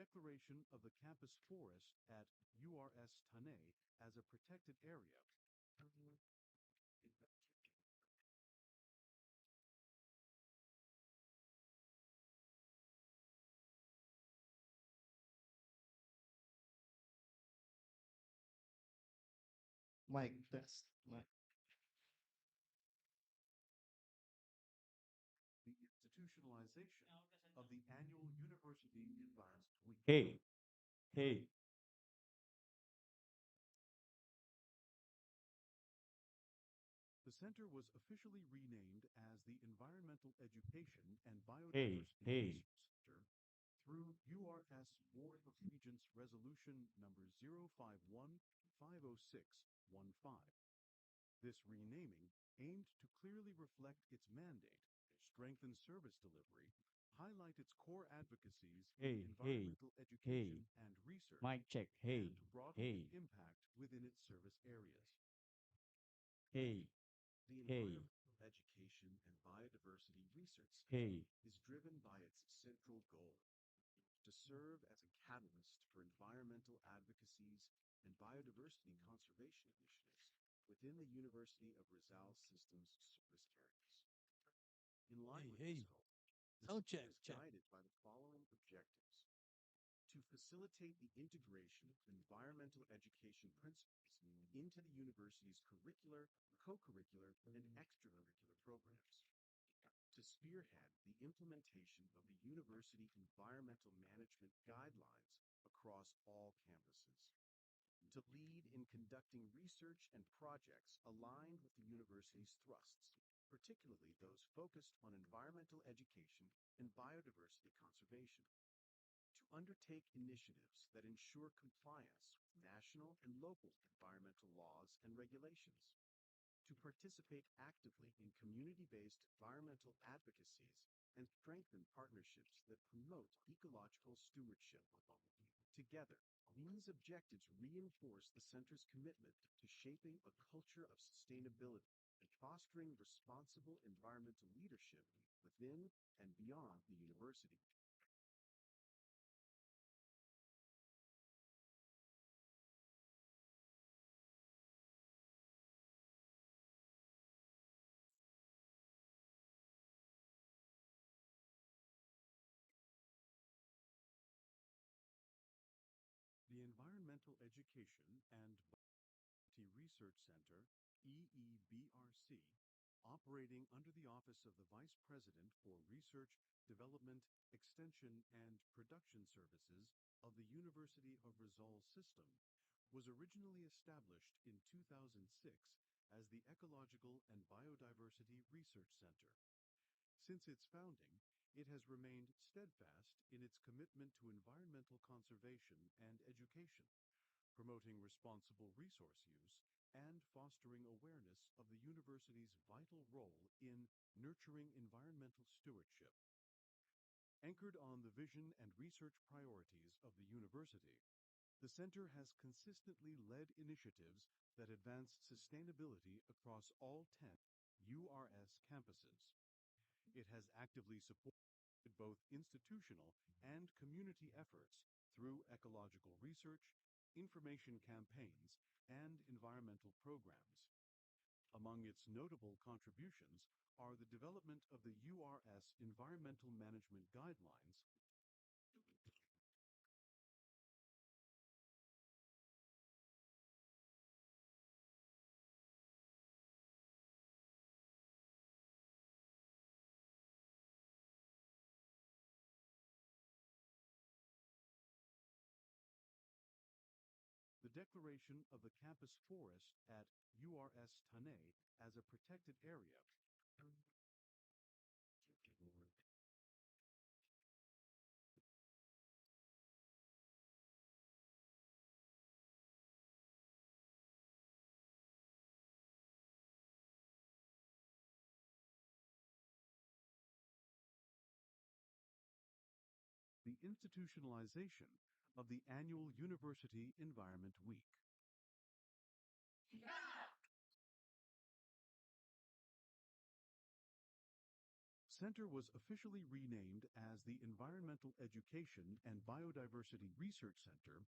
declaration of the campus forest at URSGIANTS as a protected area. Mike, test. Mike. The institutionalization of the annual University Environment Week. Hey, hey, The center was officially renamed as the Environmental Education and hey, Biodiversity hey. Research Center through URS Board of Regents Resolution number 051-50615. This renaming aimed to clearly reflect its mandate, strengthen service delivery, highlight its core advocacies Hey, in environmental education and research, Mic check. Hey, and broaden hey, its impact within its service areas. hey, The hey, Environmental Education and Biodiversity Research Center hey. is driven by its central goal to serve as a catalyst for environmental advocacies and biodiversity conservation initiatives within the University of Rizal System's service areas. In line with this goal, the Sound center check, is check. guided by the following objectives: to facilitate the integration of environmental education principles into the university's curricular, co-curricular, and extracurricular programs, to spearhead the implementation of the university environmental management guidelines across all campuses, to lead in conducting research and projects aligned with the university's thrusts, particularly those focused on environmental education and biodiversity conservation, to undertake initiatives that ensure compliance with national and local environmental laws and regulations, to participate actively in community-based environmental advocacies and strengthen partnerships that promote ecological stewardship. Together, these objectives reinforce the center's commitment to shaping a culture of sustainability and fostering responsible environmental leadership within and beyond the university. The Environmental Education and Biodiversity Research Center, EEBRC, operating under the Office of the Vice President for Research, Development, Extension, and Production Services of the University of Rizal System, was originally established in 2006 as the Ecological and Biodiversity Research Center. Since its founding, it has remained steadfast in its commitment to environmental conservation and education, promoting responsible resource use and fostering awareness of the university's vital role in nurturing environmental stewardship. Anchored on the vision and research priorities of the university, the center has consistently led initiatives that advance sustainability across all 10 URS campuses. It has actively supported both institutional and community efforts through ecological research, information campaigns, and environmental programs. Among its notable contributions are the development of the URS Environmental Management Guidelines, the declaration of the campus forest at URSGIANTS as a protected area, the institutionalization of the annual University Environment Week. center was officially renamed as the Environmental Education and Biodiversity Research Center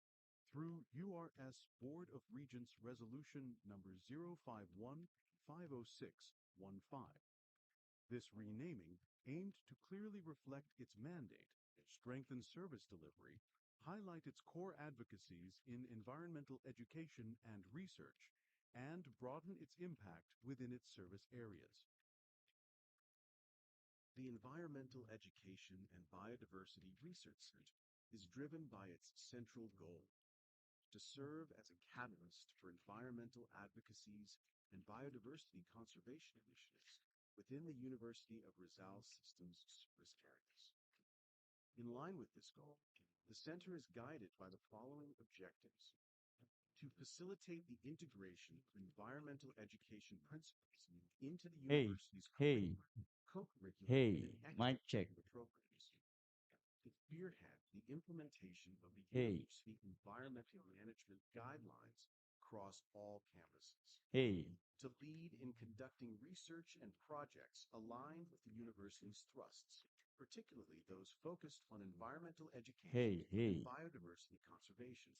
through URS Board of Regents Resolution number 051-50615. This renaming aimed to clearly reflect its mandate, strengthen service delivery, highlight its core advocacies in environmental education and research, and broaden its impact within its service areas. The Environmental Education and Biodiversity Research Center is driven by its central goal to serve as a catalyst for environmental advocacies and biodiversity conservation initiatives within the University of Rizal System's service areas. In line with this goal, the center is guided by the following objectives: to facilitate the integration of environmental education principles into the Hey, university's hey, co-curricular hey, and mic check. extracurricular programs, to spearhead the implementation of the Hey. university environmental management guidelines across all campuses, Hey, to lead in conducting research and projects aligned with the university's thrusts, particularly those focused on environmental education hey, and biodiversity conservation,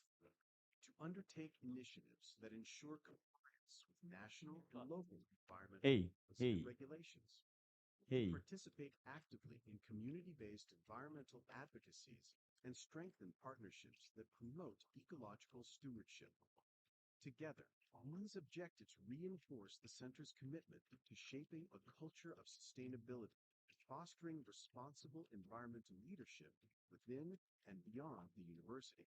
to undertake initiatives that ensure compliance with national and local environmental hey, policy and hey, regulations, hey, participate actively in community-based environmental advocacies, and strengthen partnerships that promote ecological stewardship. Together, these objectives reinforce the center's commitment to shaping a culture of sustainability, fostering responsible environmental leadership within and beyond the university.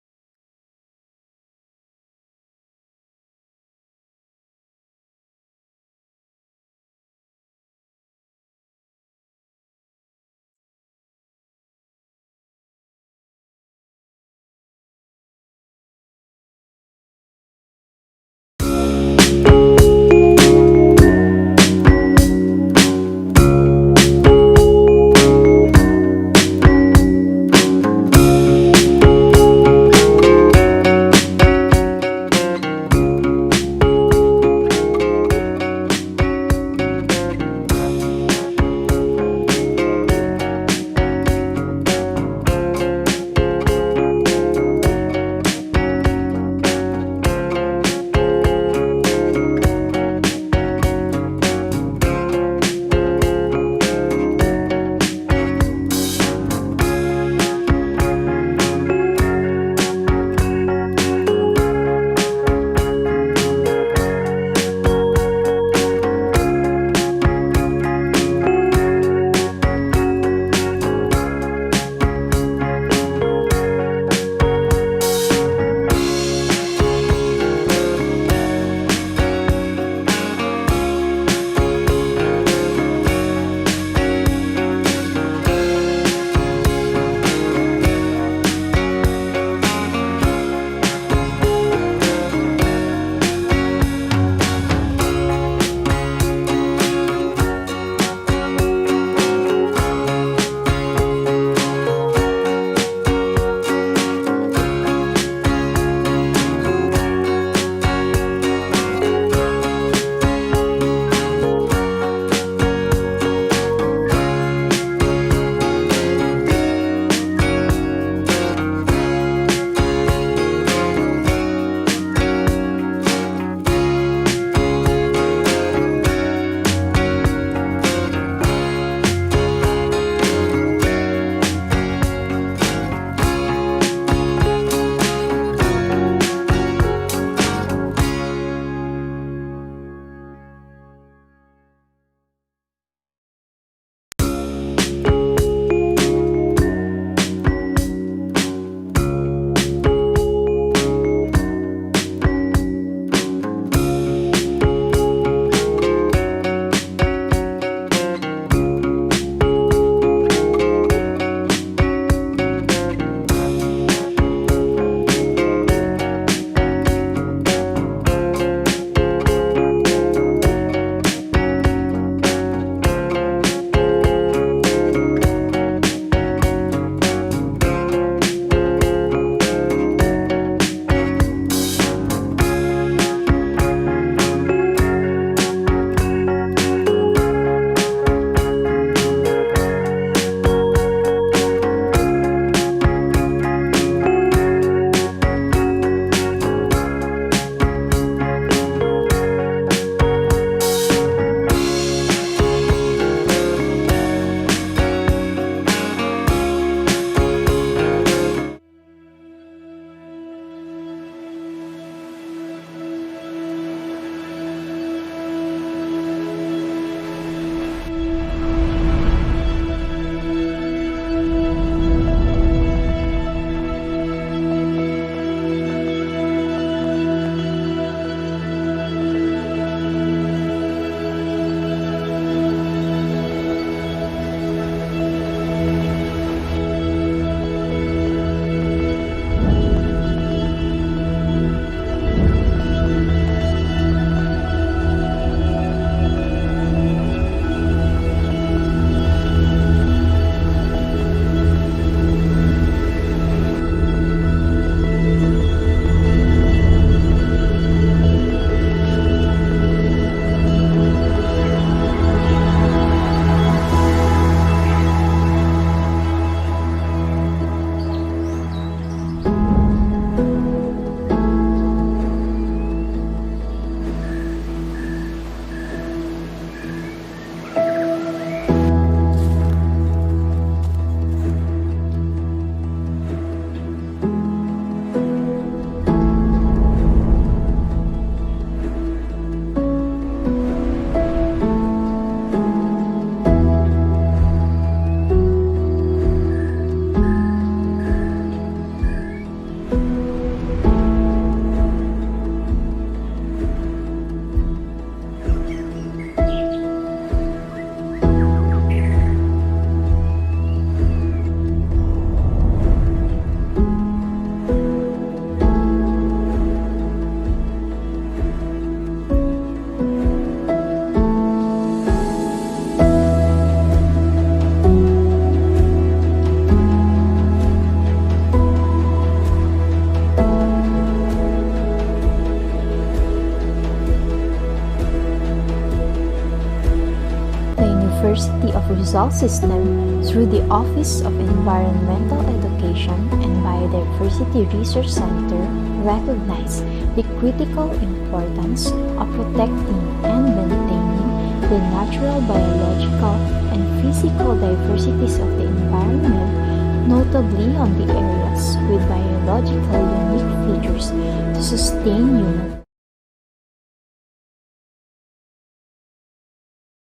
University of Rizal system through the Office of Environmental Education and Biodiversity Research Center recognize the critical importance of protecting and maintaining the natural, biological, and physical diversities of the environment, notably on the areas with biological unique features to sustain human.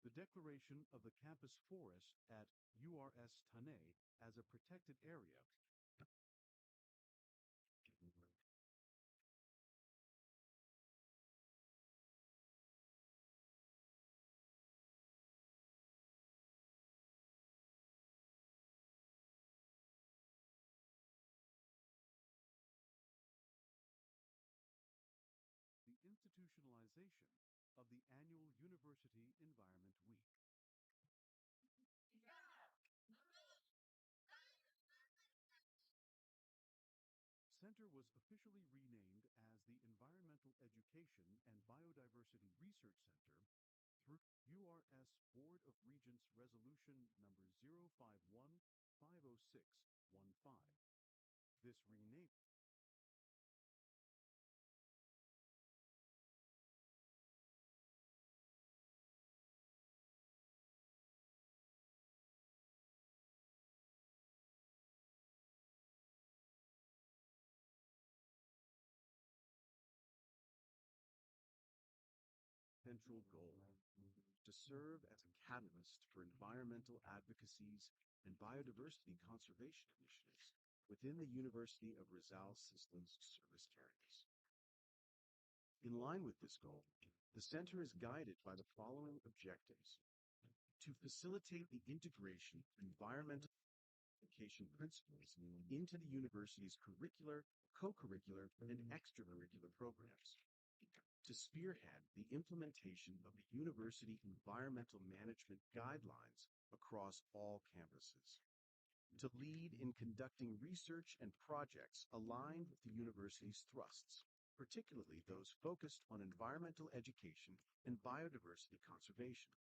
The declaration of the campus forest at URSGIANTS as a protected area. The institutionalization of the annual University Environment Week. Center was officially renamed as the Environmental Education and Biodiversity Research Center through URS Board of Regents Resolution number 051-50615. This renaming central goal to serve as a catalyst for environmental advocacies and biodiversity conservation initiatives within the University of Rizal System's service areas. In line with this goal, the center is guided by the following objectives: to facilitate the integration of environmental education principles into the university's curricular, co-curricular, and extracurricular programs, to spearhead the implementation of the university environmental management guidelines across all campuses, to lead in conducting research and projects aligned with the university's thrusts, particularly those focused on environmental education and biodiversity conservation,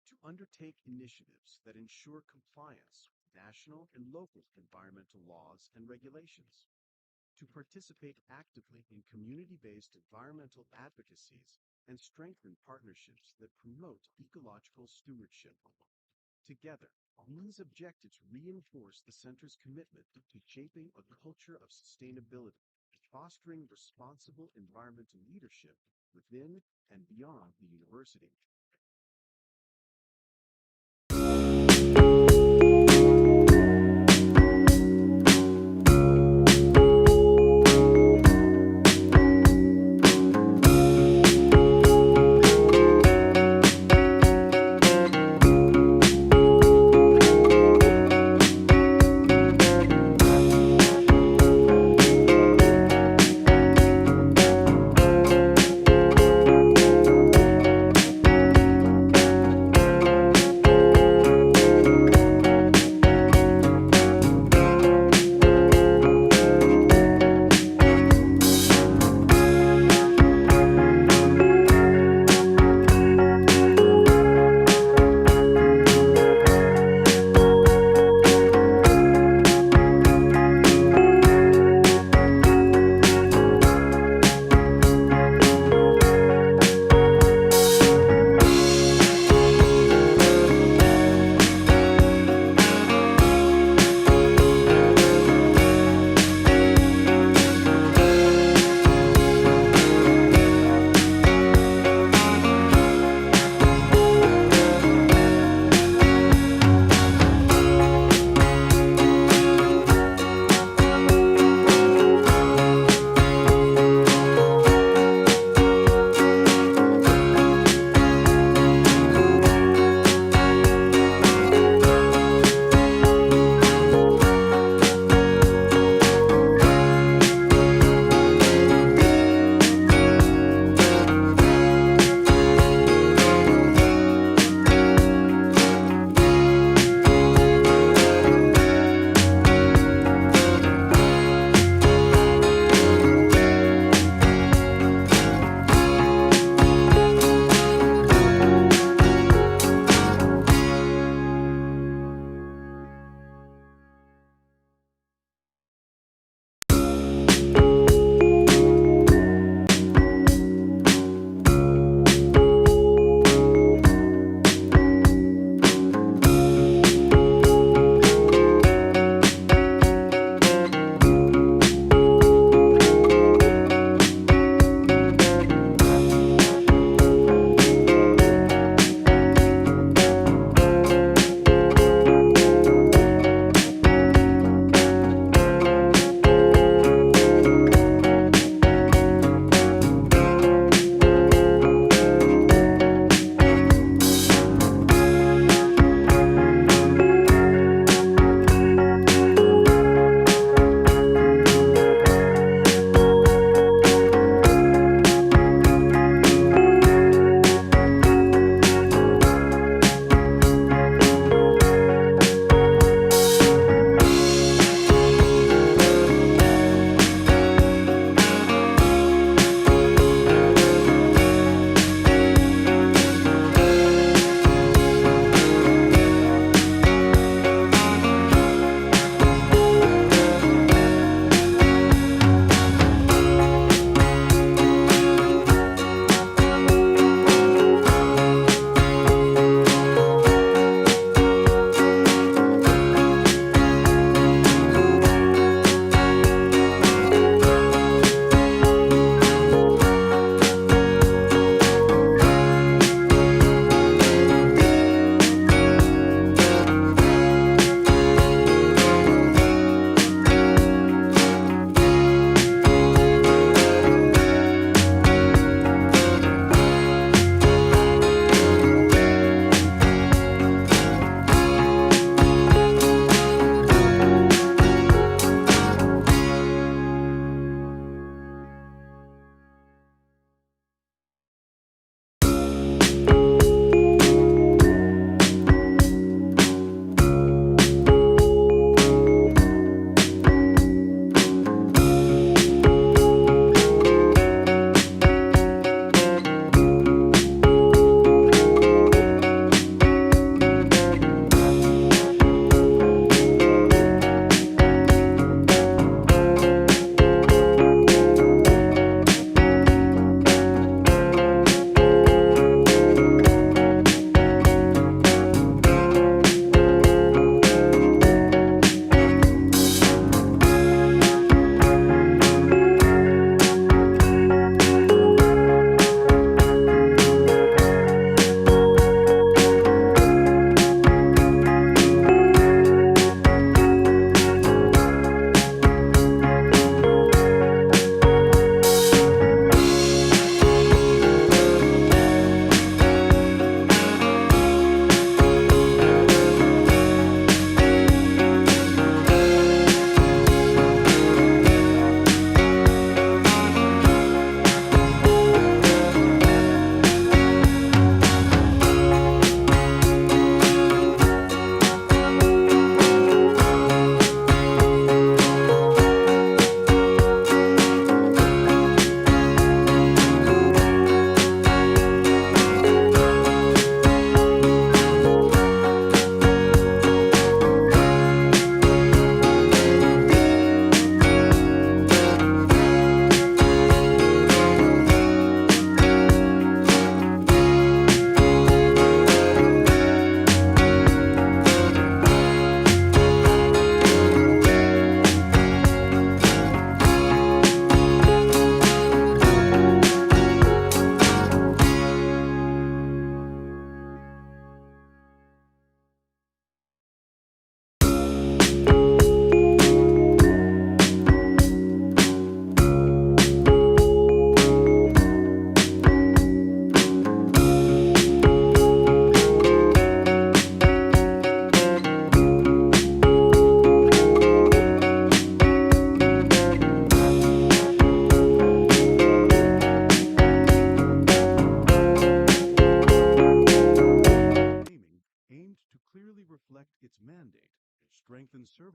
to undertake initiatives that ensure compliance with national and local environmental laws and regulations, to participate actively in community-based environmental advocacies and strengthen partnerships that promote ecological stewardship. Together, these objectives reinforce the center's commitment to shaping a culture of sustainability, fostering responsible environmental leadership within and beyond the university.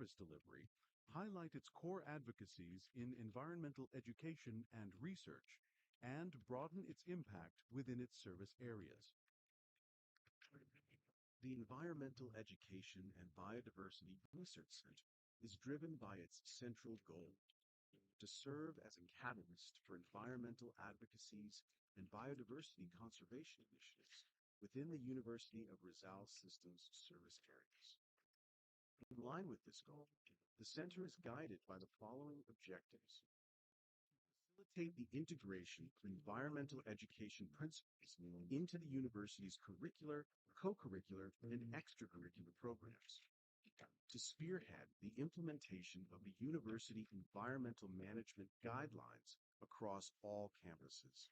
service delivery, highlight its core advocacies in environmental education and research, and broaden its impact within its service areas. The Environmental Education and Biodiversity Research Center is driven by its central goal to serve as a catalyst for environmental advocacies and biodiversity conservation initiatives within the University of Rizal System's service areas. In line with this goal, the center is guided by the following objectives: facilitate the integration of environmental education principles into the university's curricular, co-curricular, and extracurricular programs, to spearhead the implementation of the university environmental management guidelines across all campuses,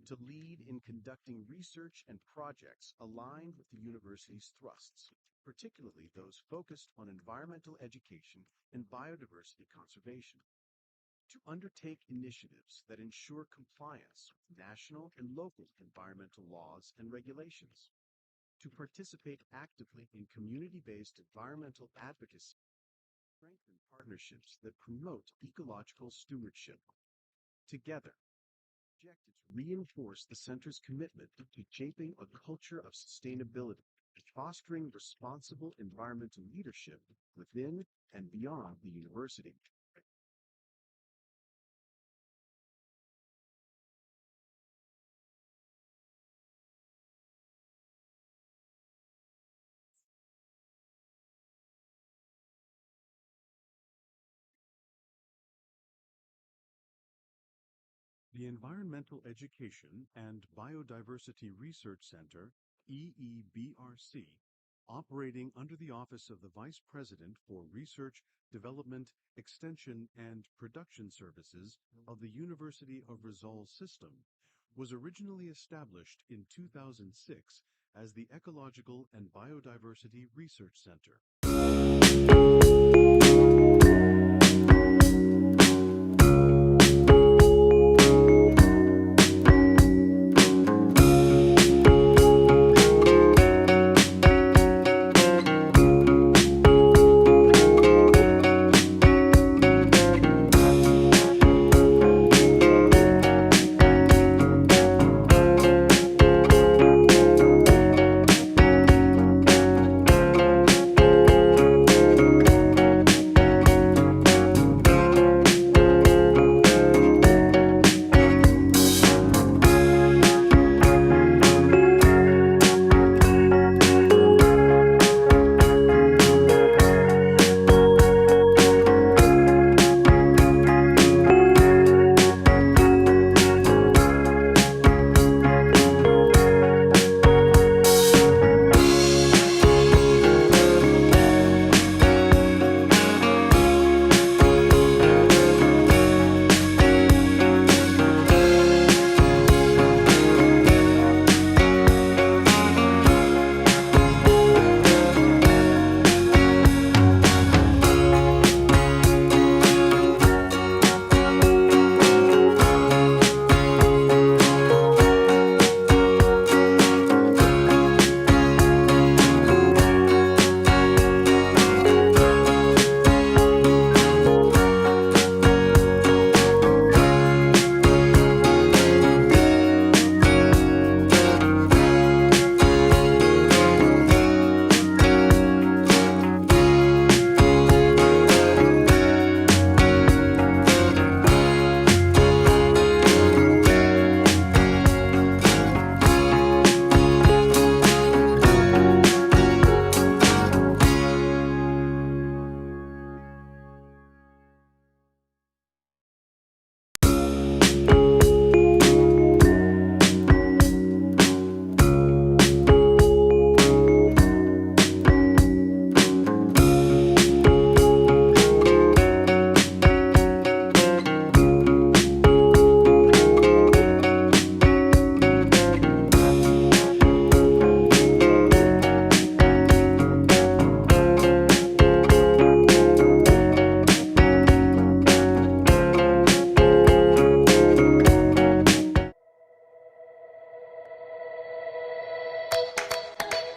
to lead in conducting research and projects aligned with the university's thrusts, particularly those focused on environmental education and biodiversity conservation, to undertake initiatives that ensure compliance with national and local environmental laws and regulations, to participate actively in community-based environmental advocacy, strengthen partnerships that promote ecological stewardship. Together, the objective is to reinforce the center's commitment to shaping a culture of sustainability and fostering responsible environmental leadership within and beyond the university. The Environmental Education and Biodiversity Research Center, EEBRC, operating under the Office of the Vice President for Research, Development, Extension, and Production Services of the University of Rizal System, was originally established in 2006 as the Ecological and Biodiversity Research Center.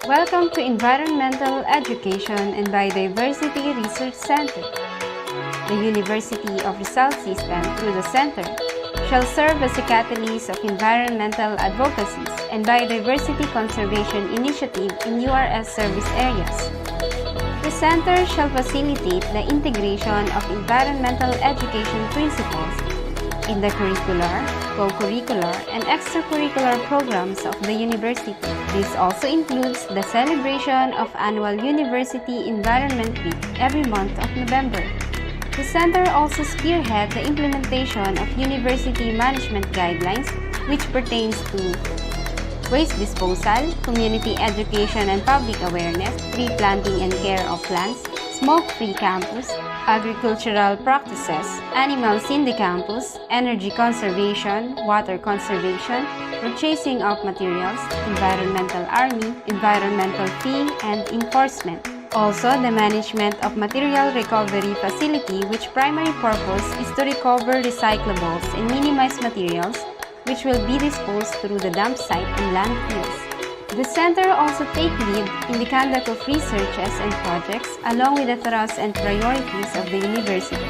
Welcome to Environmental Education and Biodiversity Research Center. The University of Rizal System, through the Center, shall serve as a catalyst of environmental advocacies and biodiversity conservation initiative in URS service areas. The Center shall facilitate the integration of environmental education principles in the curricular, co-curricular, and extracurricular programs of the university. This also includes the celebration of annual University Environment Week every month of November. The Center also spearheads the implementation of university management guidelines which pertains to waste disposal, community education and public awareness, tree planting and care of plants, smoke-free campus, agricultural practices, animals in the campus, energy conservation, water conservation, purchasing of materials, environmental army, environmental fee, and enforcement. Also, the management of material recovery facility, which primary purpose is to recover recyclables and minimize materials which will be disposed through the dump site and landfills. The Center also takes lead in the conduct of researches and projects along with the thrusts and priorities of the university,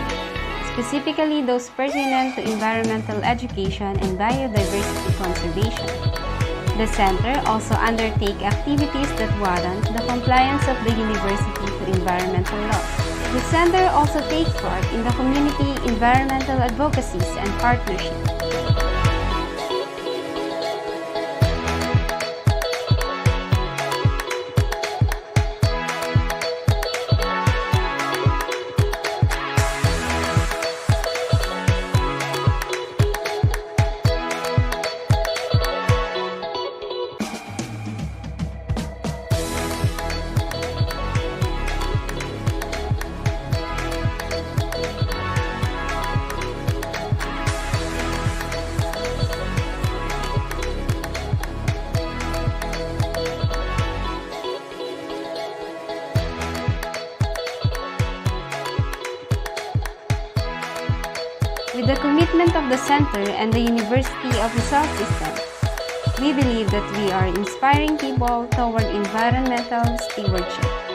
specifically those pertinent to environmental education and biodiversity conservation. The Center also undertakes activities that warrant the compliance of the university to environmental laws. The Center also takes part in the community environmental advocacies and partnerships. With the commitment of the Center and the University of Rizal System, we believe that we are inspiring people toward environmental stewardship.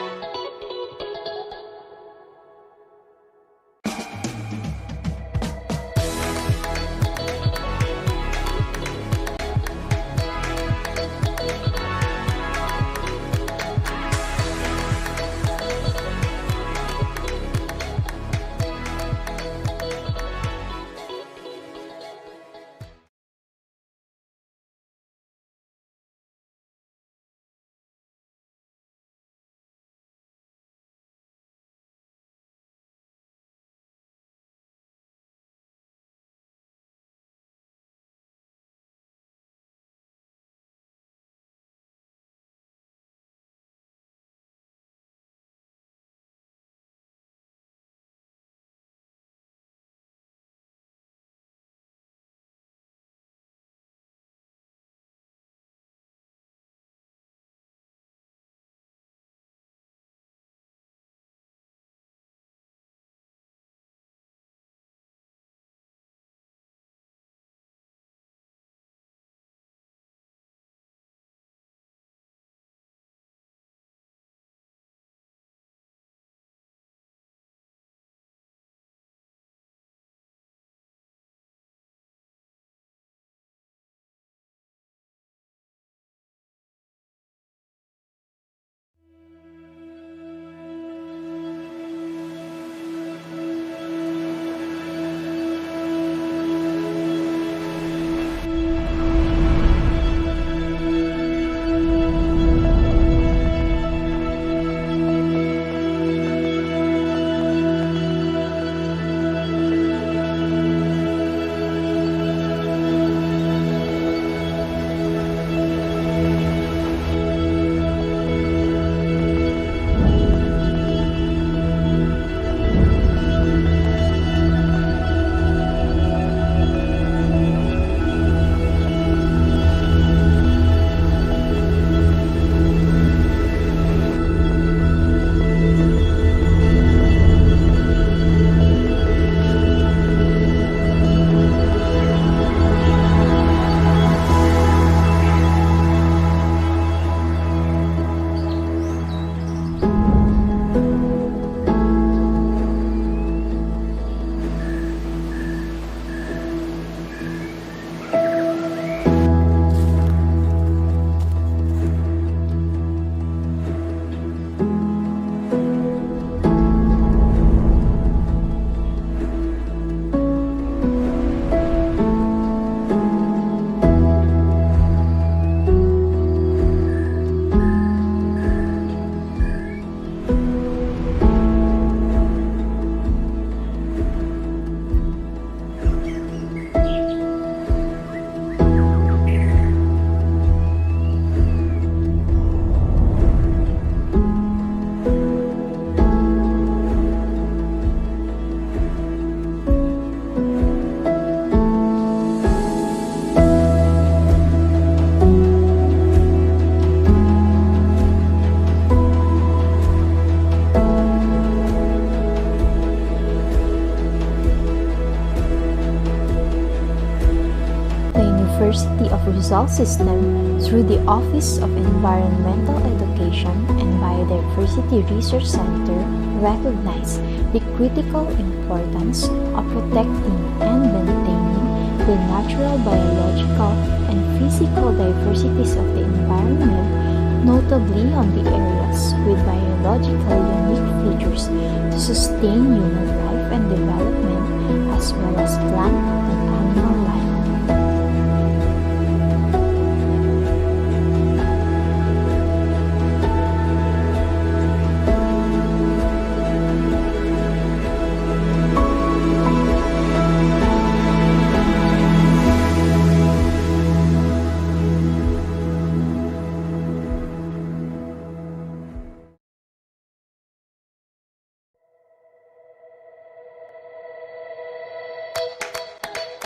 University of Rizal System, through the Office of Environmental Education and Biodiversity Research Center, recognize the critical importance of protecting and maintaining the natural, biological, and physical diversities of the environment, notably on the areas with biologically unique features to sustain human life and development, as well as plant and animal life.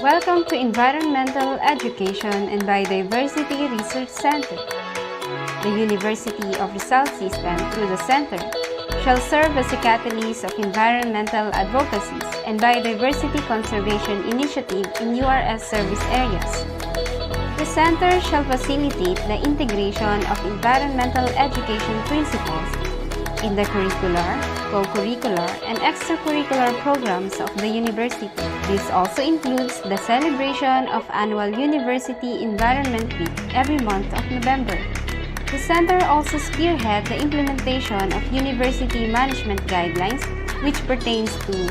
Welcome to Environmental Education and Biodiversity Research Center. The University of Rizal System, through the Center, shall serve as a catalyst of environmental advocacies and biodiversity conservation initiative in URS service areas. The Center shall facilitate the integration of environmental education principles in the curricular, co-curricular, and extracurricular programs of the university. This also includes the celebration of annual University Environment Week every month of November. The Center also spearheads the implementation of university management guidelines which pertains to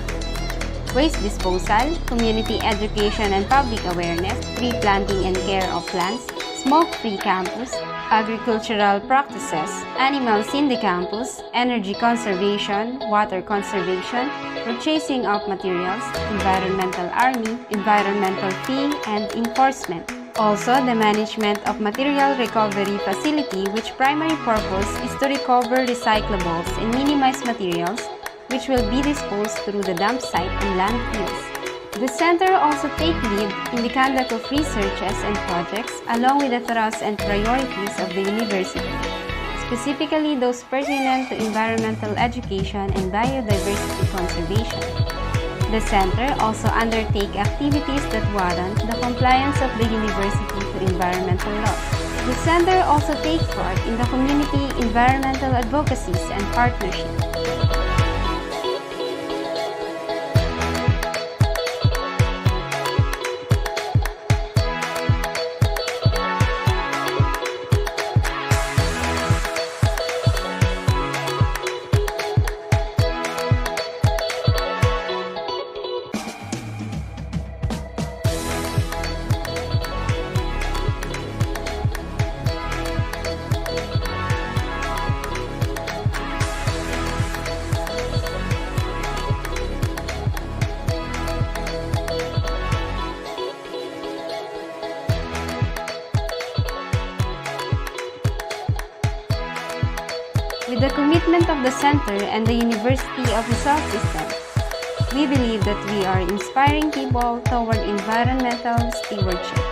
waste disposal, community education and public awareness, tree planting and care of plants, smoke-free campus, agricultural practices, animals in the campus, energy conservation, water conservation, purchasing of materials, environmental army, environmental fee, and enforcement. Also, the management of material recovery facility, which primary purpose is to recover recyclables and minimize materials which will be disposed through the dump site and landfills. The Center also takes lead in the conduct of researches and projects along with the thrusts and priorities of the university, specifically those pertinent to environmental education and biodiversity conservation. The Center also undertakes activities that warrant the compliance of the university to environmental laws. The Center also takes part in the community environmental advocacies and partnerships. With the commitment of the Center and the University of Rizal System, we believe that we are inspiring people toward environmental stewardship.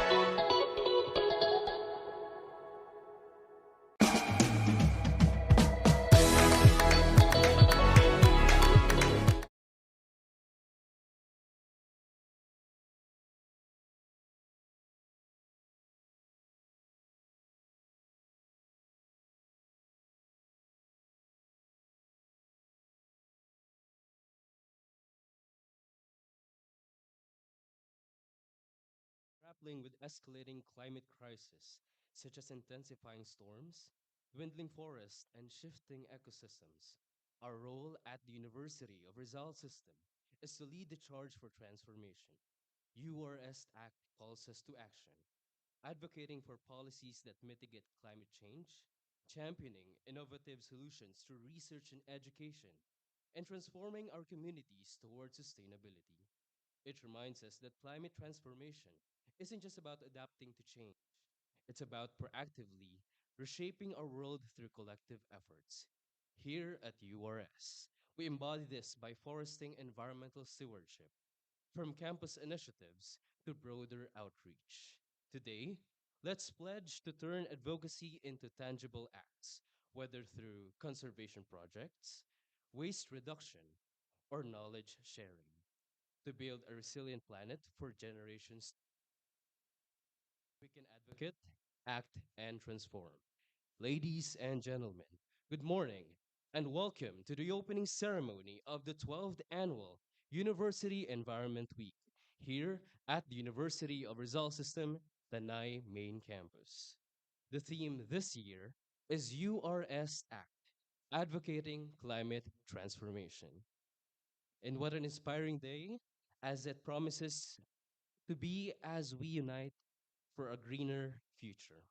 Grappling with escalating climate crises, such as intensifying storms, dwindling forests, and shifting ecosystems. Our role at the University of Rizal System is to lead the charge for transformation. URS Act calls us to action, advocating for policies that mitigate climate change, championing innovative solutions through research and education, and transforming our communities towards sustainability. It reminds us that climate transformation isn't just about adapting to change, it's about proactively reshaping our world through collective efforts. Here at URS, we embody this by foresting environmental stewardship, from campus initiatives to broader outreach. Today, let's pledge to turn advocacy into tangible acts, whether through conservation projects, waste reduction, or knowledge sharing, to build a resilient planet for generations We can advocate, act, and transform. Ladies and gentlemen, good morning and welcome to the opening ceremony of the 12th Annual University Environment Week here at the University of Rizal System, Tanay Main Campus. The theme this year is URS Act, Advocating Climate Transformation. And what an inspiring day as it promises to be as we unite for a greener future.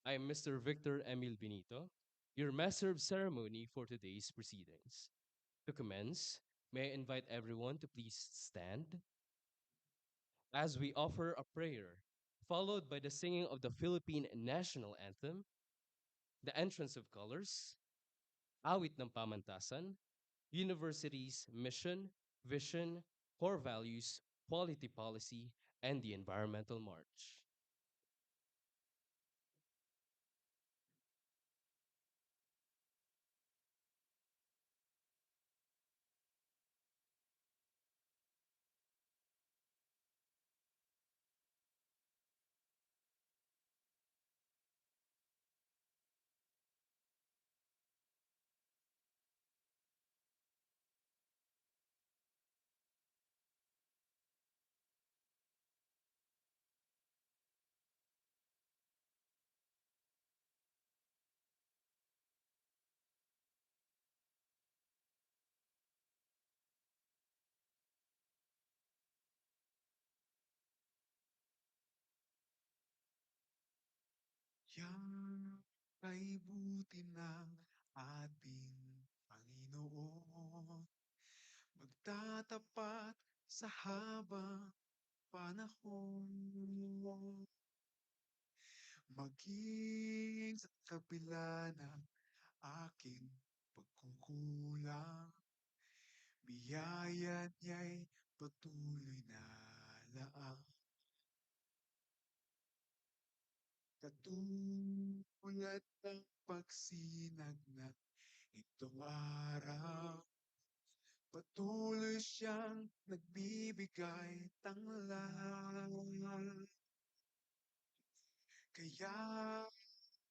I am Mr. Victor Emil Benito, your master of ceremony for today's proceedings. To commence, may I invite everyone to please stand as we offer a prayer, followed by the singing of the Philippine National Anthem, the entrance of colors, awit ng pamantasan, university's mission, vision, core values, quality policy, and the environmental march. Yang ay buti ng ating Panginoon, magtatapat sa habang panahon. Maging sa kabila ng aking pagkukulang, biyaya niya'y patuloy na laang. Katulad ng pagsinag ng itong araw, patuloy siyang nagbibigay tanglay. Kaya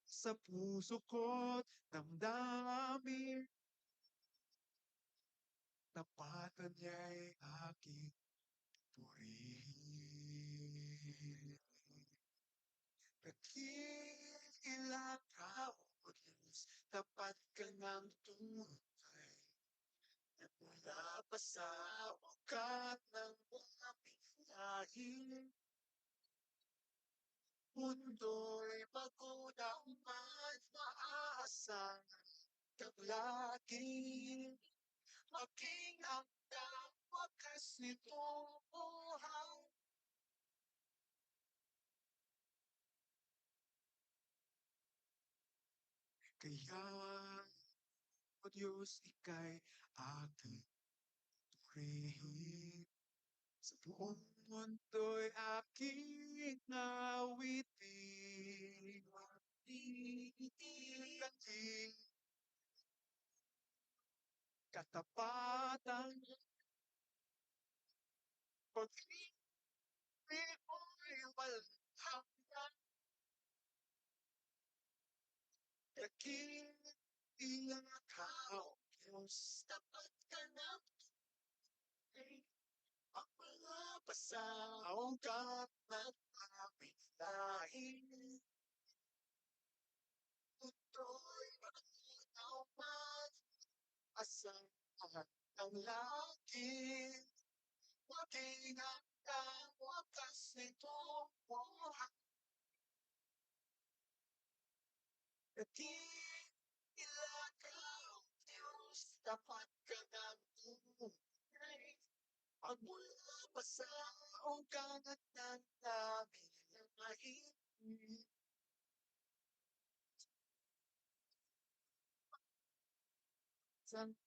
sa puso ko't damdamin, tapatan niya'y aking purihin. Dakilang ka, O Diyos, tapat ka ng tunay. Mula pa sa ugat ng aming lahi, mundo'y magulang man maaasahan kang laging maging hanggang wakas nitong buhay. Kaya, O Diyos, ika'y aking purihin. Sa buong mundo'y aking awitin. Ating katapatan, pag-ibig mo'y walang hanggan. Dakilang ka, O Diyos, tapat ka ng tunay. Ang mga pasaugat ng aming lahi, mundo'y malinaw man, asahan ang langit. Maging hanggang wakas nitong buhay. Dakilang ka, O Diyos, tapat ka ng tunay. Magmula pa sa ugat ng aming lahi, sa langit,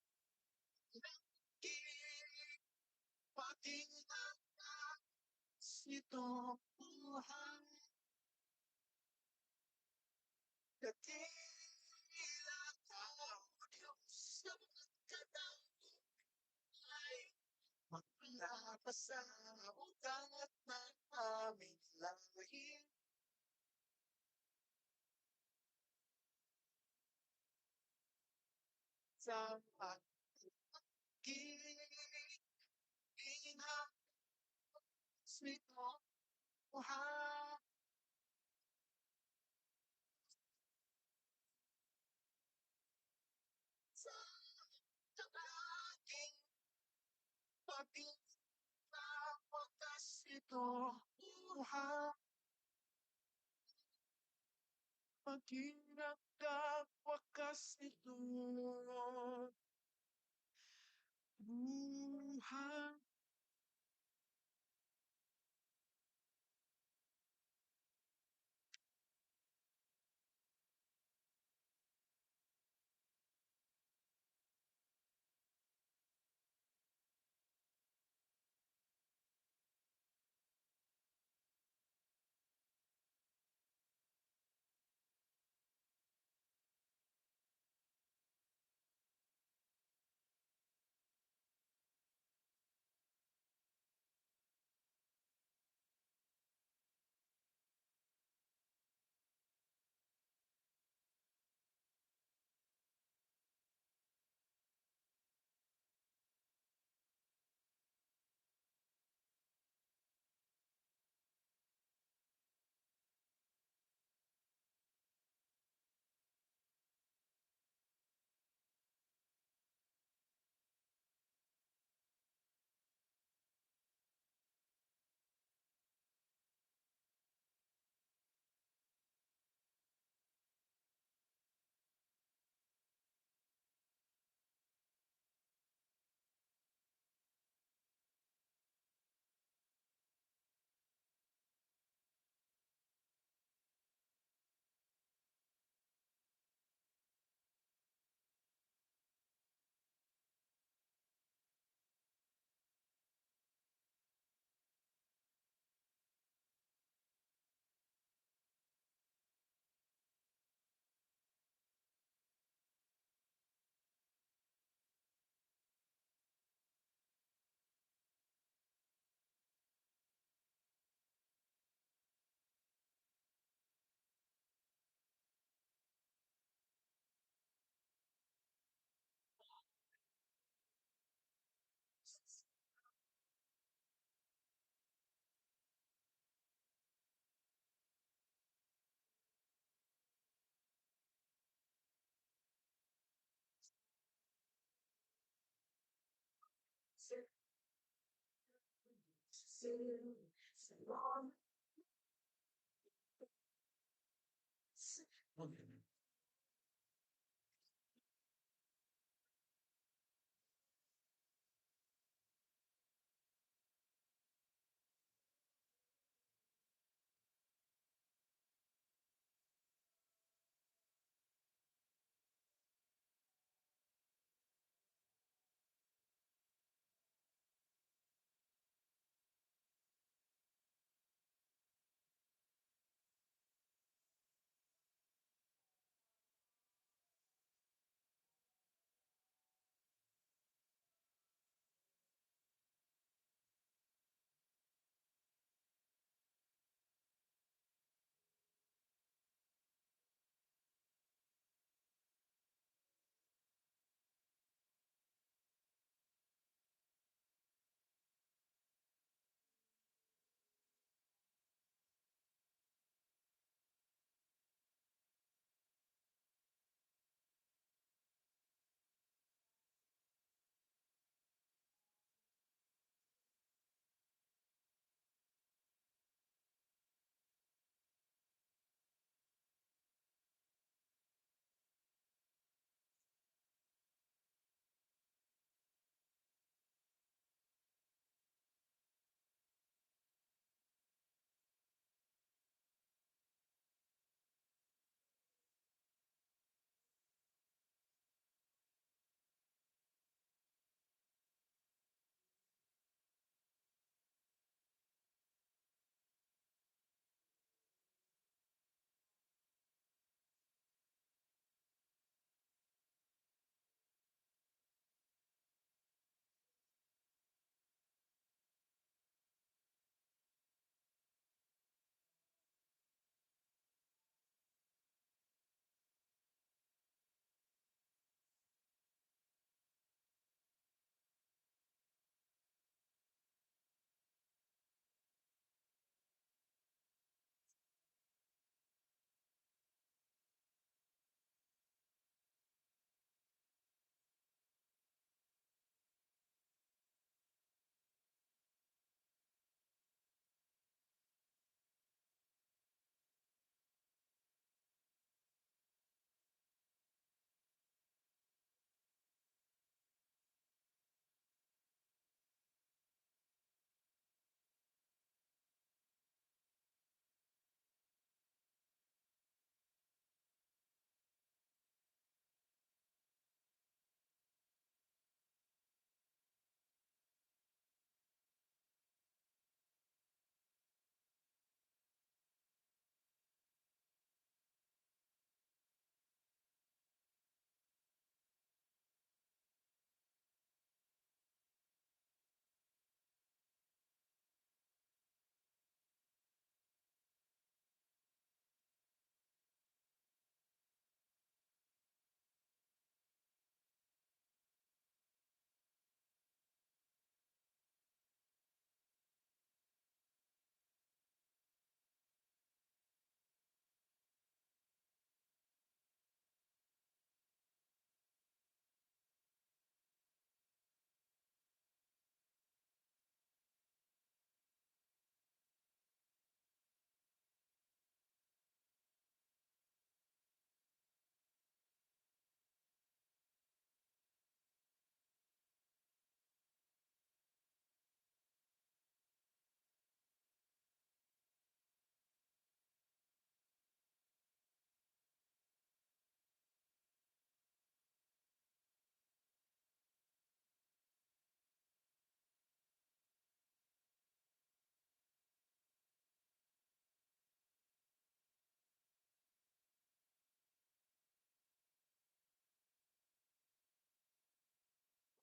maging hanggang nitong buhay. Dakilang ka, O Diyos, tapat ka ng tunay. Magmula pa sa ugat ng aming lahi, sa ginhawas nito buhay sa laging pagkakawakas nito buhay pagkakawakas nito buhay.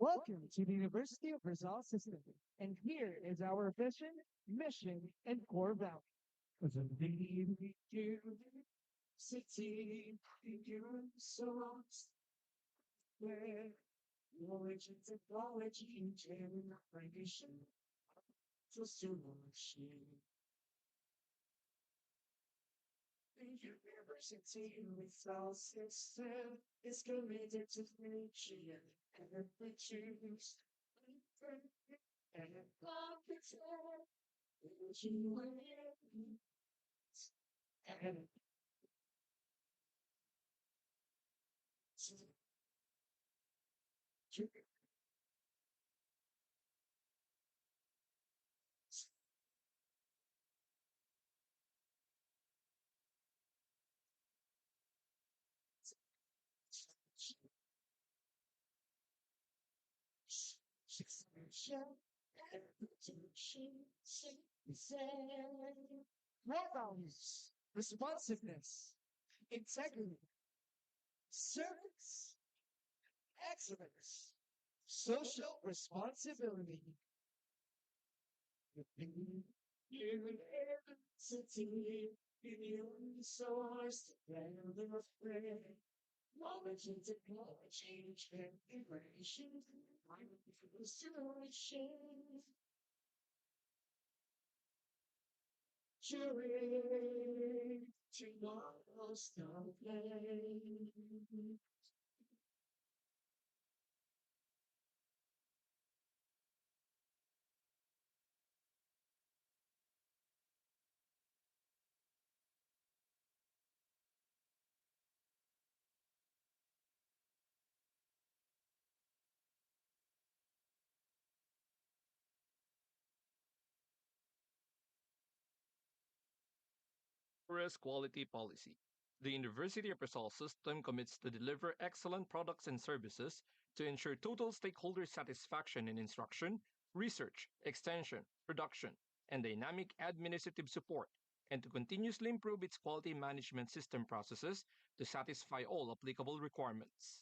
Welcome to the University of Rizal System, and here is our vision, mission, and core value. As a leading city, you so where knowledge and technology and generation to solution. The University of Rizal System is committed to nation and we choose and competence. And what values? Responsiveness, integrity, service, excellence, social responsibility. University, you source, and the friend. Knowledge and technology, integration, solutions, cheering, tomorrow's noblest. Forest quality policy. The University of Rizal system commits to deliver excellent products and services to ensure total stakeholder satisfaction in instruction, research, extension, production, and dynamic administrative support, and to continuously improve its quality management system processes to satisfy all applicable requirements.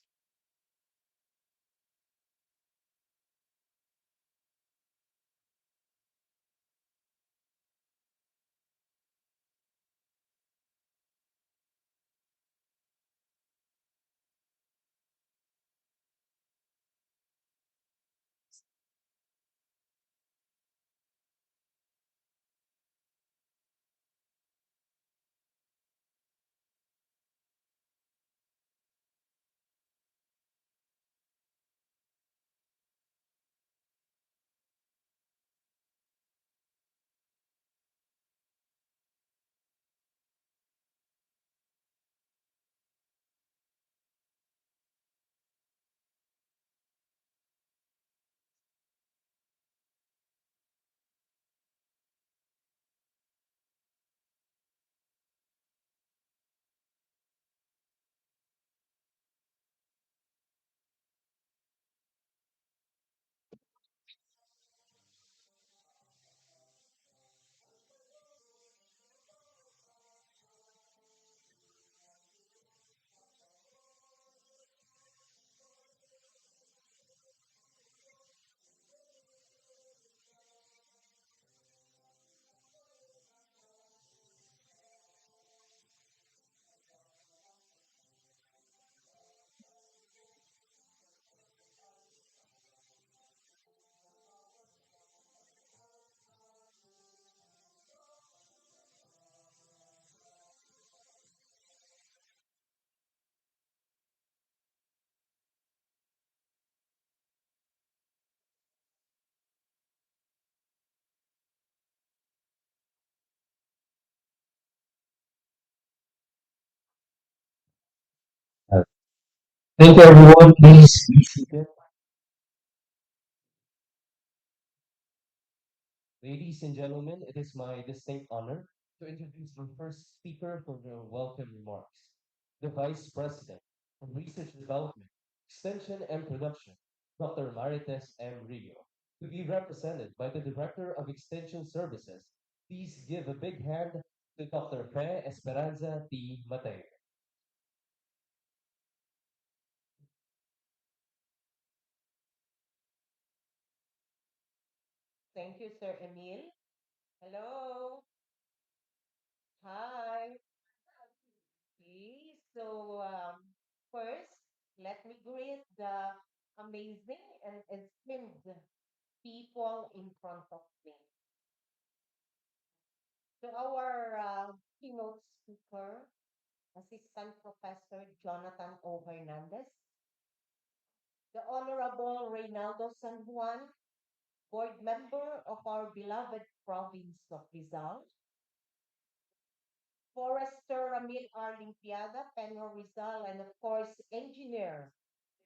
Uh, Thank you, everyone. Please be seated. Ladies and gentlemen, it is my distinct honor to introduce our first speaker for their welcome remarks, the Vice President of Research Development, Extension and Production, Dr. Marites M. Rio, to be represented by the Director of Extension Services. Please give a big hand to Dr. Fe Esperanza T. Mateo. Thank you, Sir Emil. Hello. Hi. Okay. First, let me greet the amazing and esteemed people in front of me. To our keynote speaker, Assistant Professor Jonathan O. Hernandez, the Honorable Reynaldo San Juan, board member of our beloved province of Rizal, Forester Ramil R. Limpiada, Penro Rizal, and of course, engineer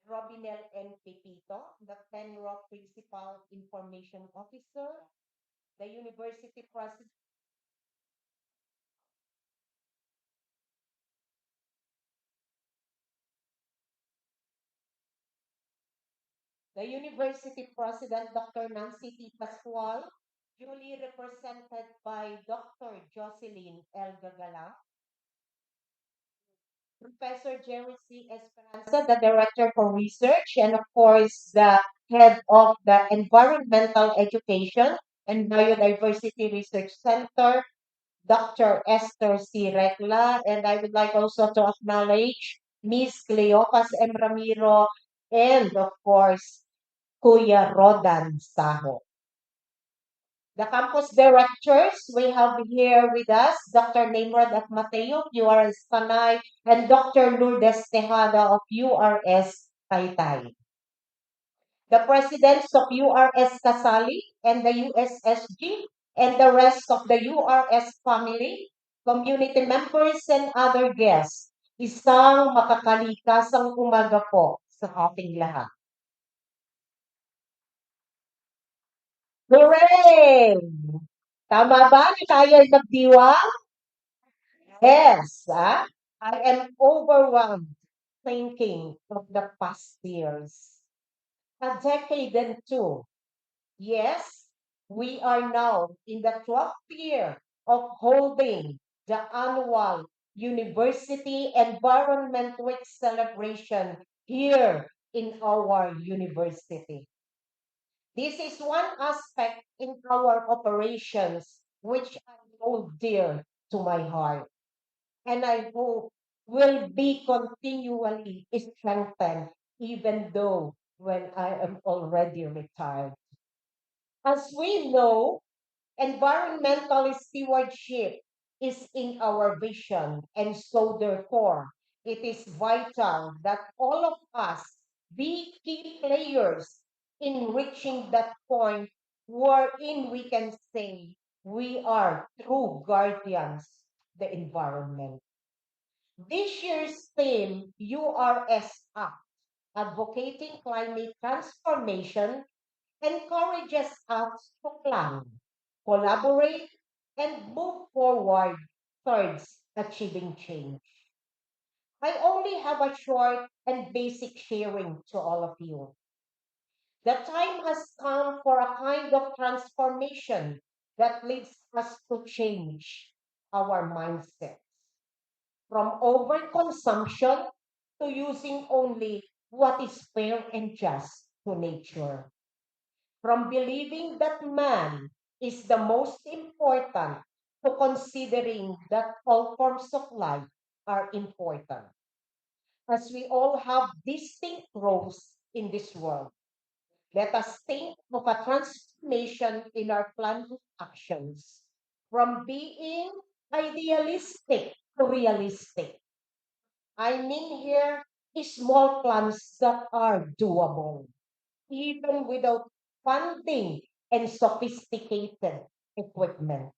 Robinel N. Pepito, the Penro Principal Information Officer, the University President, Dr. Nancy T. Pascual, duly represented by Dr. Jocelyn L. Gagala, Professor Jerry C. Esperanza, the Director for Research, and of course, the Head of the Environmental Education and Biodiversity Research Center, Dr. Esther C. Recla, and I would like also to acknowledge Ms. Cleopas M. Ramiro, and of course, Kuya Rodan Saho. The campus directors, we have here with us Dr. Namrod at Mateo, URS Panay, and Dr. Lourdes Tejada of URS Taytay. The presidents of URS Casali and the USSG, and the rest of the URS family, community members, and other guests. Isang makakalikasang umaga po sa ating lahat. Hooray! Tama ba na tayo ay nagdiwang? Yes, I am overwhelmed thinking of the past years. A decade and two. Yes, we are now in the 12th year of holding the annual University Environment Week celebration here in our university. This is one aspect in our operations which I hold dear to my heart, and I hope will be continually strengthened even though when I am already retired. As we know, environmental stewardship is in our vision, and so therefore, it is vital that all of us be key players in reaching that point wherein we can say we are true guardians of the environment. This year's theme, URS Act, Advocating Climate Transformation, encourages us to plan, collaborate, and move forward towards achieving change. I only have a short and basic sharing to all of you. The time has come for a kind of transformation that leads us to change our mindsets from overconsumption to using only what is fair and just to nature, from believing that man is the most important to considering that all forms of life are important, as we all have distinct roles in this world. Let us think of a transformation in our planned actions from being idealistic to realistic. I mean here small plans that are doable, even without funding and sophisticated equipment.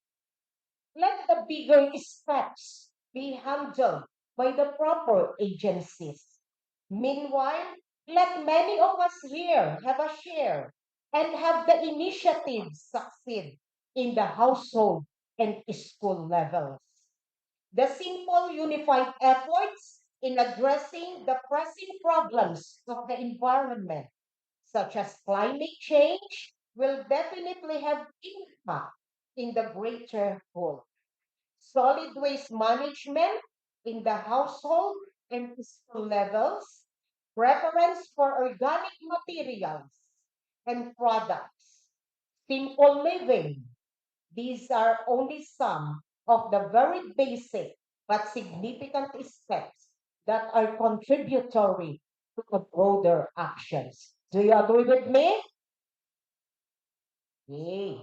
Let the bigger steps be handled by the proper agencies. Meanwhile, let many of us here have a share and have the initiative succeed in the household and school levels. The simple unified efforts in addressing the pressing problems of the environment, such as climate change, will definitely have impact in the greater whole. Solid waste management in the household and school levels, preference for organic materials and products, simple living. These are only some of the very basic but significant steps that are contributory to the broader actions. Do you agree with me? Yay.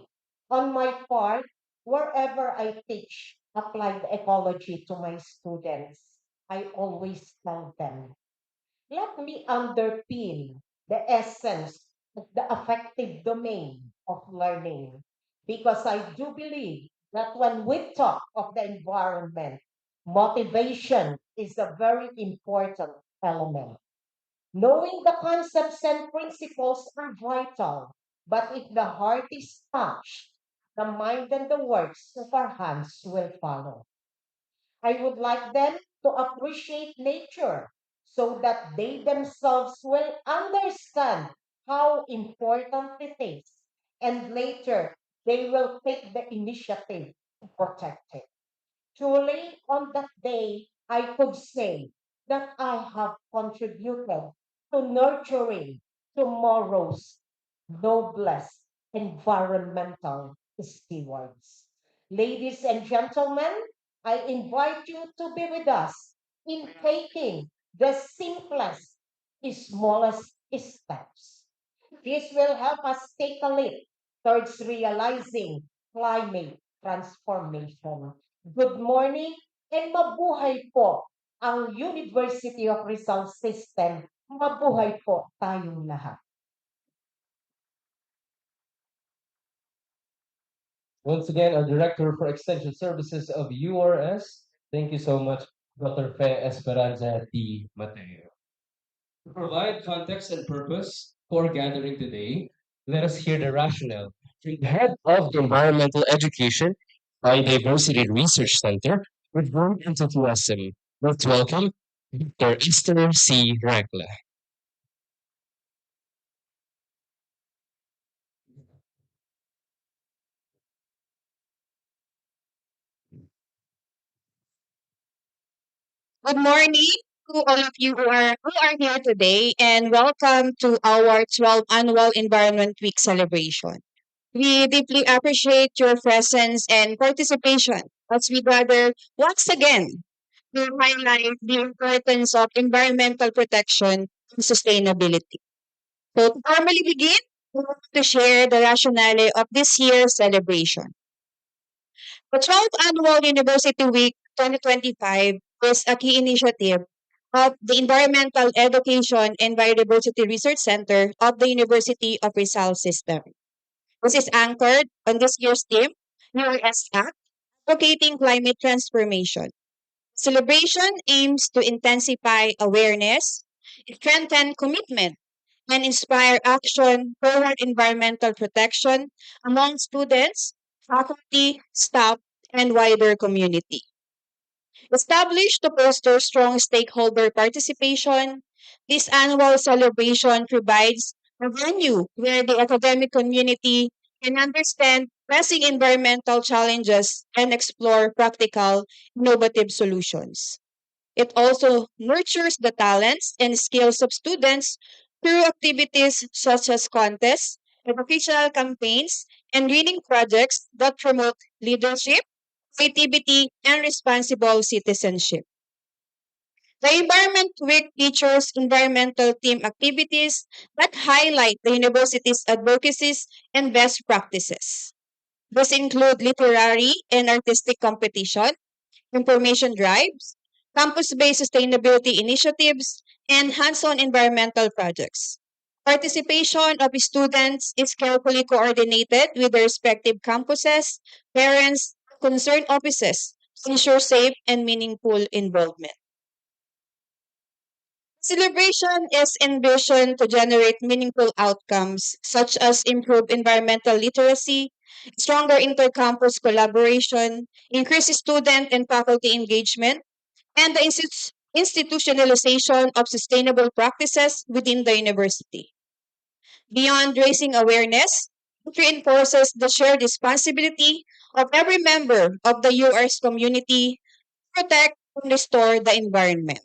On my part, wherever I teach applied ecology to my students, I always tell them, let me underpin the essence of the affective domain of learning. Because I do believe that when we talk of the environment, motivation is a very important element. Knowing the concepts and principles are vital, but if the heart is touched, the mind and the works of our hands will follow. I would like them to appreciate nature so that they themselves will understand how important it is. And later, they will take the initiative to protect it. Truly, on that day, I could say that I have contributed to nurturing tomorrow's noblest environmental stewards. Ladies and gentlemen, I invite you to be with us in taking the simplest, smallest steps. This will help us take a leap towards realizing climate transformation. Good morning and mabuhay po ang University of Rizal System. Mabuhay po tayong lahat. Once again, our Director for Extension Services of URS. Thank you so much, Dr. 𝐀𝐧𝐬𝒃 T. Mateo. To provide context and purpose for gathering today, let us hear the rationale from the head of the Environmental Education Biodiversity Research Center with warm enthusiasm. Let's welcome Dr. Esther C. Rankla. Good morning to all of you who are here today, and welcome to our 12th annual Environment Week celebration. We deeply appreciate your presence and participation as we gather once again to highlight the importance of environmental protection and sustainability. So to formally begin, we want to share the rationale of this year's celebration. The 12th Annual University Week 2025 is a key initiative of the Environmental Education and Biodiversity Research Center of the University of Rizal System. This is anchored on this year's theme, URSGIANTS, Advocating Climate Transformation. Celebration aims to intensify awareness, strengthen commitment, and inspire action toward environmental protection among students, faculty, staff, and wider community. Established to foster strong stakeholder participation, this annual celebration provides a venue where the academic community can understand pressing environmental challenges and explore practical, innovative solutions. It also nurtures the talents and skills of students through activities such as contests, educational campaigns, and reading projects that promote leadership, creativity, and responsible citizenship. The Environment Week features environmental team activities that highlight the university's advocacies and best practices. These include literary and artistic competition, information drives, campus-based sustainability initiatives, and hands-on environmental projects. Participation of students is carefully coordinated with their respective campuses, parents, concerned offices to ensure safe and meaningful involvement. Celebration is envisioned to generate meaningful outcomes such as improved environmental literacy, stronger intercampus collaboration, increased student and faculty engagement, and the institutionalization of sustainable practices within the university. Beyond raising awareness, it reinforces the shared responsibility of every member of the URS community to protect and restore the environment.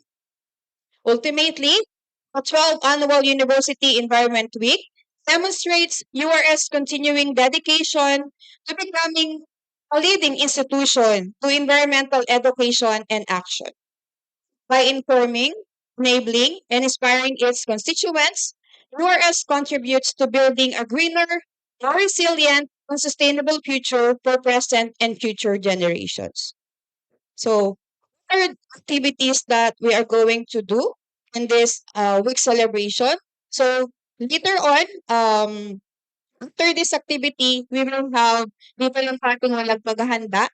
Ultimately, the 12th Annual University Environment Week demonstrates URS continuing dedication to becoming a leading institution to environmental education and action. By informing, enabling, and inspiring its constituents, URS contributes to building a greener, more resilient, and sustainable future for present and future generations. So, what are activities that we are going to do in this week celebration? So, later on, after this activity, we will have different parting walang paghahanda.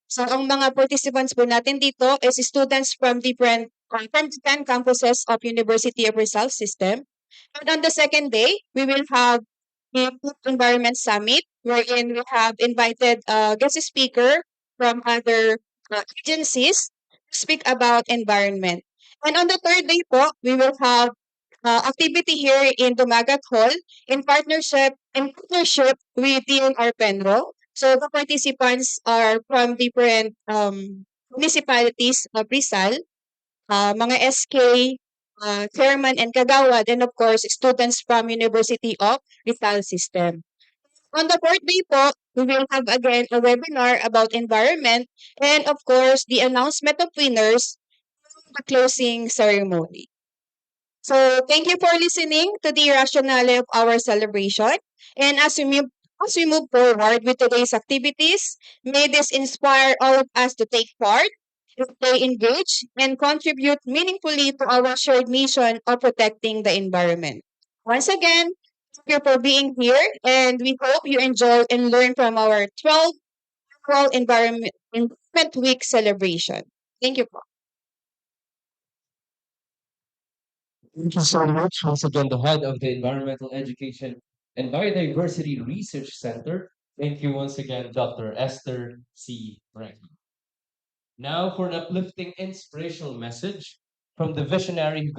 So, ang mga participants po natin dito is students from from the 10 campuses of University of Rizal System. And on the second day, we will have the Food Environment Summit, wherein we have invited a guest speaker from other agencies to speak about environment. And on the third day po, we will have activity here in Dumagat Hall in partnership with DNR Penro. So the participants are from different municipalities of Rizal, mga SK, chairman and kagawad, and of course, students from University of Rizal System. On the fourth day po, we will have again a webinar about environment and of course, the announcement of winners, the closing ceremony. So thank you for listening to the rationale of our celebration. And as we move forward with today's activities, may this inspire all of us to take part, to stay engaged, and contribute meaningfully to our shared mission of protecting the environment. Once again, thank you for being here, and we hope you enjoy and learn from our 12th World Environment Week celebration. Thank you po. Thank you so much. Once again, the head of the Environmental Education and Biodiversity Research Center. Thank you once again, Dr. Esther C. Brackey. Now for an uplifting, inspirational message from the visionary who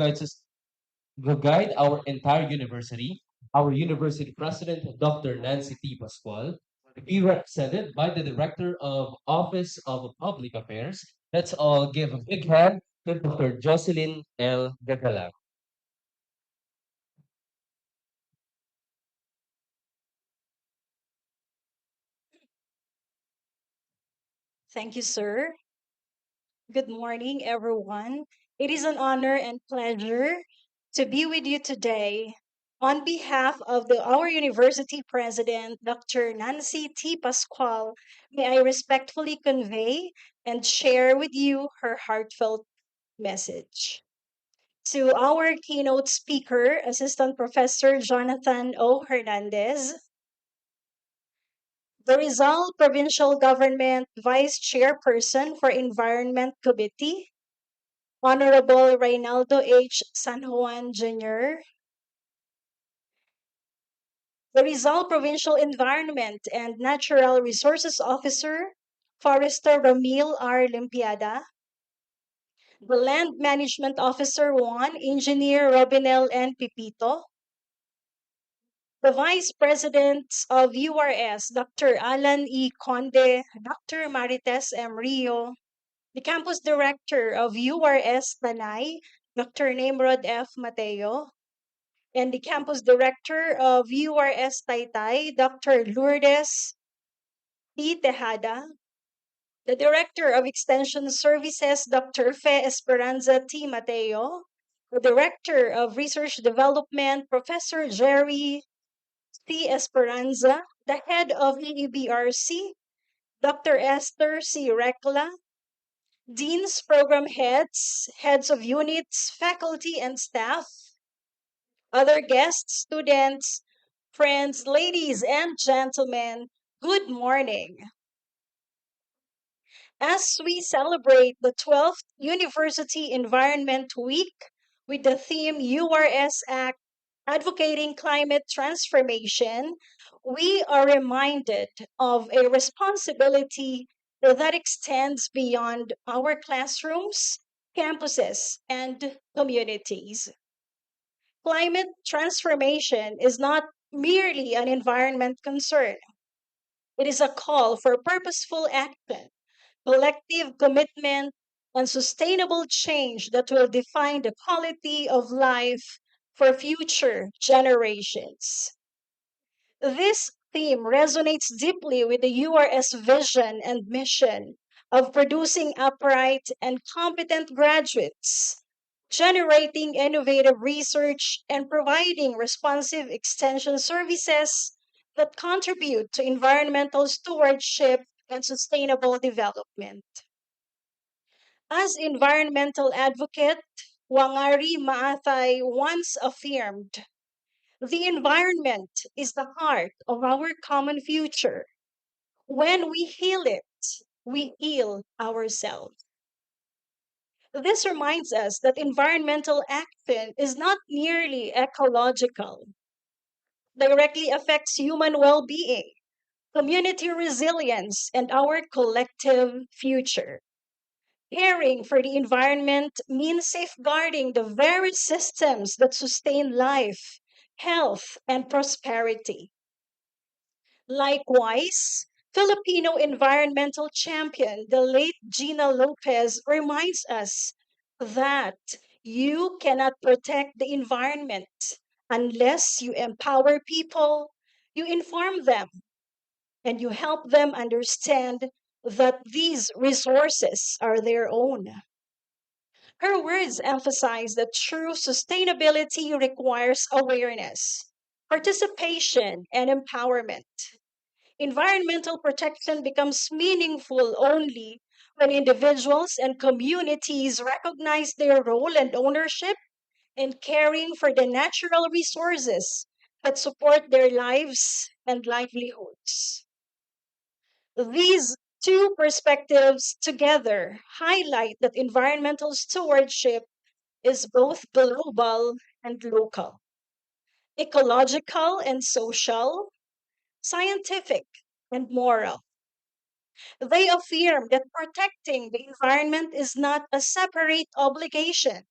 guide our entire university, our university president, Dr. Nancy T. Pascual, to be represented by the Director of Office of Public Affairs. Let's all give a big hand to Dr. Jocelyn L. Gagalang. Thank you, sir. Good morning, everyone. It is an honor and pleasure to be with you today. On behalf of our university president, Dr. Nancy T. Pascual, may I respectfully convey and share with you her heartfelt message. To our keynote speaker, Assistant Professor Jonathan O. Hernandez, the Rizal Provincial Government Vice Chairperson for Environment Committee, Honorable Reynaldo H. San Juan Jr., the Rizal Provincial Environment and Natural Resources Officer, Forester Ramil R. Limpiada, the Land Management Officer 1, Engineer Robinel N. Pipito, the Vice Presidents of URS, Dr. Alan E. Conde, Dr. Marites M. Rio, the Campus Director of URS Tanay, Dr. Namrod F. Mateo, and the Campus Director of URS Taytay, Dr. Lourdes P. Tejada, the Director of Extension Services, Dr. Fe Esperanza T. Mateo, the Director of Research Development, Professor Jerry C. Esperanza, the Head of EEBRC, Dr. Esther C. Recla, Deans, Program Heads, Heads of Units, Faculty and Staff, other guests, students, friends, ladies and gentlemen, good morning. As we celebrate the 12th University Environment Week with the theme URS Act Advocating Climate Transformation, we are reminded of a responsibility that extends beyond our classrooms, campuses, and communities. Climate transformation is not merely an environment concern. It is a call for purposeful action, collective commitment, and sustainable change that will define the quality of life for future generations. This theme resonates deeply with the URS vision and mission of producing upright and competent graduates, generating innovative research, and providing responsive extension services that contribute to environmental stewardship and sustainable development. As environmental advocate, Wangari Maathai once affirmed, the environment is the heart of our common future. When we heal it, we heal ourselves. This reminds us that environmental action is not merely ecological, directly affects human well being, community resilience, and our collective future. Caring for the environment means safeguarding the very systems that sustain life, health, and prosperity. Likewise, Filipino environmental champion, the late Gina Lopez, reminds us that you cannot protect the environment unless you empower people, you inform them, and you help them understand that these resources are their own. Her words emphasize that true sustainability requires awareness, participation, and empowerment. Environmental protection becomes meaningful only when individuals and communities recognize their role and ownership in caring for the natural resources that support their lives and livelihoods. These two perspectives together highlight that environmental stewardship is both global and local, ecological and social, scientific and moral. They affirm that protecting the environment is not a separate obligation,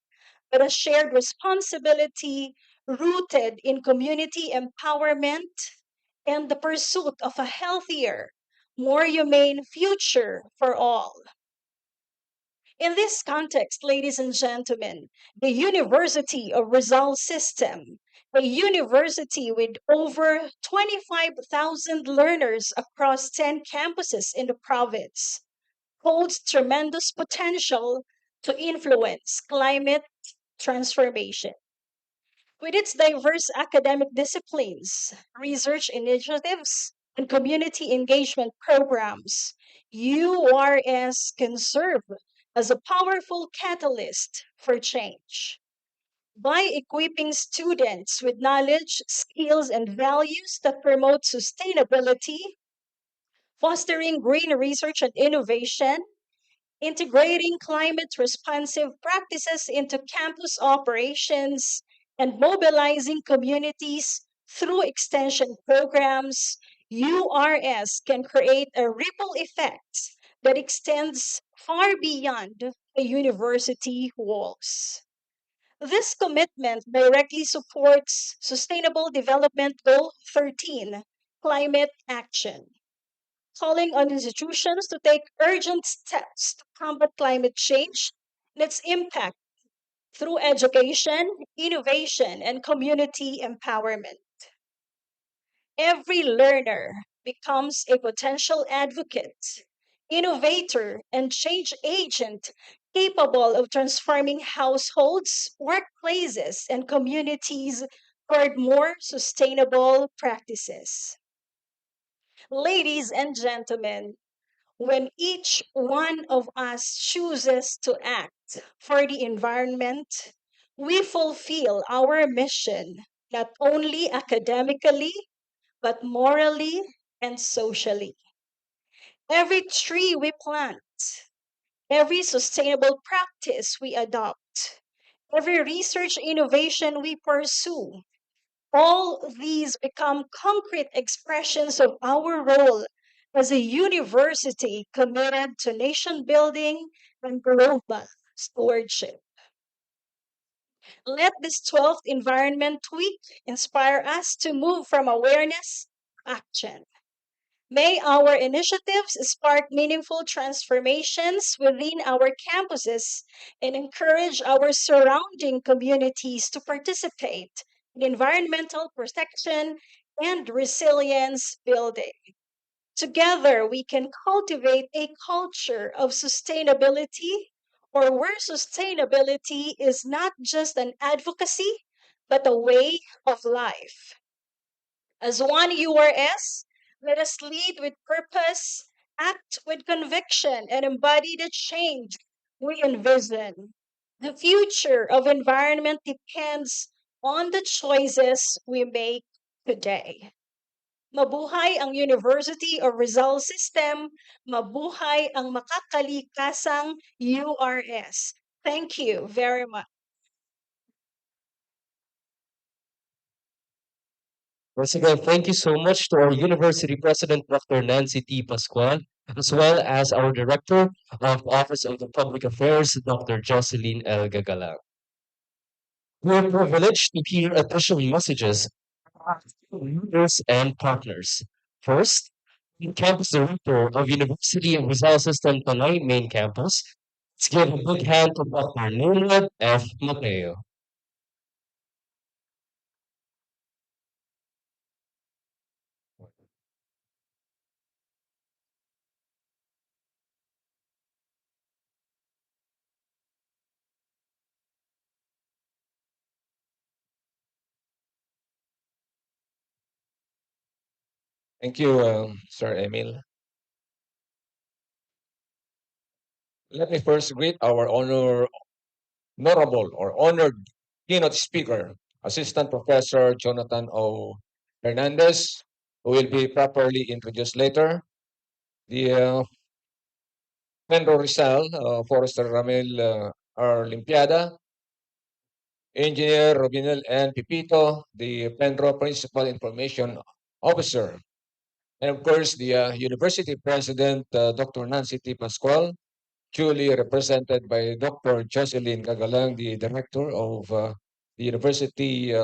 but a shared responsibility rooted in community empowerment and the pursuit of a healthier, more humane future for all. In this context, ladies and gentlemen, the University of Rizal System, a university with over 25,000 learners across 10 campuses in the province, holds tremendous potential to influence climate transformation. With its diverse academic disciplines, research initiatives, and community engagement programs, URS can serve as a powerful catalyst for change. By equipping students with knowledge, skills, and values that promote sustainability, fostering green research and innovation, integrating climate responsive practices into campus operations, and mobilizing communities through extension programs, URS can create a ripple effect that extends far beyond the university walls. This commitment directly supports Sustainable Development Goal 13, climate action, calling on institutions to take urgent steps to combat climate change and its impact through education, innovation, and community empowerment. Every learner becomes a potential advocate, innovator, and change agent capable of transforming households, workplaces, and communities toward more sustainable practices. Ladies and gentlemen, when each one of us chooses to act for the environment, we fulfill our mission not only academically, but morally and socially. Every tree we plant, every sustainable practice we adopt, every research innovation we pursue, all these become concrete expressions of our role as a university committed to nation building and global stewardship. Let this 12th Environment Week inspire us to move from awareness to action. May our initiatives spark meaningful transformations within our campuses and encourage our surrounding communities to participate in environmental protection and resilience building. Together, we can cultivate a culture of sustainability, or where sustainability is not just an advocacy, but a way of life. As one URS, let us lead with purpose, act with conviction, and embody the change we envision. The future of environment depends on the choices we make today. Mabuhay ang University of Rizal System. Mabuhay ang makakalikasang URS. Thank you very much. Once again, thank you so much to our University President, Dr. Nancy T. Pascual, as well as our Director of Office of the Public Affairs, Dr. Jocelyn L. Gagalang. We are privileged to hear additional messages from leaders and partners. First, the Campus Director of University of Rizal System Tanay Main Campus. Let's give a big hand to Dr. Nunad F. Mateo. Thank you, Sir Emil. Let me first greet our honored keynote speaker, Assistant Professor Jonathan O. Hernandez, who will be properly introduced later. The Pedro Rizal, Forester Ramil R. Limpiada, Engineer Robinel N. Pipito, the Pedro Principal Information Officer, and of course the University President, Dr. Nancy T. Pascual, duly represented by Dr. Jocelyn Gagalang, the Director of the University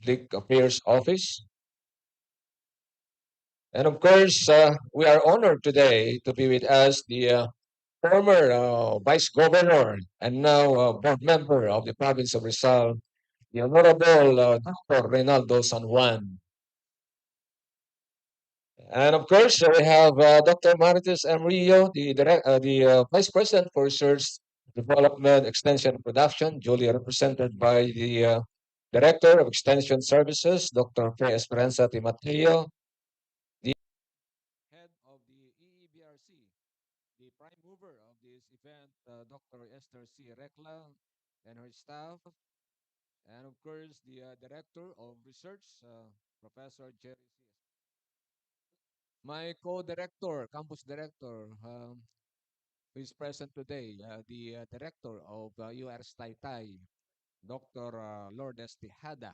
League Affairs Office. And of course, we are honored today to be with us the former Vice Governor and now board member of the province of Rizal, the Honorable Dr. Reynaldo San Juan. And of course, we have Dr. Marites M. Rio, the Vice President for Research, Development, Extension, and Production, duly represented by the Director of Extension Services, Dr. P. Esperanza Timateo, the Head of the EEBRC, the prime mover of this event, Dr. Esther C. Recla and her staff, and of course, the Director of Research, Professor Jerry C. My co-director, campus director, who is present today, the director of URSGIANTS, Dr. Lourdes Tejada,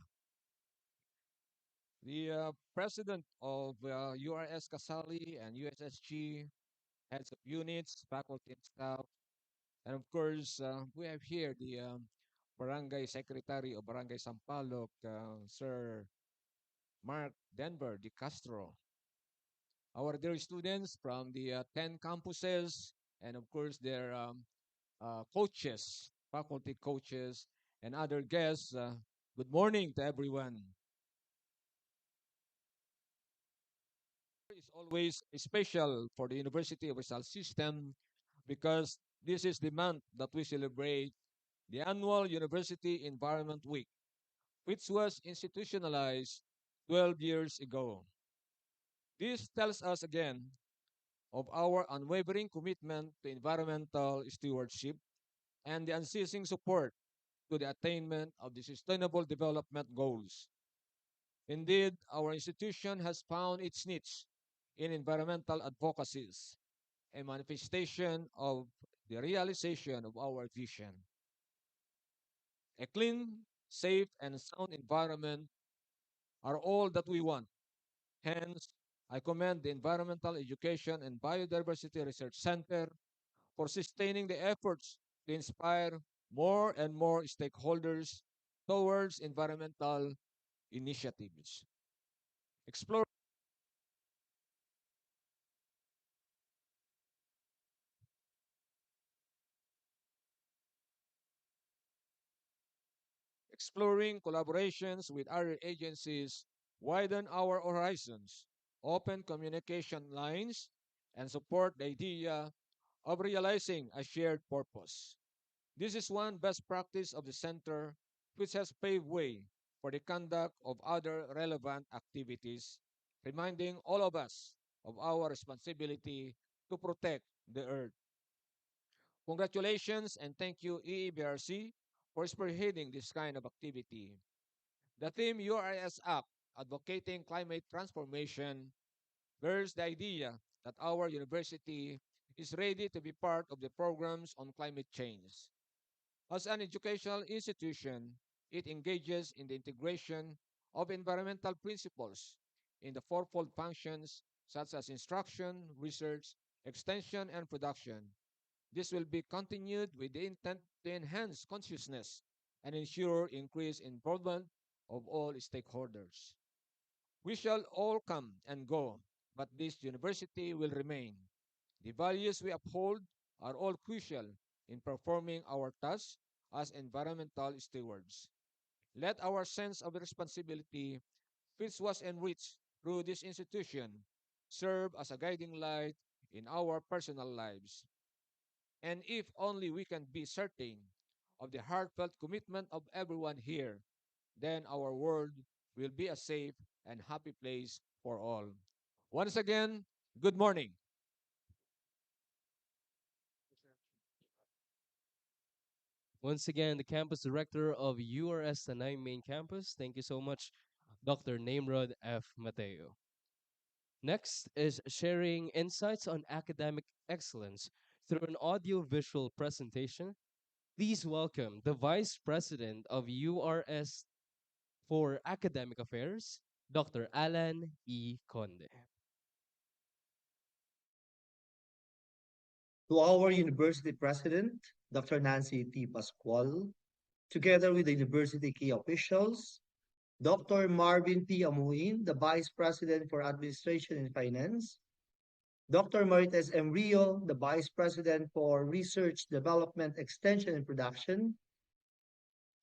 the president of URS Casali and USSG, heads of units, faculty and staff, and of course, we have here the Barangay Secretary of Barangay Sampaloc, Sir Mark Denver de Castro, our dear students from the 10 campuses, and of course their coaches, faculty coaches, and other guests. Good morning to everyone. It's always special for the University of Rizal System because this is the month that we celebrate the annual University Environment Week, which was institutionalized 12 years ago. This tells us again of our unwavering commitment to environmental stewardship and the unceasing support to the attainment of the Sustainable Development Goals. Indeed, our institution has found its niche in environmental advocacies, a manifestation of the realization of our vision. A clean, safe, and sound environment are all that we want. Hence, I commend the Environmental Education and Biodiversity Research Center for sustaining the efforts to inspire more and more stakeholders towards environmental initiatives. Explore Exploring collaborations with other agencies widen our horizons, open communication lines, and support the idea of realizing a shared purpose. This is one best practice of the Center which has paved way for the conduct of other relevant activities, reminding all of us of our responsibility to protect the Earth. Congratulations and thank you, EEBRC, for spearheading this kind of activity. The theme URS Act, Advocating Climate Transformation, bears the idea that our university is ready to be part of the programs on climate change. As an educational institution, it engages in the integration of environmental principles in the fourfold functions such as instruction, research, extension, and production. This will be continued with the intent to enhance consciousness and ensure increased involvement of all stakeholders. We shall all come and go, but this university will remain. The values we uphold are all crucial in performing our tasks as environmental stewards. Let our sense of responsibility, which was enriched through this institution, serve as a guiding light in our personal lives. And if only we can be certain of the heartfelt commitment of everyone here, then our world will be a safe and happy place for all. Once again, good morning. Once again, the campus director of URS Tanay Main Campus. Thank you so much, Dr. Namrod F. Mateo. Next is sharing insights on academic excellence through an audio-visual presentation. Please welcome the Vice President of URS for Academic Affairs, Dr. Alan E. Conde. To our university president, Dr. Nancy T. Pascual, together with the university key officials, Dr. Marvin P. Amuin, the Vice President for Administration and Finance, Dr. Marites M. Rio, the Vice President for Research, Development, Extension, and Production,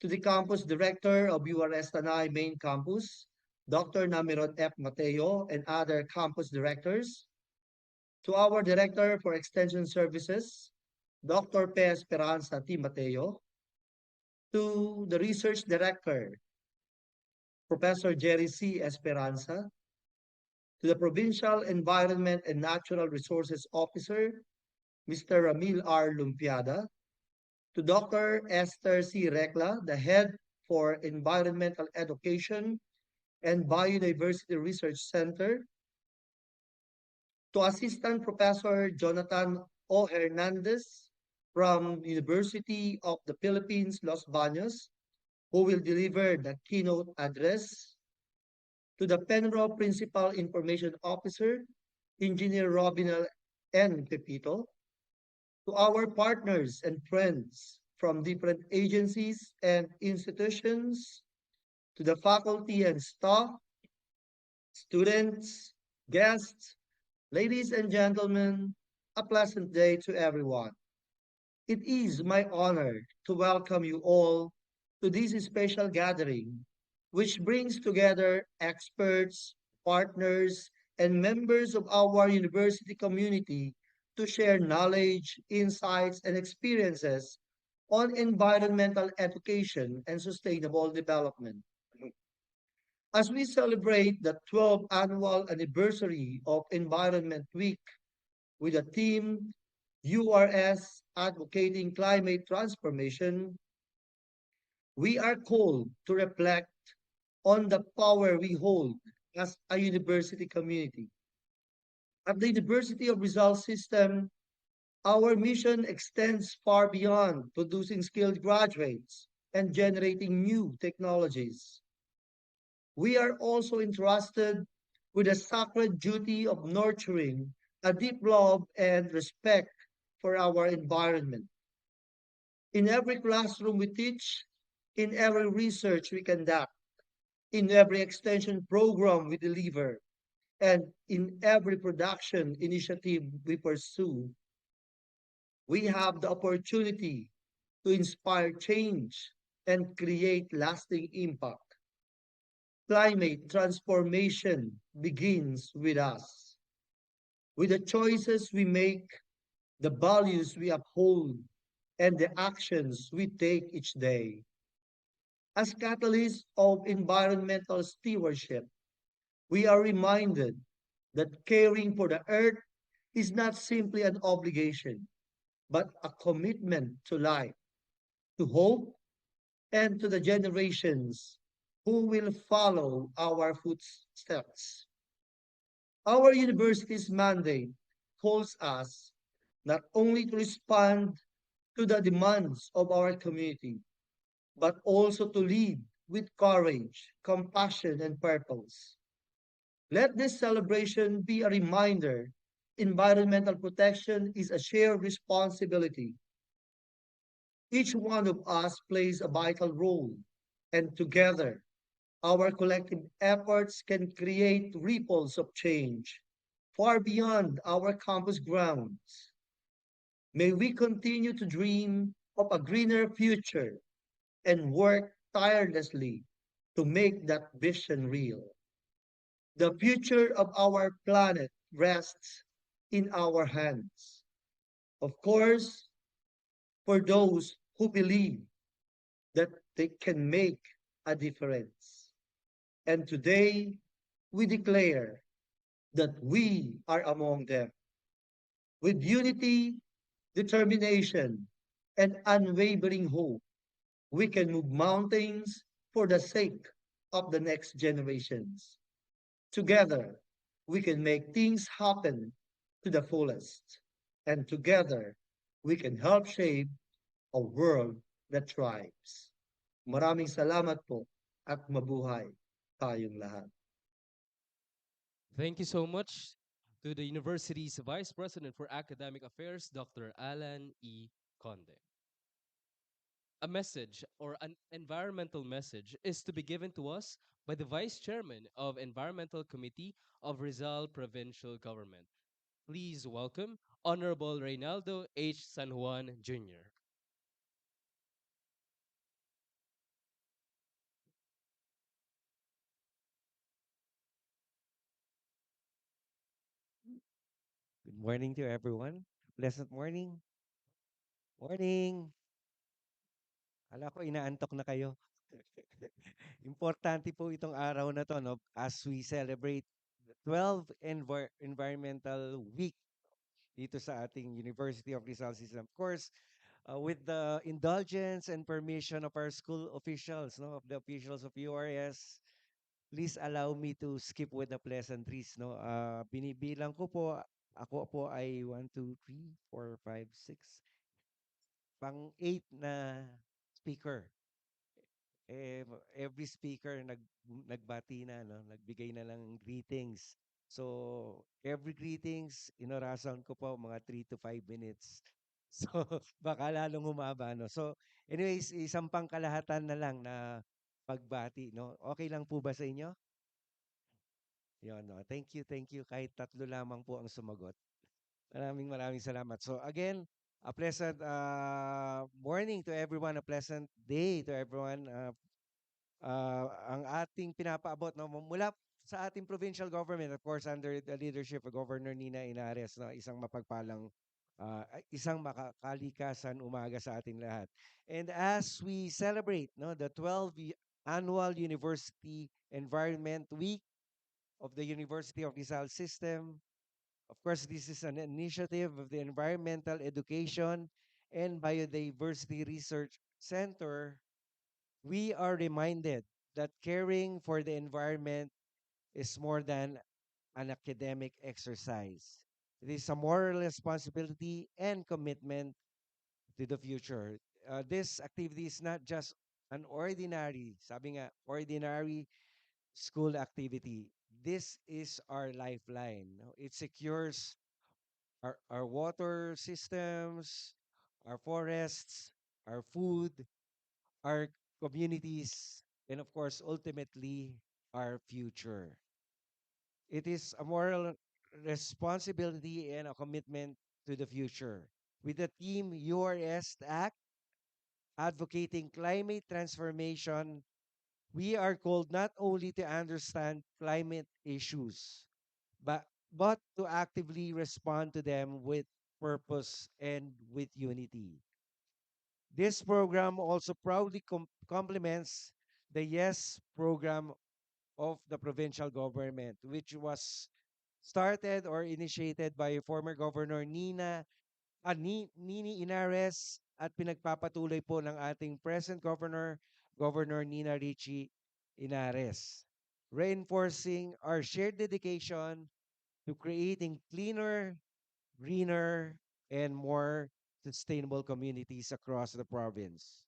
to the Campus Director of URS Tanay Main Campus, Dr. Namirod F. Mateo, and other campus directors, to our Director for Extension Services, Dr. P. Esperanza T. Mateo, to the Research Director, Professor Jerry C. Esperanza, to the Provincial Environment and Natural Resources Officer, Mr. Ramil R. Lumpiada, to Dr. Esther C. Recla, the Head for Environmental Education and Biodiversity Research Center, to Assistant Professor Jonathan O. Hernandez from University of the Philippines, Los Baños, who will deliver the keynote address, to the Penro Principal Information Officer, Engineer Robinel N. Pepito, to our partners and friends from different agencies and institutions, to the faculty and staff, students, guests, ladies and gentlemen, a pleasant day to everyone. It is my honor to welcome you all to this special gathering, which brings together experts, partners, and members of our university community to share knowledge, insights, and experiences on environmental education and sustainable development. As we celebrate the 12th annual anniversary of Environment Week with the theme URS Advocating Climate Transformation, we are called to reflect on the power we hold as a university community. At the University of Rizal System, our mission extends far beyond producing skilled graduates and generating new technologies. We are also entrusted with the sacred duty of nurturing a deep love and respect for our environment. In every classroom we teach, in every research we conduct, in every extension program we deliver, and in every production initiative we pursue, we have the opportunity to inspire change and create lasting impact. climate transformation begins with us, with the choices we make, the values we uphold, and the actions we take each day. As catalysts of environmental stewardship, we are reminded that caring for the earth is not simply an obligation, but a commitment to life, to hope, and to the generations who will follow our footsteps. Our university's mandate calls us not only to respond to the demands of our community, but also to lead with courage, compassion, and purpose. Let this celebration be a reminder environmental protection is a shared responsibility. Each one of us plays a vital role, and together, our collective efforts can create ripples of change far beyond our campus grounds. May we continue to dream of a greener future and work tirelessly to make that vision real. The future of our planet rests in our hands. Of course, for those who believe that they can make a difference. And today, we declare that we are among them. With unity, determination, and unwavering hope, we can move mountains for the sake of the next generations. Together, we can make things happen to the fullest. And together, we can help shape a world that thrives. Maraming salamat po at mabuhay tayong lahat. Thank you so much to the university's Vice President for Academic Affairs, Dr. Alan E. Conde. A message or an environmental message is to be given to us by the Vice Chairman of Environmental Committee of Rizal Provincial Government. Please welcome Honorable Reynaldo H. San Juan Jr. Good morning to everyone. Pleasant morning. Morning. Kala ko inaantok na kayo. Importante po itong araw na to, no, as we celebrate the 12th Environmental Week dito sa ating University of Rizal System. Of course, with the indulgence and permission of our school officials, no, of the officials of URS, please allow me to skip with the pleasantries, no. Binibilang ko po, ako po ay 1, 2, 3, 4, 5, 6, pang 8 na speaker. Every speaker nagbati na, no, nagbigay na lang greetings. So, every greetings, inorasan ko po mga 3 to 5 minutes. So, baka lalong humaba, no. So, anyways, isang pangkalahatan na lang na pagbati, no. Okay lang po ba sa inyo? Yun, no. Thank you, thank you. Kahit tatlo lamang po ang sumagot. Maraming salamat. So, again, a pleasant morning to everyone, a pleasant day to everyone. Ang ating pinapaabot, no, mula sa ating provincial government, of course, under the leadership of Governor Nina Inares, no, isang mapagpalang, isang makakalikasan umaga sa ating lahat. And as we celebrate, no, the 12th Annual University Environment Week of the University of Rizal System, of course, this is an initiative of the Environmental Education and Biodiversity Research Center. We are reminded that caring for the environment is more than an academic exercise. It is a moral responsibility and commitment to the future. This activity is not just an ordinary, sabi nga, ordinary school activity. This is our lifeline. No? It secures our water systems, our forests, our food, our communities, and of course, ultimately, our future. It is a moral responsibility and a commitment to the future. With the team URS Act, advocating climate transformation We are called not only to understand climate issues, but to actively respond to them with purpose and with unity. This program also proudly complements the YES program of the provincial government, which was started or initiated by former Governor Nini Inares at pinagpapatuloy po ng ating present Governor, Governor Nina Richie Inares, reinforcing our shared dedication to creating cleaner, greener, and more sustainable communities across the province.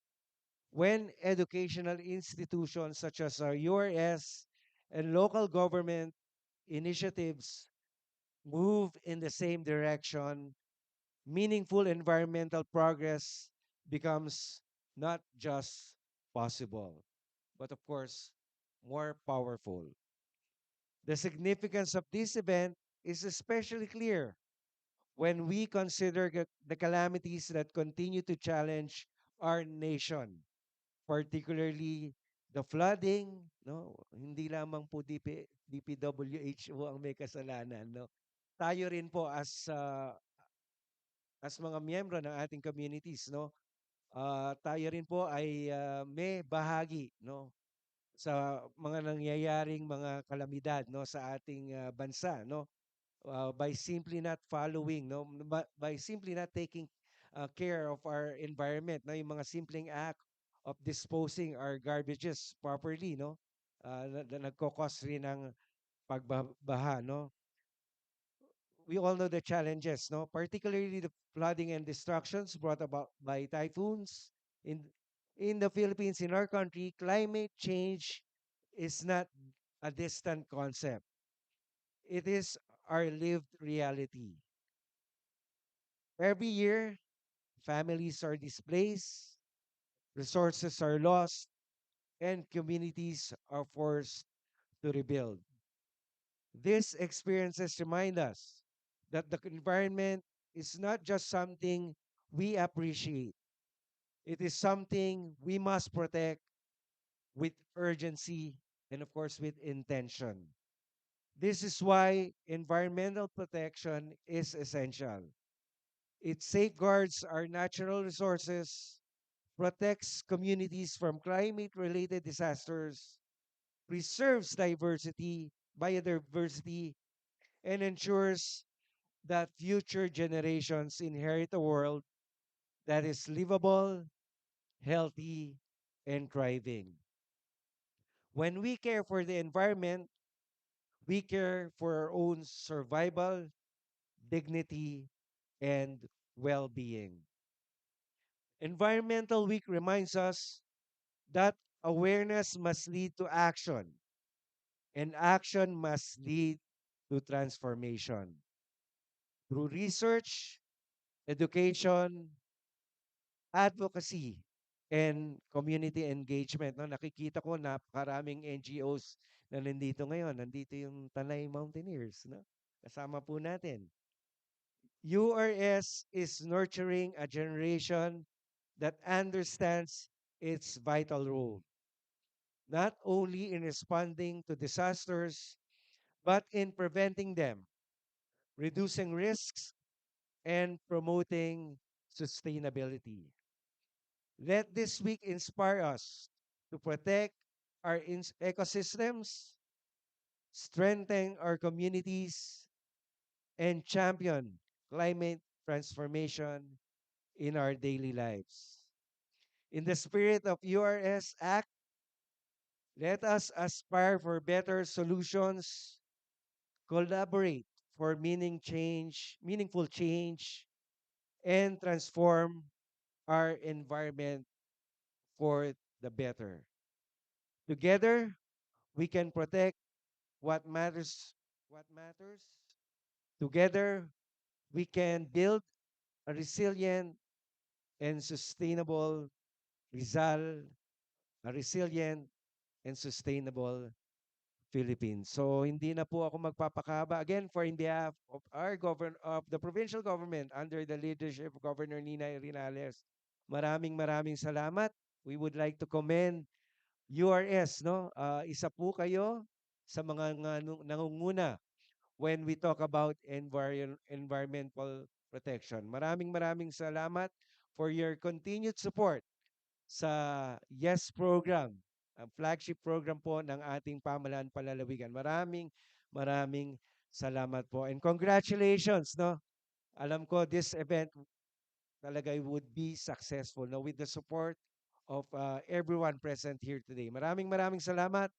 When educational institutions such as our URS and local government initiatives move in the same direction, meaningful environmental progress becomes not just possible, but of course, more powerful. The significance of this event is especially clear when we consider the calamities that continue to challenge our nation, particularly the flooding, no? Hindi lamang po DPWHO ang may kasalanan, no? Tayo rin po as mga miyembro ng ating communities, no? Tayo rin po ay may bahagi, no? Sa mga nangyayaring mga kalamidad, no, sa ating bansa, no? By simply not following, no, by simply not taking care of our environment, no, yung mga simpleng act of disposing our garbages properly, no, nagkokos rin ng pagbaha, no. We all know the challenges, no, particularly the flooding and destructions brought about by typhoons in in the Philippines, in our country. Climate change is not a distant concept. It is our lived reality. Every year, families are displaced, resources are lost, and communities are forced to rebuild. These experiences remind us that the environment is not just something we appreciate, it is something we must protect with urgency and, of course, with intention. This is why environmental protection is essential. It safeguards our natural resources, protects communities from climate related disasters, preserves biodiversity, and ensures that future generations inherit a world that is livable, healthy, and thriving. When we care for the environment, we care for our own survival, dignity, and well being. Environmental Week reminds us that awareness must lead to action, and action must lead to transformation. Through research, education, advocacy, and community engagement. No, nakikita ko napakaraming NGOs na nandito ngayon. Nandito yung Tanay Mountaineers. No? Kasama po natin. URS is nurturing a generation that understands its vital role, not only in responding to disasters, but in preventing them, reducing risks, and promoting sustainability. Let this week inspire us to protect our ecosystems, strengthen our communities, and champion climate transformation in our daily lives. In the spirit of URS Act, let us aspire for better solutions, collaborate for meaningful change, and transform our environment for the better. Together, we can protect what matters. Together, we can build a resilient and sustainable Rizal, a resilient and sustainable Philippines. So hindi na po ako magpapakaba. Again, for in behalf of of the provincial government under the leadership of Governor Nina Rinales, maraming salamat. We would like to commend URS, no? Isa po kayo sa mga nangunguna when we talk about environmental protection. Maraming maraming salamat for your continued support sa YES program, ang flagship program po ng ating pamahalaan palalawigan. Maraming maraming salamat po and congratulations, no? Alam ko this event talaga would be successful, no, with the support of everyone present here today. Maraming maraming salamat.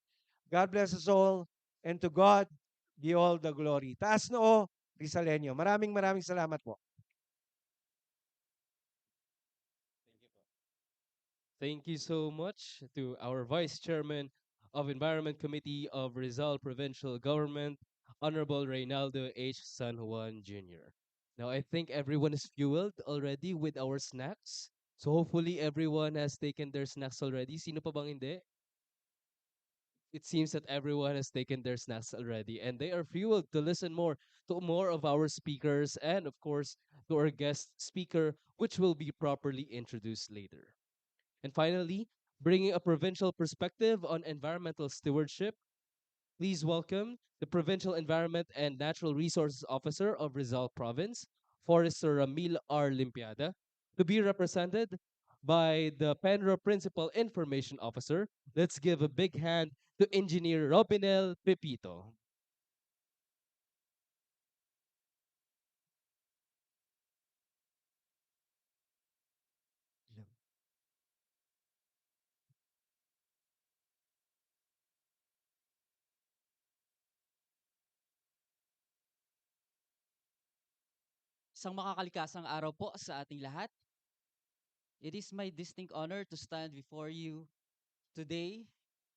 God bless us all and to God be all the glory. Taas noo, Rizaleño. Maraming maraming salamat po. Thank you so much to our Vice Chairman of Environment Committee of Rizal Provincial Government, Honorable Reynaldo H. San Juan Jr. Now, I think everyone is fueled already with our snacks. So hopefully everyone has taken their snacks already. Sino pa bang hindi? It seems that everyone has taken their snacks already and they are fueled to listen more to more of our speakers and of course to our guest speaker, which will be properly introduced later. And finally, bringing a provincial perspective on environmental stewardship, please welcome the Provincial Environment and Natural Resources Officer of Rizal Province, Forester Ramil R. Limpiada, to be represented by the Penro Principal Information Officer. Let's give a big hand to Engineer Robinel Pepito. Isang makakalikasang araw po sa ating lahat. It is my distinct honor to stand before you today,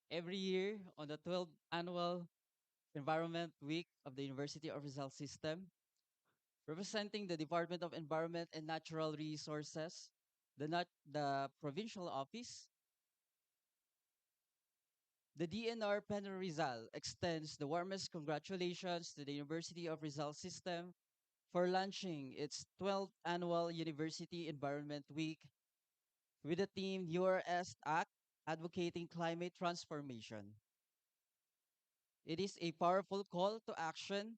every year on the 12th Annual Environment Week of the University of Rizal System, representing the Department of Environment and Natural Resources, the Provincial Office. The DNR Penro Rizal extends the warmest congratulations to the University of Rizal System for launching its 12th Annual University Environment Week with the theme URSGIANTS Advocating Climate Transformation. It is a powerful call to action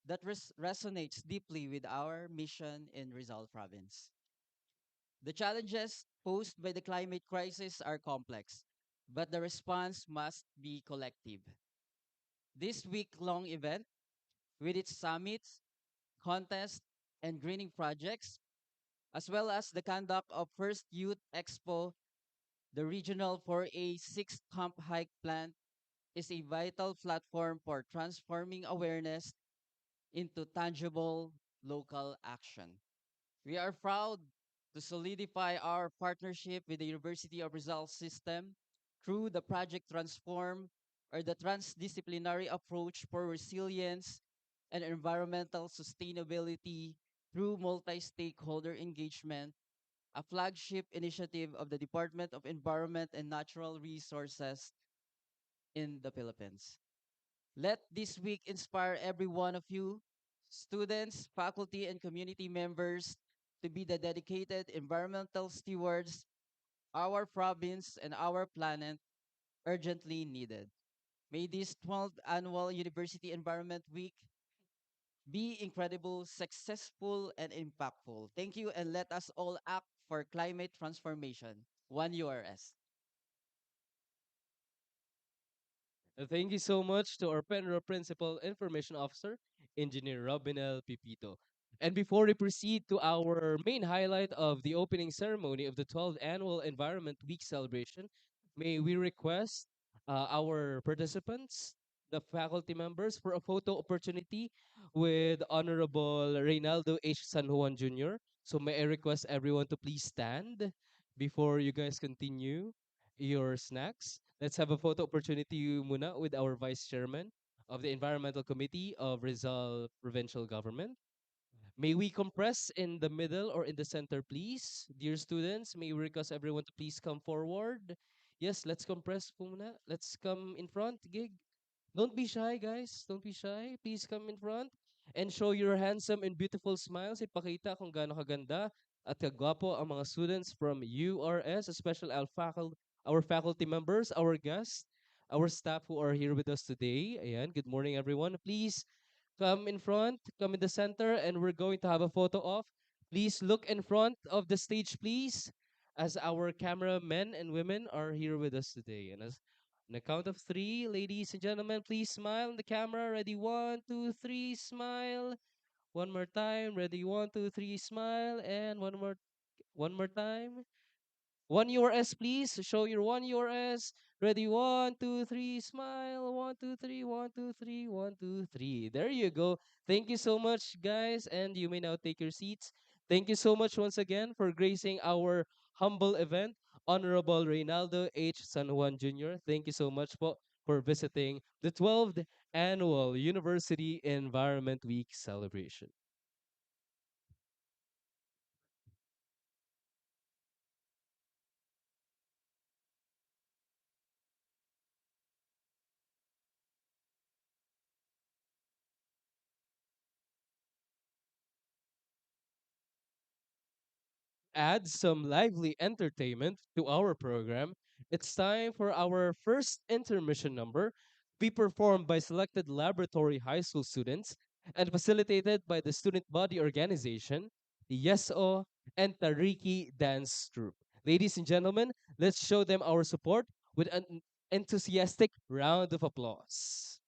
that resonates deeply with our mission in Rizal Province. The challenges posed by the climate crisis are complex, but the response must be collective. This week-long event, with its summits, contests, and greening projects, as well as the conduct of First Youth Expo, the regional for a sixth camp hike plant is a vital platform for transforming awareness into tangible local action. We are proud to solidify our partnership with the University of Rizal System through the Project Transform, or the transdisciplinary approach for resilience and environmental sustainability through multi-stakeholder engagement, a flagship initiative of the Department of Environment and Natural Resources in the Philippines. Let this week inspire every one of you, students, faculty, and community members, to be the dedicated environmental stewards our province and our planet urgently needed. May this 12th Annual University Environment Week be incredible, successful, and impactful. Thank you, and let us all act for climate transformation. One URS. Thank you so much to our Penro Principal Information Officer, Engineer Robinel Pipito. And before we proceed to our main highlight of the opening ceremony of the 12th Annual Environment Week celebration, may we request our participants, the faculty members, for a photo opportunity with Honorable Reynaldo H. San Juan Jr. So may I request everyone to please stand before you guys continue your snacks. Let's have a photo opportunity muna with our Vice Chairman of the Environmental Committee of Rizal Provincial Government. May we compress in the middle or in the center, please? Dear students, may we request everyone to please come forward. Yes, let's compress po muna. Let's come in front, Gig. Don't be shy, guys. Don't be shy. Please come in front and show your handsome and beautiful smiles. Ipakita kung gaano kaganda at kagwapo ang mga students from URS, especially our faculty members, our guests, our staff who are here with us today. Ayan, good morning, everyone. Please come in front, come in the center, and we're going to have a photo off. Please look in front of the stage, please, as our cameramen and women are here with us today. And as on the count of three, ladies and gentlemen, please smile in the camera. Ready? One, two, three, smile. One more time. Ready? One, two, three, smile. And one more time. One URS, please. Show your one URS. Ready? One, two, three, smile. One, two, three, one, two, three, one, two, three. There you go. Thank you so much, guys. And you may now take your seats. Thank you so much once again for gracing our humble event. Honorable Reynaldo H. San Juan Jr., thank you so much for visiting the 12th Annual University Environment Week celebration. Add some lively entertainment to our program, it's time for our first intermission number, be performed by selected laboratory high school students and facilitated by the student body organization, the YESO, and Tariki Dance Troupe. Ladies and gentlemen, let's show them our support with an enthusiastic round of applause.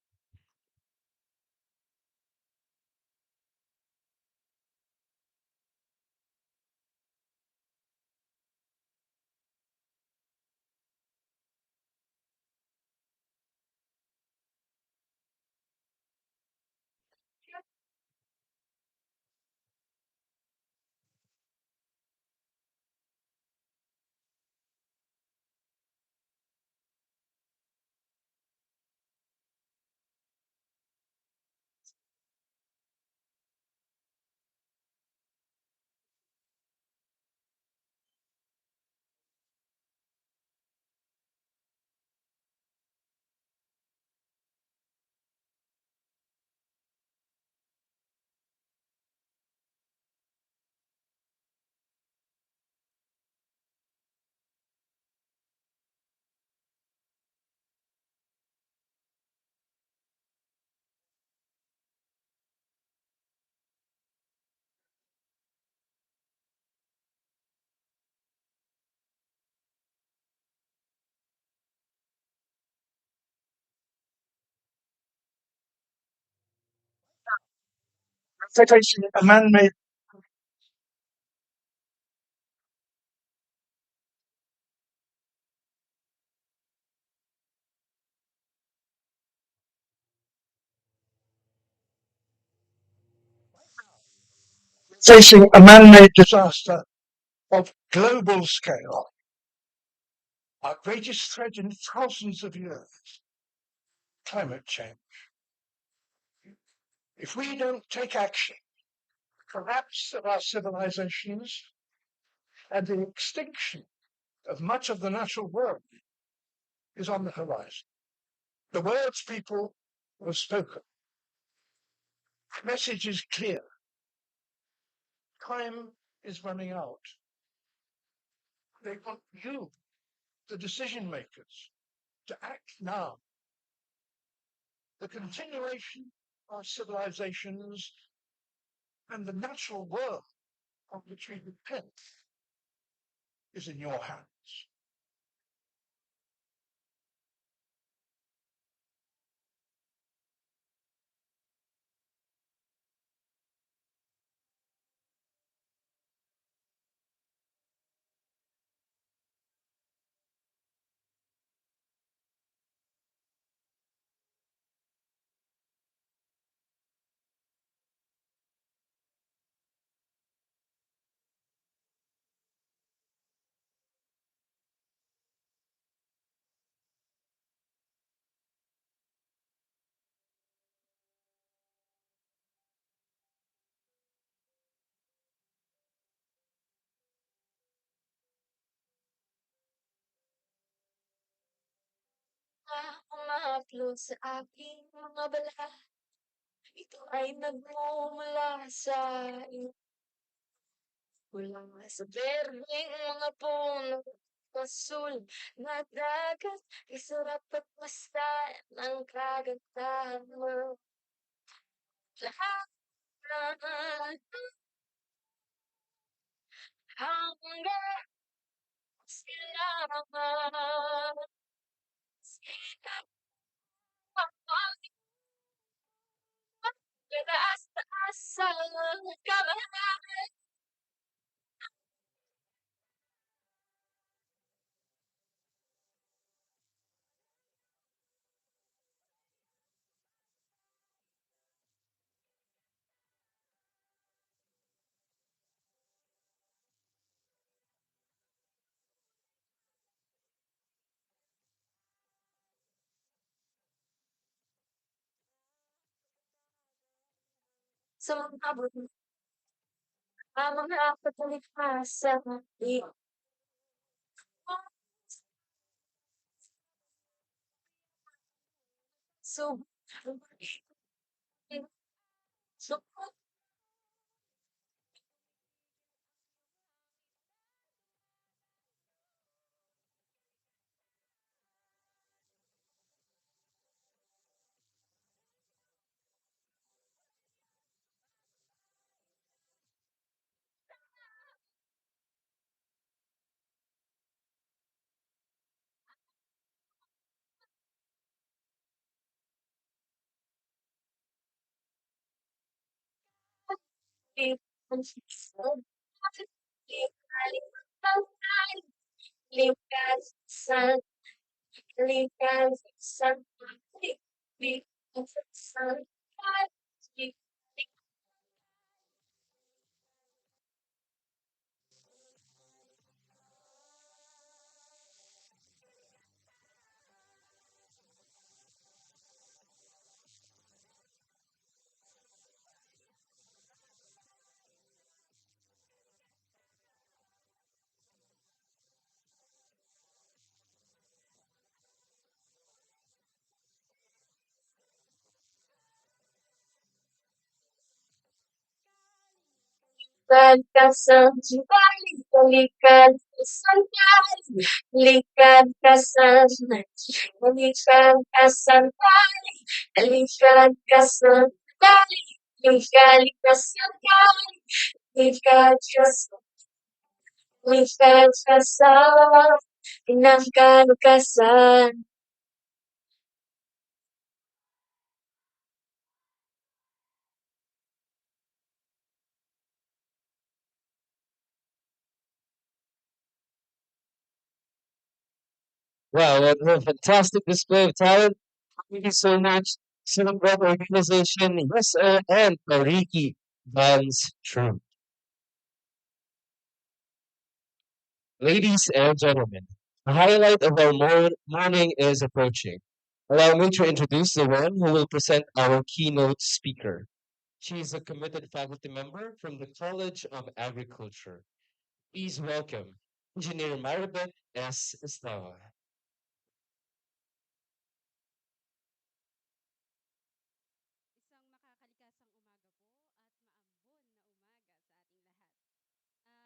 Facing a man-made facing a man-made disaster of global scale, our greatest threat in thousands of years, climate change. If we don't take action, collapse of our civilizations and the extinction of much of the natural world is on the horizon. The world's people have spoken. The message is clear. Time is running out. They want you, the decision makers, to act now. The continuation of civilizations and the natural world on which we depend is in your hands. Umahaplo sa aking mga balat. Ito ay nagmumula sa iyo. Mula sa berdeng mga puno asul na dagat, isarap at basta ng kagandahan mo. Lahat ng hanggang silangan. Kataas-taasan kamay. Sa mga abot ang mga pagkalikasan, di so, so, Kalikasan kembali, pulihkan kesenangan, pulihkan kesenangan, pulihkan kesenangan, pulihkan kesenangan, pulihkan kesenangan, pulihkan kesenangan, pulihkan kesenangan, pinangkan kesenangan. Wow, what a fantastic display of talent. Thank you so much, Silverberg Organization, yes, and Mariki Dance Troupe. Ladies and gentlemen, the highlight of our morning is approaching. Allow me to introduce the one who will present our keynote speaker. She is a committed faculty member from the College of Agriculture. Please welcome Engineer Maribeth S. Estava. Isang makakalikasang umaga po at maambon na umaga sa ating lahat.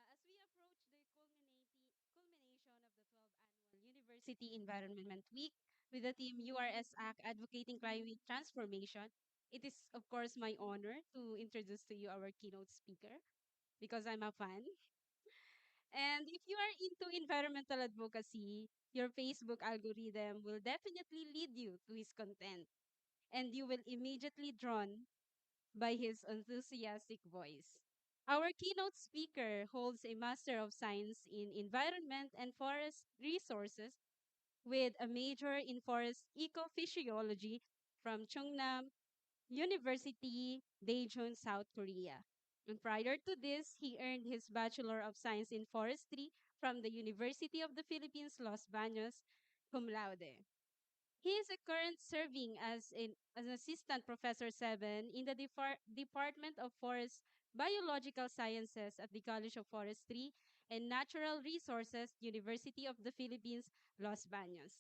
As we approach the culmination of the 12th Annual University Environment Week with the team URSAC Advocating Climate Transformation, it is, of course, my honor to introduce to you our keynote speaker because I'm a fan. And if you are into environmental advocacy, your Facebook algorithm will definitely lead you to his content, and you will immediately drawn by his enthusiastic voice. Our keynote speaker holds a Master of Science in Environment and Forest Resources with a major in forest ecophysiology from Chungnam University, Daejeon, South Korea. And prior to this, he earned his Bachelor of Science in Forestry from the University of the Philippines, Los Baños, cum laude. He is a current serving as an assistant professor 7 in the Department of Forest Biological Sciences at the College of Forestry and Natural Resources, University of the Philippines, Los Baños,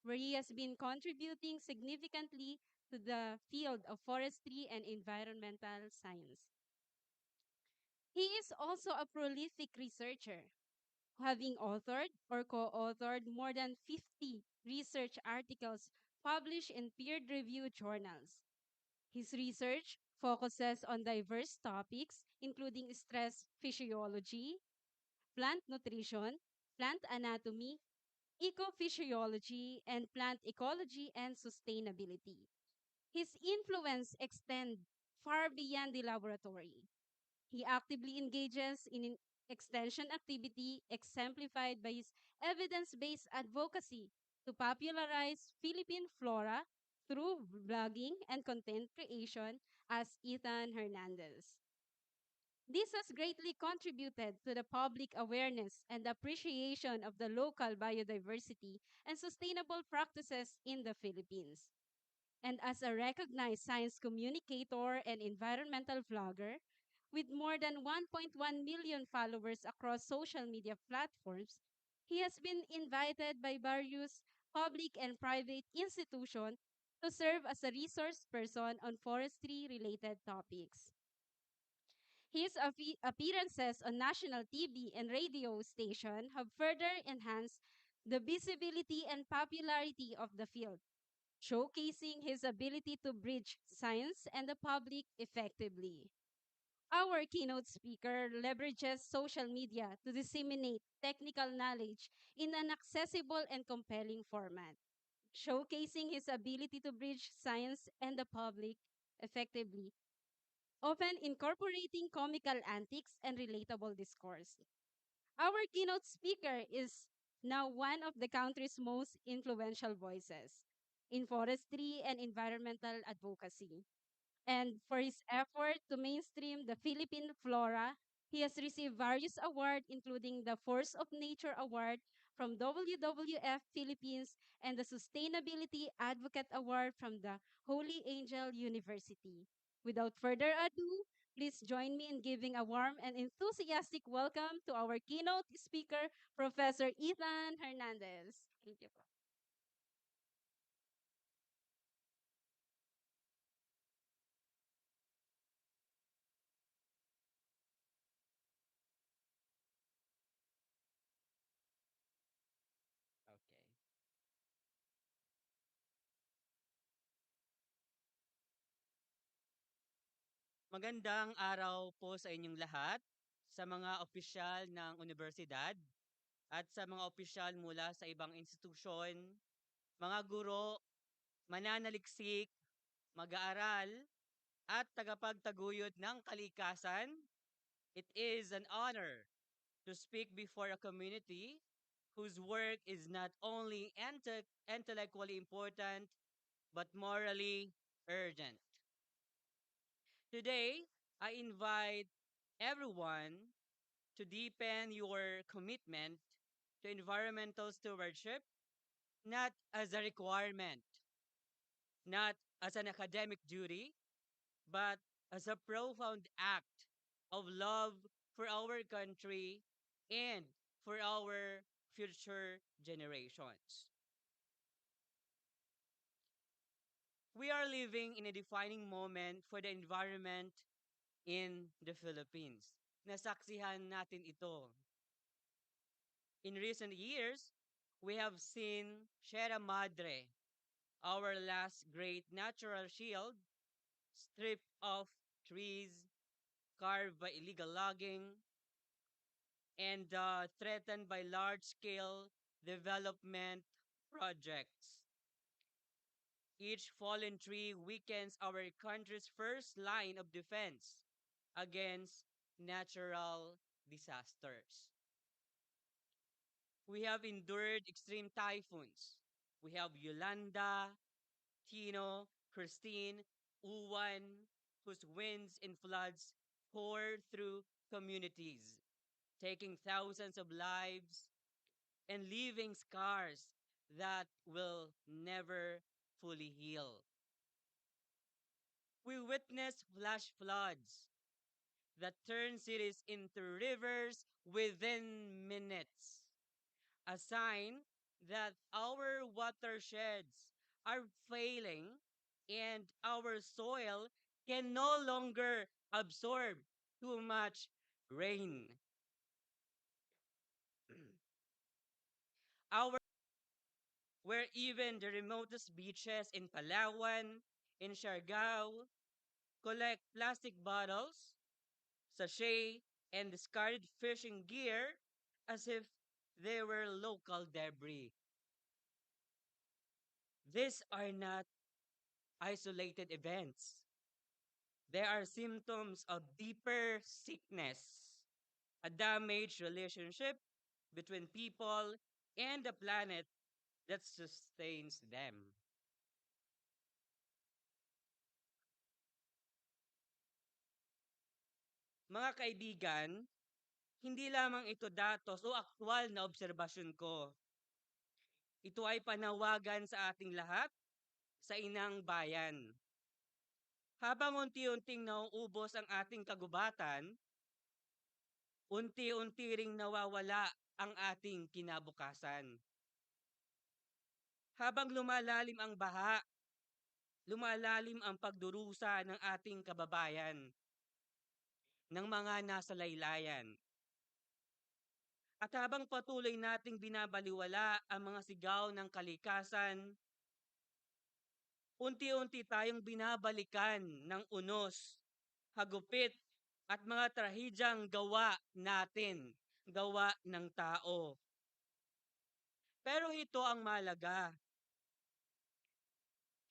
where he has been contributing significantly to the field of forestry and environmental science. He is also a prolific researcher. having authored or co-authored more than 50 research articles published in peer-reviewed journals. His research focuses on diverse topics, including stress physiology, plant nutrition, plant anatomy, ecophysiology, and plant ecology and sustainability. His influence extends far beyond the laboratory. He actively engages in extension activity exemplified by his evidence-based advocacy to popularize Philippine flora through blogging and content creation as Ethan Hernandez. This has greatly contributed to the public awareness and appreciation of the local biodiversity and sustainable practices in the Philippines. And as a recognized science communicator and environmental vlogger, with more than 1.1 million followers across social media platforms, he has been invited by various public and private institutions to serve as a resource person on forestry related topics. His appearances on national TV and radio station have further enhanced the visibility and popularity of the field, showcasing his ability to bridge science and the public effectively. Our keynote speaker leverages social media to disseminate technical knowledge in an accessible and compelling format, showcasing his ability to bridge science and the public effectively, often incorporating comical antics and relatable discourse. Our keynote speaker is now one of the country's most influential voices in forestry and environmental advocacy. And for his effort to mainstream the Philippine flora, he has received various awards, including the Force of Nature Award from WWF Philippines and the Sustainability Advocate Award from the Holy Angel University. Without further ado, please join me in giving a warm and enthusiastic welcome to our keynote speaker, Professor Ethan Hernandez. Thank you. Okay. Magandang araw po sa inyong lahat, sa mga opisyal ng universidad at sa mga opisyal mula sa ibang institusyon, mga guro, mananaliksik, mag-aaral, at tagapagtaguyod ng kalikasan. It is an honor to speak before a community whose work is not only intellectually important but morally urgent. Today, I invite everyone to deepen your commitment to environmental stewardship, not as a requirement, not as an academic duty, but as a profound act of love for our country and for our future generations. We are living in a defining moment for the environment in the Philippines. Nasaksihan natin ito. In recent years, we have seen Sierra Madre, our last great natural shield, stripped of trees, carved by illegal logging, and threatened by large-scale development projects. Each fallen tree weakens our country's first line of defense against natural disasters. We have endured extreme typhoons. We have Yolanda, Tino, Christine, Uwan, whose winds and floods pour through communities, taking thousands of lives and leaving scars that will never fully heal. We witness flash floods that turn cities into rivers within minutes, a sign that our watersheds are failing and our soil can no longer absorb too much rain. our where even the remotest beaches in Palawan, in Siargao, collect plastic bottles, sachet, and discarded fishing gear as if they were local debris. These are not isolated events. They are symptoms of deeper sickness, a damaged relationship between people and the planet that sustains them. Mga kaibigan, hindi lamang ito datos o aktwal na obserbasyon ko. Ito ay panawagan sa ating lahat sa inang bayan. Habang unti-unting nauubos ang ating kagubatan, unti-unti ring nawawala ang ating kinabukasan. Habang lumalalim ang baha, lumalalim ang pagdurusa ng ating kababayan, ng mga nasa laylayan. At habang patuloy nating binabaliwala ang mga sigaw ng kalikasan, unti-unti tayong binabalikan ng unos, hagupit, at mga trahedyang gawa natin, gawa ng tao. Pero ito ang malaga.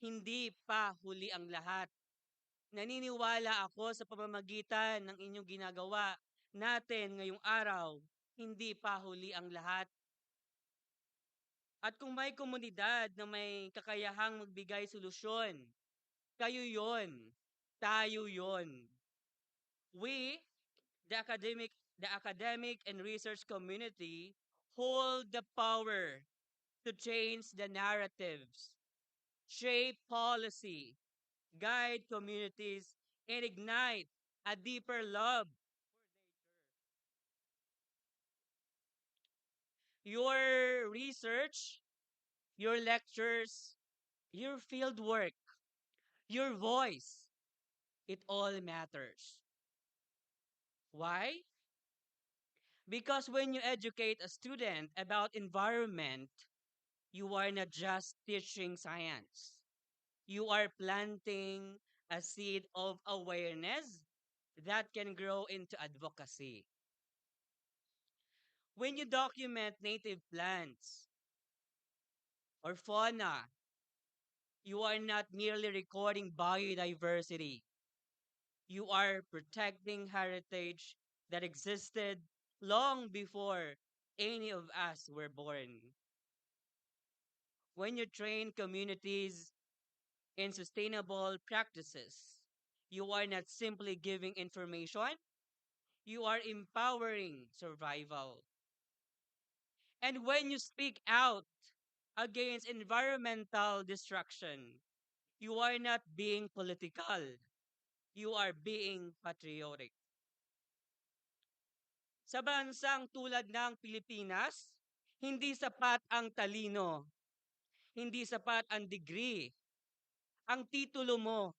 Hindi pa huli ang lahat. Naniniwala ako sa pamamagitan ng inyong ginagawa natin ngayong araw, hindi pa huli ang lahat. At kung may komunidad na may kakayahang magbigay solusyon, kayo yon, tayo yon. We, the academic and research community, hold the power to change the narratives, shape policy, guide communities, and ignite a deeper love. Your research, your lectures, your field work, your voice, it all matters. Why? Because when you educate a student about environment, you are not just teaching science. You are planting a seed of awareness that can grow into advocacy. When you document native plants or fauna, you are not merely recording biodiversity. You are protecting heritage that existed long before any of us were born. When you train communities in sustainable practices, you are not simply giving information, you are empowering survival. And when you speak out against environmental destruction, you are not being political, you are being patriotic. Sa bansang tulad ng Pilipinas, hindi sapat ang talino, hindi sapat ang degree, ang titulo mo,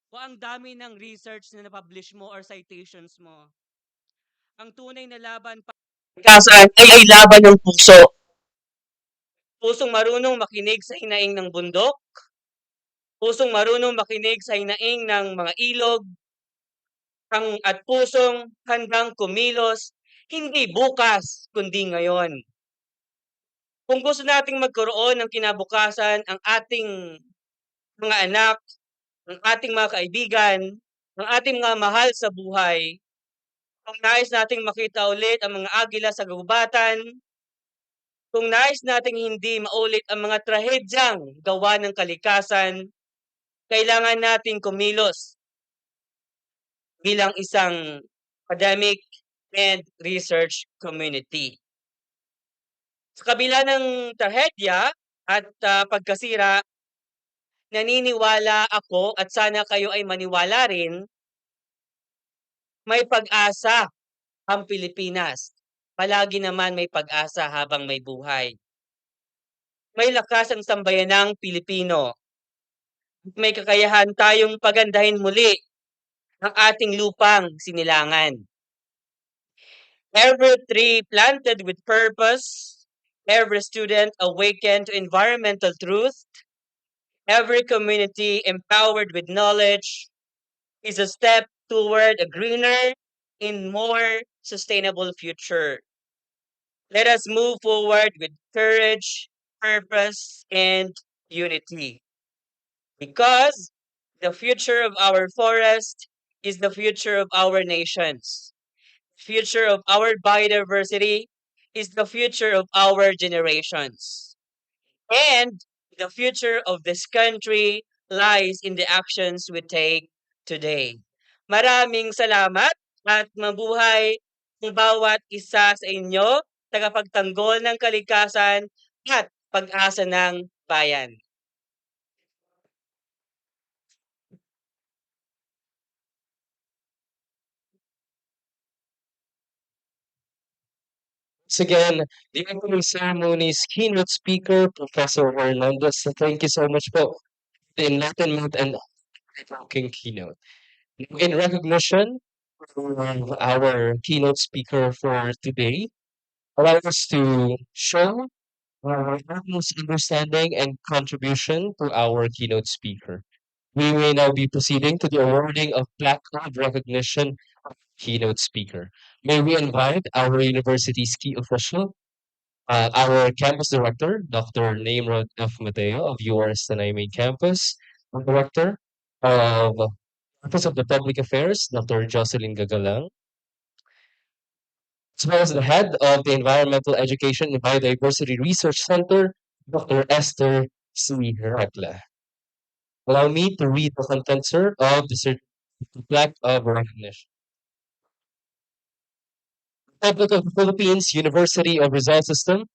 o ang dami ng research na na-publish mo or citations mo. Ang tunay na laban para kalikasan ay laban ng puso. Pusong marunong makinig sa hinaing ng bundok, pusong marunong makinig sa hinaing ng mga ilog, at pusong handang kumilos, hindi bukas, kundi ngayon. Kung gusto nating magkaroon ng kinabukasan ang ating mga anak, ang ating mga kaibigan, ang ating mga mahal sa buhay, kung nais nating makita ulit ang mga agila sa gubatan, kung nais nating hindi maulit ang mga trahedyang gawa ng kalikasan, kailangan nating kumilos bilang isang academic and research community. Sa kabila ng trahedya at pagkasira, naniniwala ako at sana kayo ay maniwala rin, may pag-asa ang Pilipinas. Palagi naman may pag-asa habang may buhay. May lakas ang sambayanang Pilipino. May kakayahan tayong pagandahin muli ang ating lupang sinilangan. Every tree planted with purpose, every student awakened to environmental truth, every community empowered with knowledge is a step toward a greener and more sustainable future. Let us move forward with courage, purpose, and unity. Because the future of our forest is the future of our nations. Future of our biodiversity is the future of our generations. And the future of this country lies in the actions we take today. Maraming salamat at mabuhay ang bawat isa sa inyo, tagapagtanggol ng kalikasan at pag-asa ng bayan. Once again, the opening ceremony's keynote speaker, Professor Hernandez. So thank you so much po. The enlightenment and provoking keynote. In recognition of our keynote speaker for today, allow us to show our utmost understanding and contribution to our keynote speaker. We may now be proceeding to the awarding of Black Card recognition of keynote speaker. May we invite our university's key official, our campus director, Dr. Namrod F. Mateo of URSGIANTS main campus, our director of Office of the Public Affairs, Dr. Jocelyn Gagalang, as well as the head of the Environmental Education and Biodiversity Research Center, Dr. Esther C. Rekla. Allow me to read the contents, sir, of the plaque of recognition. Republic of the Philippines University of Rizal System,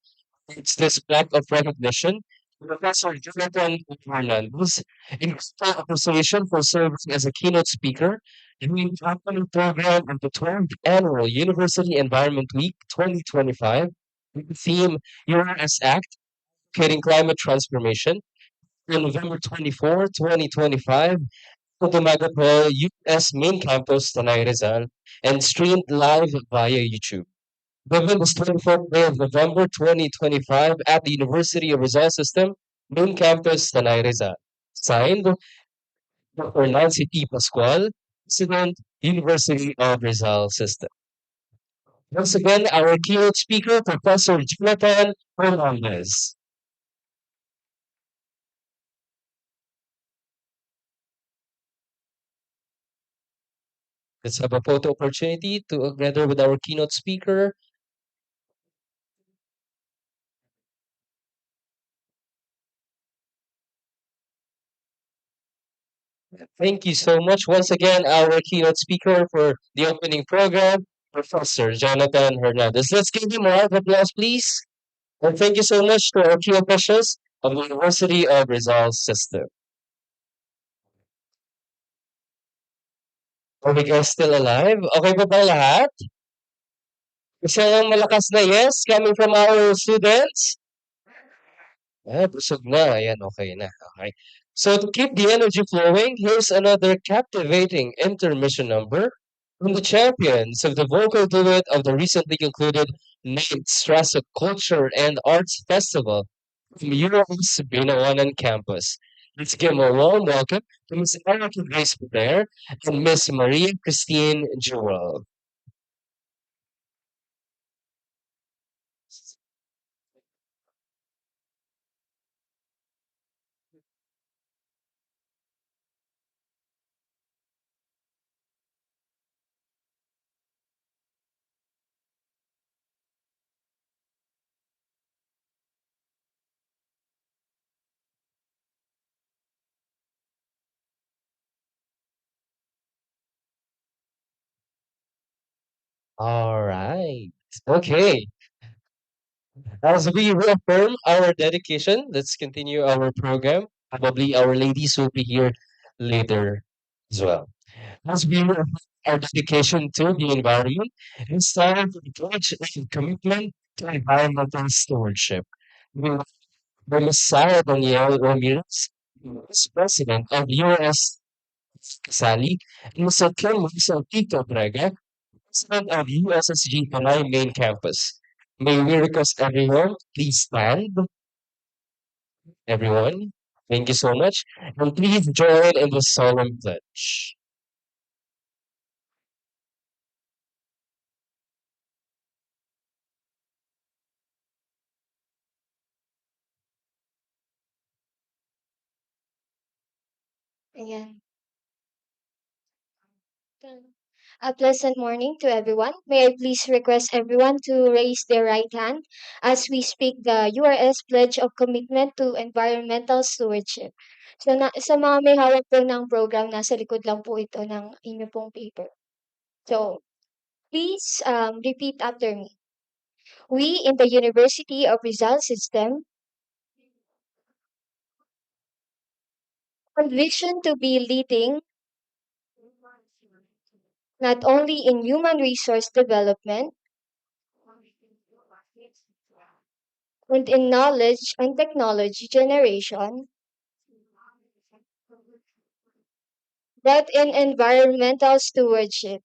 it's this plaque of recognition to Professor Jonathan Hernandez in appreciation for serving as a keynote speaker during the upcoming program of the 12th Annual University Environment Week 2025 with the theme URS Act, Advocating Climate Transformation on November 24, 2025 to the Magapol US main campus, Tanay Rizal, and streamed live via YouTube. Given this 24th day of November 2025 at the University of Rizal System, main campus, Tanay Rizal. Signed, Dr. Nancy T. Pascual, President, University of Rizal System. Once again, our keynote speaker, Professor Jonathan Hernandez. Let's have a photo opportunity together with our keynote speaker. Thank you so much once again, our keynote speaker for the opening program, Professor Jonathan Hernandez. Let's give him a round of applause, please. And thank you so much to our key officials of the University of Rizal System. Are we guys still alive? Okay ba ba lahat? Isang malakas na yes coming from our students? Busog na. Ayan, okay na. Okay. So to keep the energy flowing, here's another captivating intermission number from the champions of the vocal duet of the recently concluded 9th Strasok Culture and Arts Festival from URS Binawanan campus. Let's give a warm welcome to Ms. Erica Grace Blair and Ms. Maria Christine Jewell. All right. Okay. As we reaffirm our dedication, let's continue our program. Probably our ladies will be here later as well. As we reaffirm our dedication to the environment, it's time to pledge a commitment to environmental stewardship. We by Ms. Sarah Danielle Ramirez, Vice President of URS Sally, and Mr. Ken Tito Brega, President of USSG Panay Main Campus. May we request everyone, please stand, everyone. Thank you so much. And please join in the solemn pledge. Ayan. A pleasant morning to everyone. May I please request everyone to raise their right hand as we speak the URS Pledge of Commitment to Environmental Stewardship. So sa mga may hawak po ng program, nasa likod lang po ito ng inyo pong paper. So, please repeat after me. We in the University of Rizal System envision to be leading not only in human resource development and in knowledge and technology generation, but in environmental stewardship.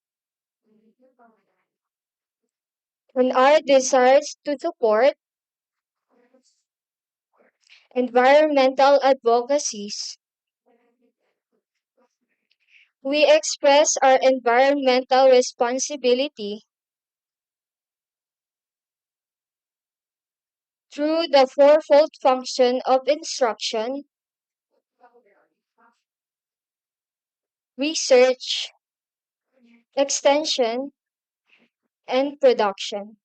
In our desires to support environmental advocacies, we express our environmental responsibility through the fourfold function of instruction, research, extension, and production.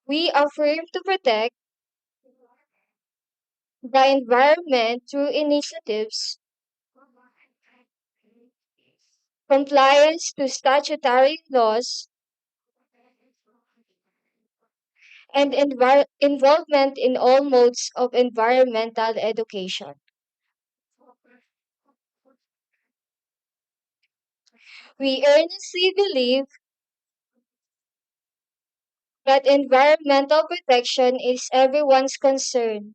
We affirm to protect the environment through initiatives, compliance to statutory laws, and involvement in all modes of environmental education. We earnestly believe that environmental protection is everyone's concern.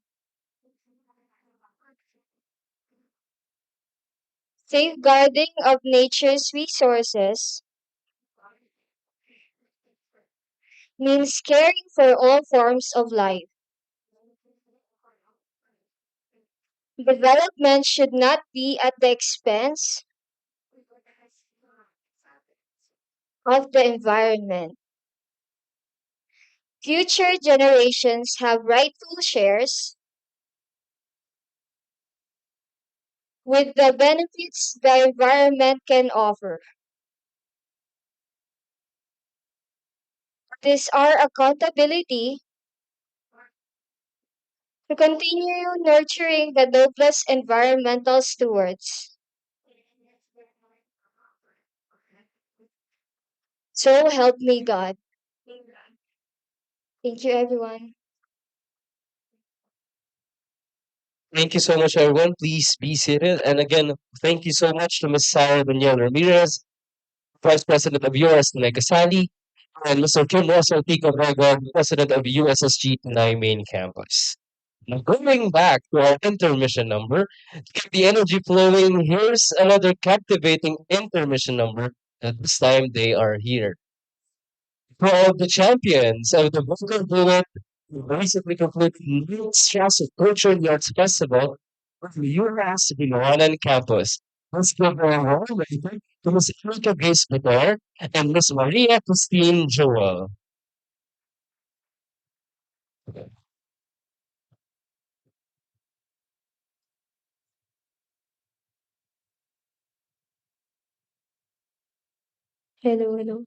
Safeguarding of nature's resources means caring for all forms of life. Development should not be at the expense of the environment. Future generations have rightful shares with the benefits the environment can offer. It is our accountability to continue nurturing the noblest environmental stewards. So help me God. Thank you, everyone. Thank you so much, everyone. Please be seated. And again, thank you so much to Ms. Sarah Danielle Ramirez, Vice President of URSGIANTS Negasali, and Mr. Kim Russell Pico-Vega, President of USSG Main Campus. Now, going back to our intermission number, to keep the energy flowing, here's another captivating intermission number. At this time, they are here. For the champions of the vocal duet, who recently completed the Strauss of Culture and Arts Festival on the UMass Binoanan campus. Let's give a warm welcome to Ms. 𝐀𝐧𝐧𝐿 and Ms. Maria Christine Joel. Hello, hello.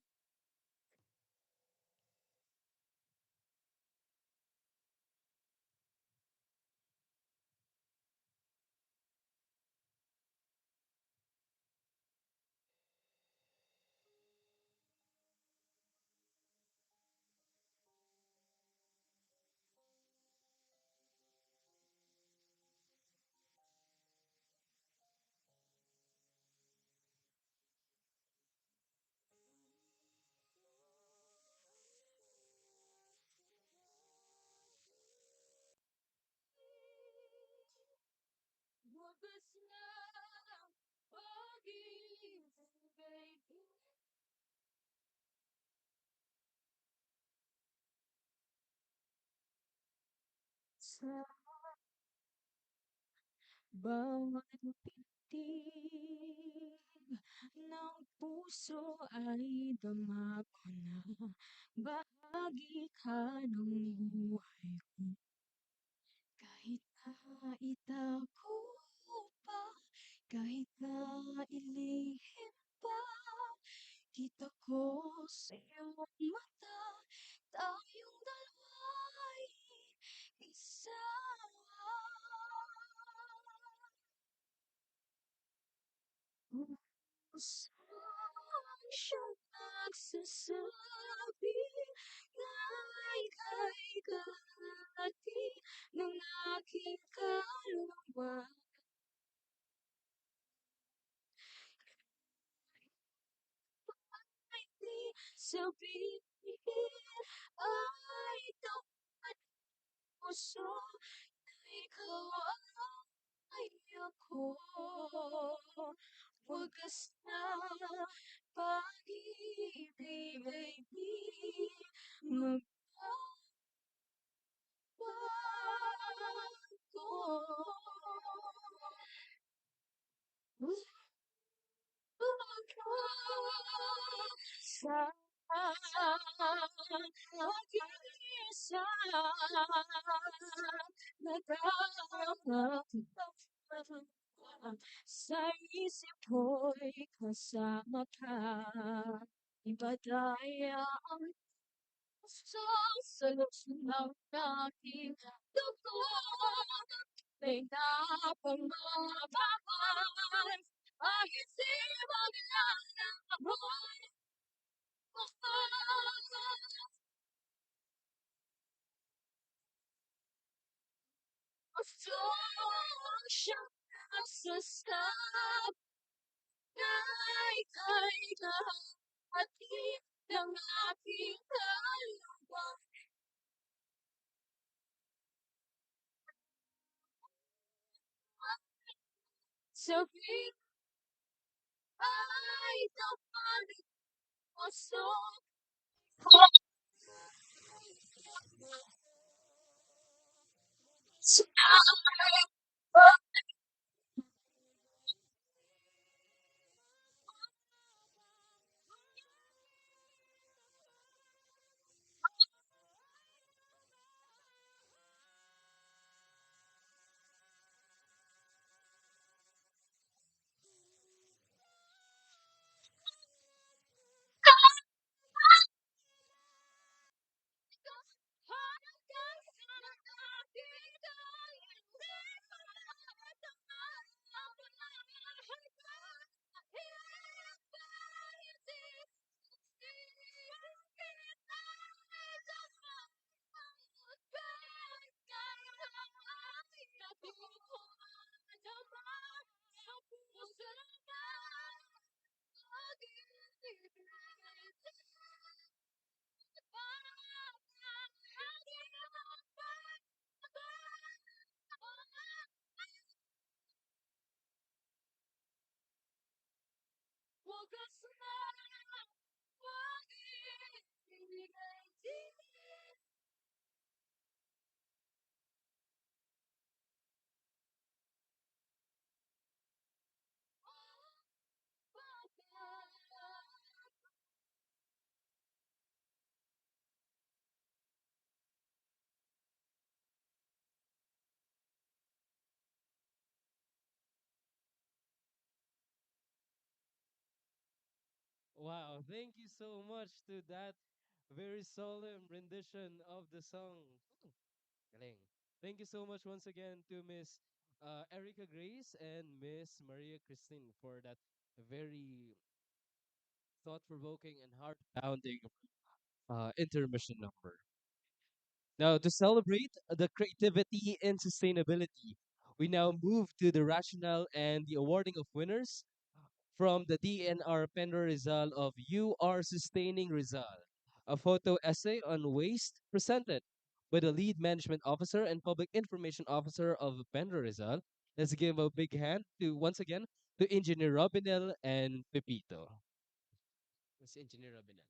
sa bawat titig ng puso ay dama ko na bahagi ka ng buhay ko. Kahit na itago pa, kahit na ilihim pa, kita ko sa iyong mata, tayong dalawa'y isa. Pusong siyang nagsasabi na ika'y kalahati ng aking kaluluwa. Ay di sabihin ay tapat puso na ikaw ay ako. Wagas na pag-ibig ay di magbabago. Sa pag-isa nadarama kita sa isip ko'y kasama ka. Ibadaya ang puso sa loob ng aking dugo. May napamababas kahit di maglang amoy mo. Gusto siyang nasasabi na ika'y kahati ng aking kaluluwa. Sabihin ay tapat puso. Wagas na pag-ibig ay di magbabago. Wow, thank you so much to that very solemn rendition of the song. Ooh, galing. Thank you so much once again to Miss Erica Grace and Miss Maria Christine for that very thought-provoking and heart-pounding intermission number. Now, to celebrate the creativity and sustainability, we now move to the rationale and the awarding of winners from the DNR Penra Rizal of You Are Sustaining Rizal, a photo essay on waste presented by the lead management officer and public information officer of Penra Rizal. Let's give a big hand to once again to Engineer Robinel and Pepito. Miss Engineer Robinel.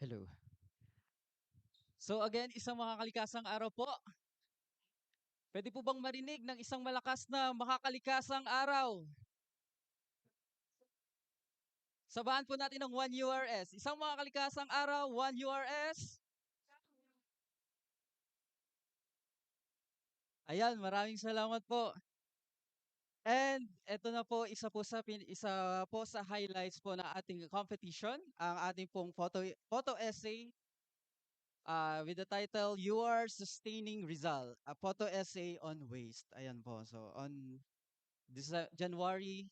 Hello. So again, isang makakalikasang araw po. Pwede po bang marinig ng isang malakas na makakalikasang araw? Sabahan po natin ng 1 URS. Isang makakalikasang araw, 1 URS. Ayan, maraming salamat po. And eto na po isa po sa highlights po ng ating competition, ang ating pong photo essay with the title You Are Sustaining Rizal, a photo essay on waste. Ayan po. So on this January,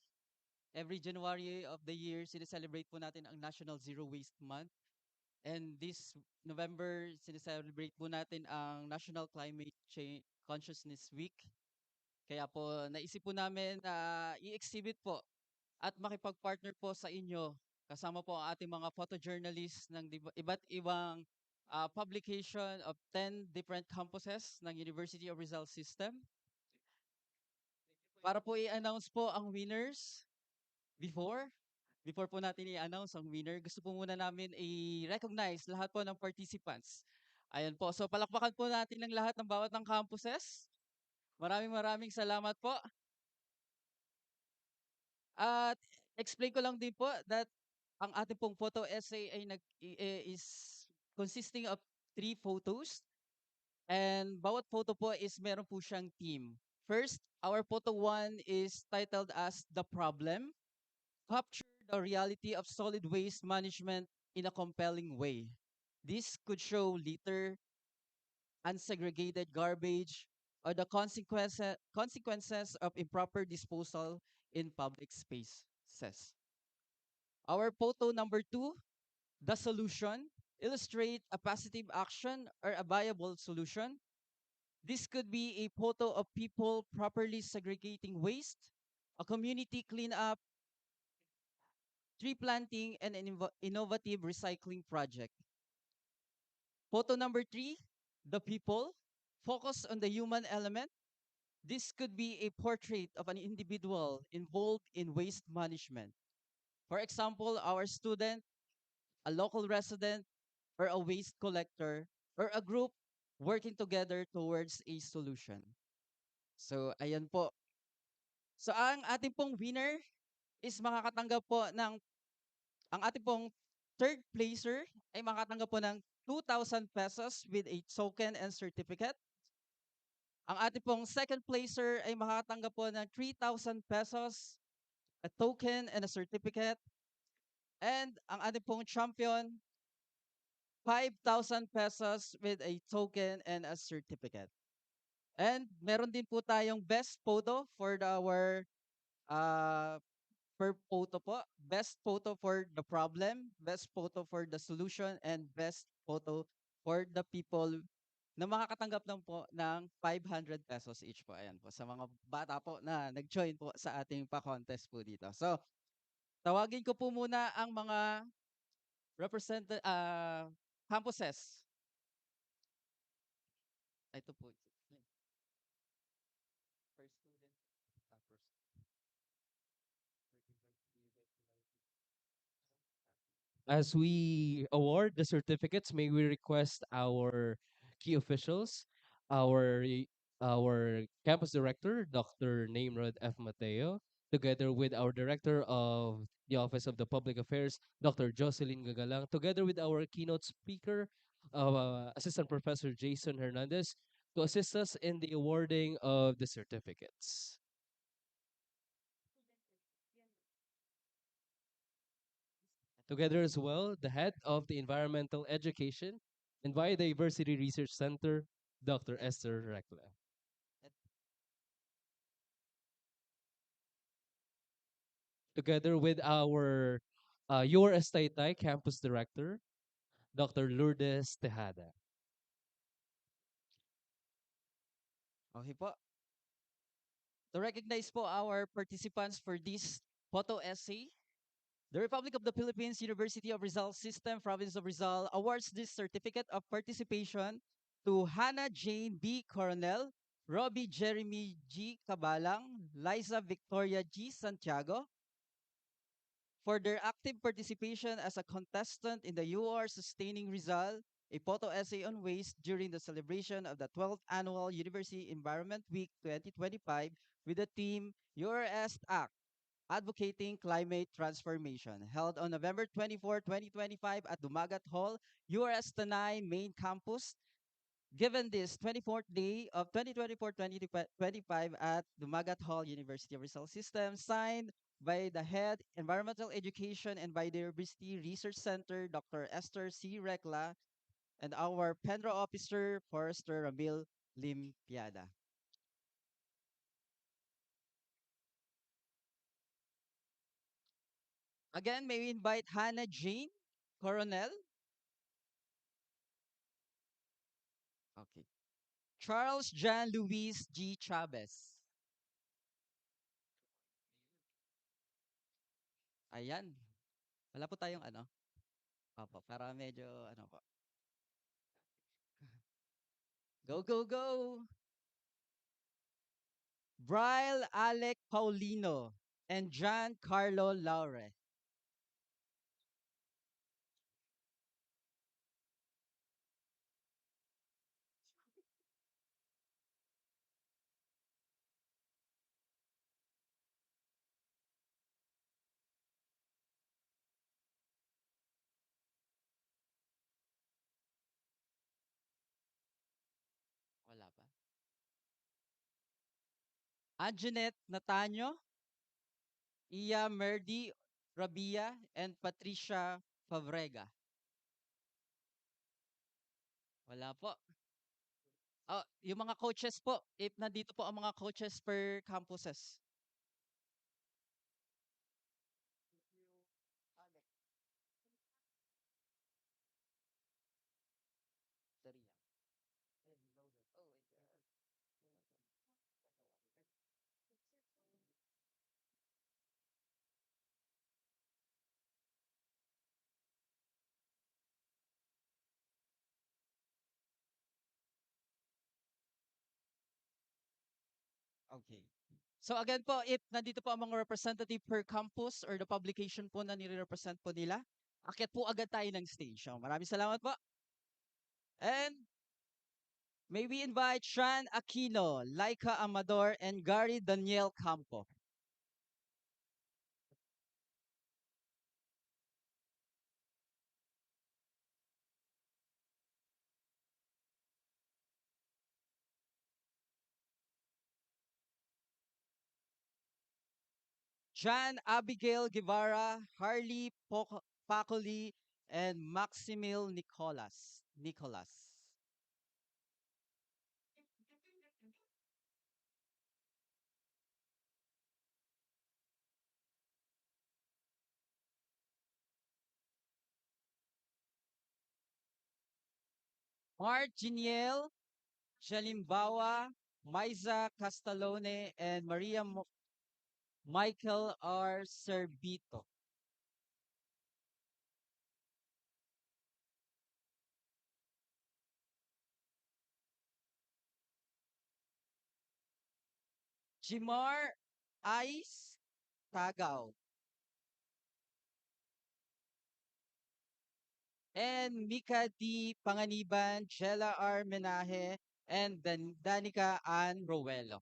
every January of the year, sineselebrate po natin ang National Zero Waste Month. And this November, sineselebrate po natin ang National Climate Change Consciousness Week. Kaya po, naisip po namin na i-exhibit po at makipag-partner po sa inyo. Kasama po ang ating mga photojournalists ng iba't ibang publication of 10 different campuses ng University of Rizal System. Para po i-announce po ang winners before po natin i-announce ang winner, gusto po muna namin i-recognize lahat po ng participants. Ayan po. So palakpakan po natin ng lahat ng bawat ng campuses. Maraming salamat po. At explain ko lang din po that ang ating pong photo essay ay is consisting of 3 photos. And bawat photo po is meron po siyang theme. First, our photo 1 is titled as The Problem. Capture the reality of solid waste management in a compelling way. This could show litter, unsegregated garbage, or the consequences of improper disposal in public spaces. Our photo number 2, the solution, illustrate a positive action or a viable solution. This could be a photo of people properly segregating waste, a community cleanup, tree planting, and an innovative recycling project. Photo number 3, the people, focus on the human element. This could be a portrait of an individual involved in waste management. For example, our student, a local resident, or a waste collector, or a group working together towards a solution. So, ayan po. So, ang ating pong winner is makakatanggap po ng, ang ating pong third placer ay makakatanggap po ng 2,000 pesos with a token and certificate. Ang ating pong second placer ay makakatanggap po ng 3,000 pesos, a token and a certificate. And ang ating pong champion, 5,000 pesos with a token and a certificate. And meron din po tayong best photo for our per photo po. Best photo for the problem, best photo for the solution, and best photo for the people na makakatanggap ng po ng 500 pesos each po. Ayan po, sa mga bata po na nag-join po sa ating pa-contest po dito. So, tawagin ko po muna ang mga campuses. Ito po. First student. Tapos. As we award the certificates, may we request our key officials, our our campus director, Dr. Namrod F. Mateo, together with our director of the Office of the Public Affairs, Dr. Jocelyn Gagalang, together with our keynote speaker, Assistant Professor Jason Hernandez, to assist us in the awarding of the certificates. Together as well, the head of the Environmental Education and Biodiversity Research Center, Dr. Esther Rekla. Together with our URS Taytay Campus Director, Dr. Lourdes Tejada. Okay po. To recognize po our participants for this photo essay, the Republic of the Philippines University of Rizal System, Province of Rizal, awards this certificate of participation to Hannah Jane B. Coronel, Robbie Jeremy G. Cabalang, Liza Victoria G. Santiago, for their active participation as a contestant in the UR Sustaining Rizal, a photo essay on waste during the celebration of the 12th Annual University Environment Week 2025 with the theme URS Act, Advocating Climate Transformation, held on November 24, 2025 at Dumagat Hall, URS Tanay Main Campus. Given this 24th day of 2024-2025 at Dumagat Hall, University of Rizal System, signed by the head Environmental Education and Biodiversity Research Center, Dr. Esther C. Recla, and our Penro Officer, Forester Ramil Limpiada. Again, may we invite Hannah Jane Coronel. Okay. Charles John Luis G. Chavez. Ayan. Wala po tayong ano. Opo, para medyo ano po. Go, go, go! Bryle Alec Paulino and John Carlo Laure. Wala pa. Anjanette Natanyo, Iya Merdi Rabia, and Patricia Favrega. Wala po. Oh, yung mga coaches po, if nandito po ang mga coaches per campuses. Okay. So again po, if nandito po ang mga representative per campus or the publication po na nire-represent po nila, akit po agad tayo ng stage. So, maraming salamat po. And may we invite Sean Aquino, Laika Amador, and Gary Daniel Campo. Jan Abigail Guevara, Harley Pacoli, and Maximil Nicolas. Mark Giniel, Shalimbawa, Maiza Castalone, and Maria Michael R. Servito. Jimar Ice Tagaw. And Mika D. Panganiban, Jella R. Menaje, and Danica Ann Rowelo.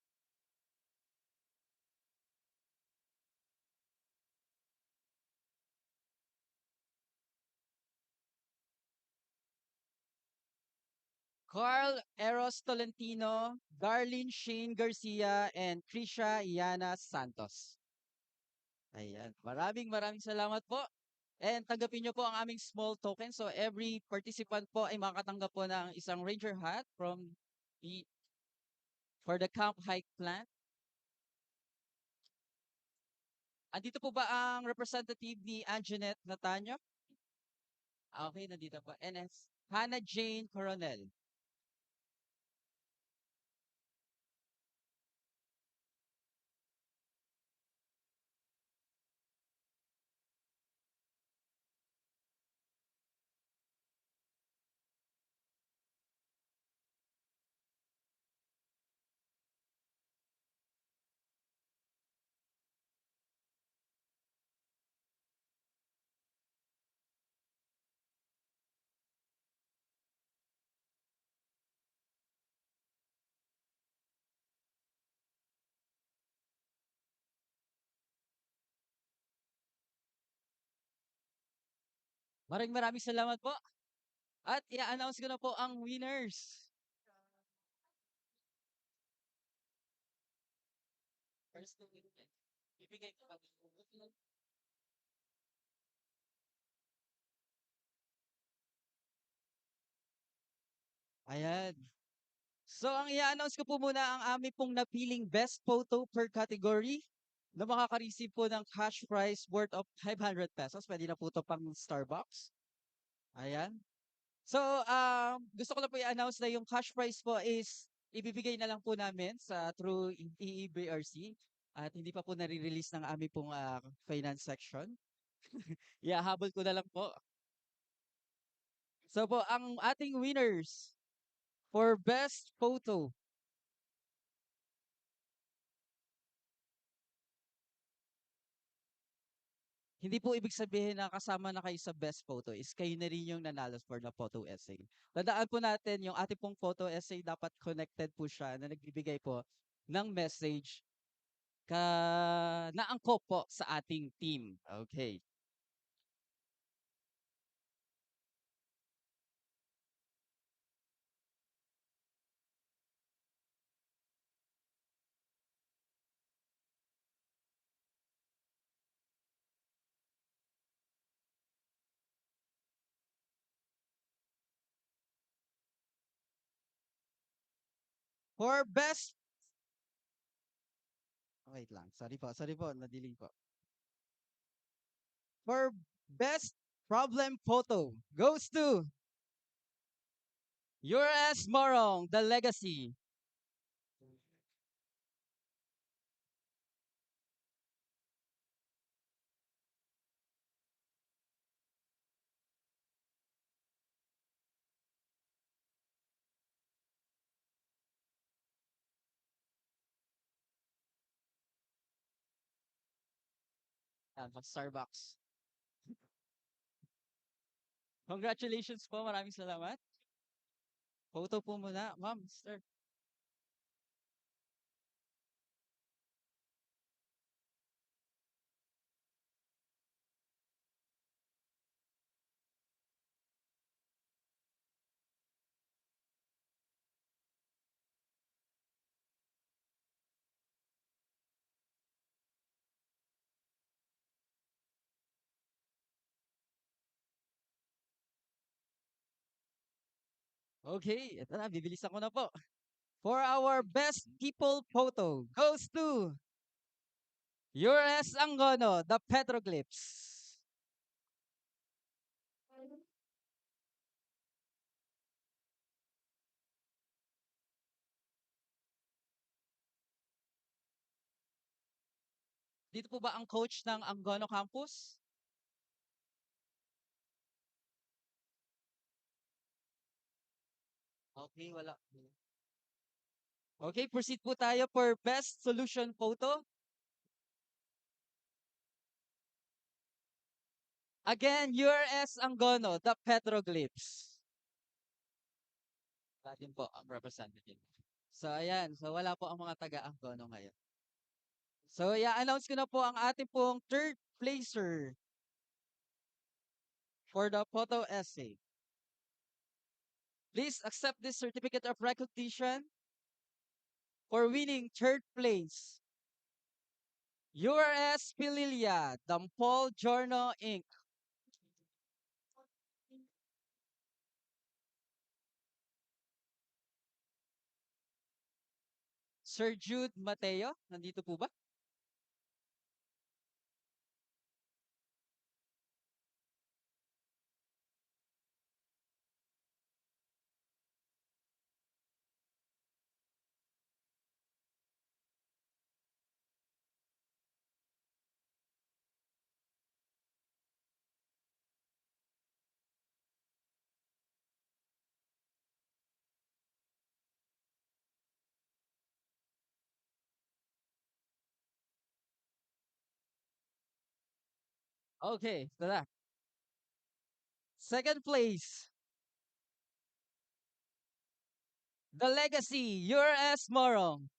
Carl Eros Tolentino, Darlene Shane Garcia, and Krisha Iana Santos. Ayan. Maraming salamat po. And tanggapin nyo po ang aming small token. So every participant po ay makatanggap po ng isang ranger hat from for the Camp Hike Plan. Andito po ba ang representative ni Anjanette Natanyo? Okay, nandito po. NS Hannah Jane Coronel. Maraming salamat po. At i-announce ko na po ang winners. First, ibigay ko pa. Ayan. So, ang i-announce ko po muna ang aming pong napiling best photo per category na makaka-receive po ng cash prize worth of 500 pesos. Pwede na po ito pang Starbucks. Ayan. So, gusto ko na po i-announce na yung cash prize po is ibibigay na lang po namin through EEBRC at hindi pa po nare-release ng aming pong finance section. Ihahabol ko na lang po. So po, ang ating winners for best photo. Hindi po ibig sabihin na kasama na kayo sa best photo is kayo na rin yung nanalo for the photo essay. Tandaan po natin yung ating pong photo essay dapat connected po siya na nagbibigay po ng message na angkop po sa ating team. Okay. For best wait lang. Sorry po. Nadiling po. For best problem photo goes to URS Morong, The Legacy. Yan, Starbucks. Congratulations po. Maraming salamat. Photo po muna. Ma'am, sir. Okay, ito na. Bibilisan ko na po. For our best people photo goes to URS Angono, The Petroglyphs. Dito po ba ang coach ng Angono Campus? Okay, wala. Okay, proceed po tayo for best solution photo. Again, URS Angono, The Petroglyphs. Natin po ang representative. So, ayan. So, wala po ang mga taga-Angono ngayon. So, i-announce ko na po ang ating pong third placer for the photo essay. Please accept this certificate of recognition for winning third place. URS Pililia, Dampol Journal Inc. Sir Jude Mateo, nandito po ba? Okay, tara. Second place. The Legacy, URS Morong.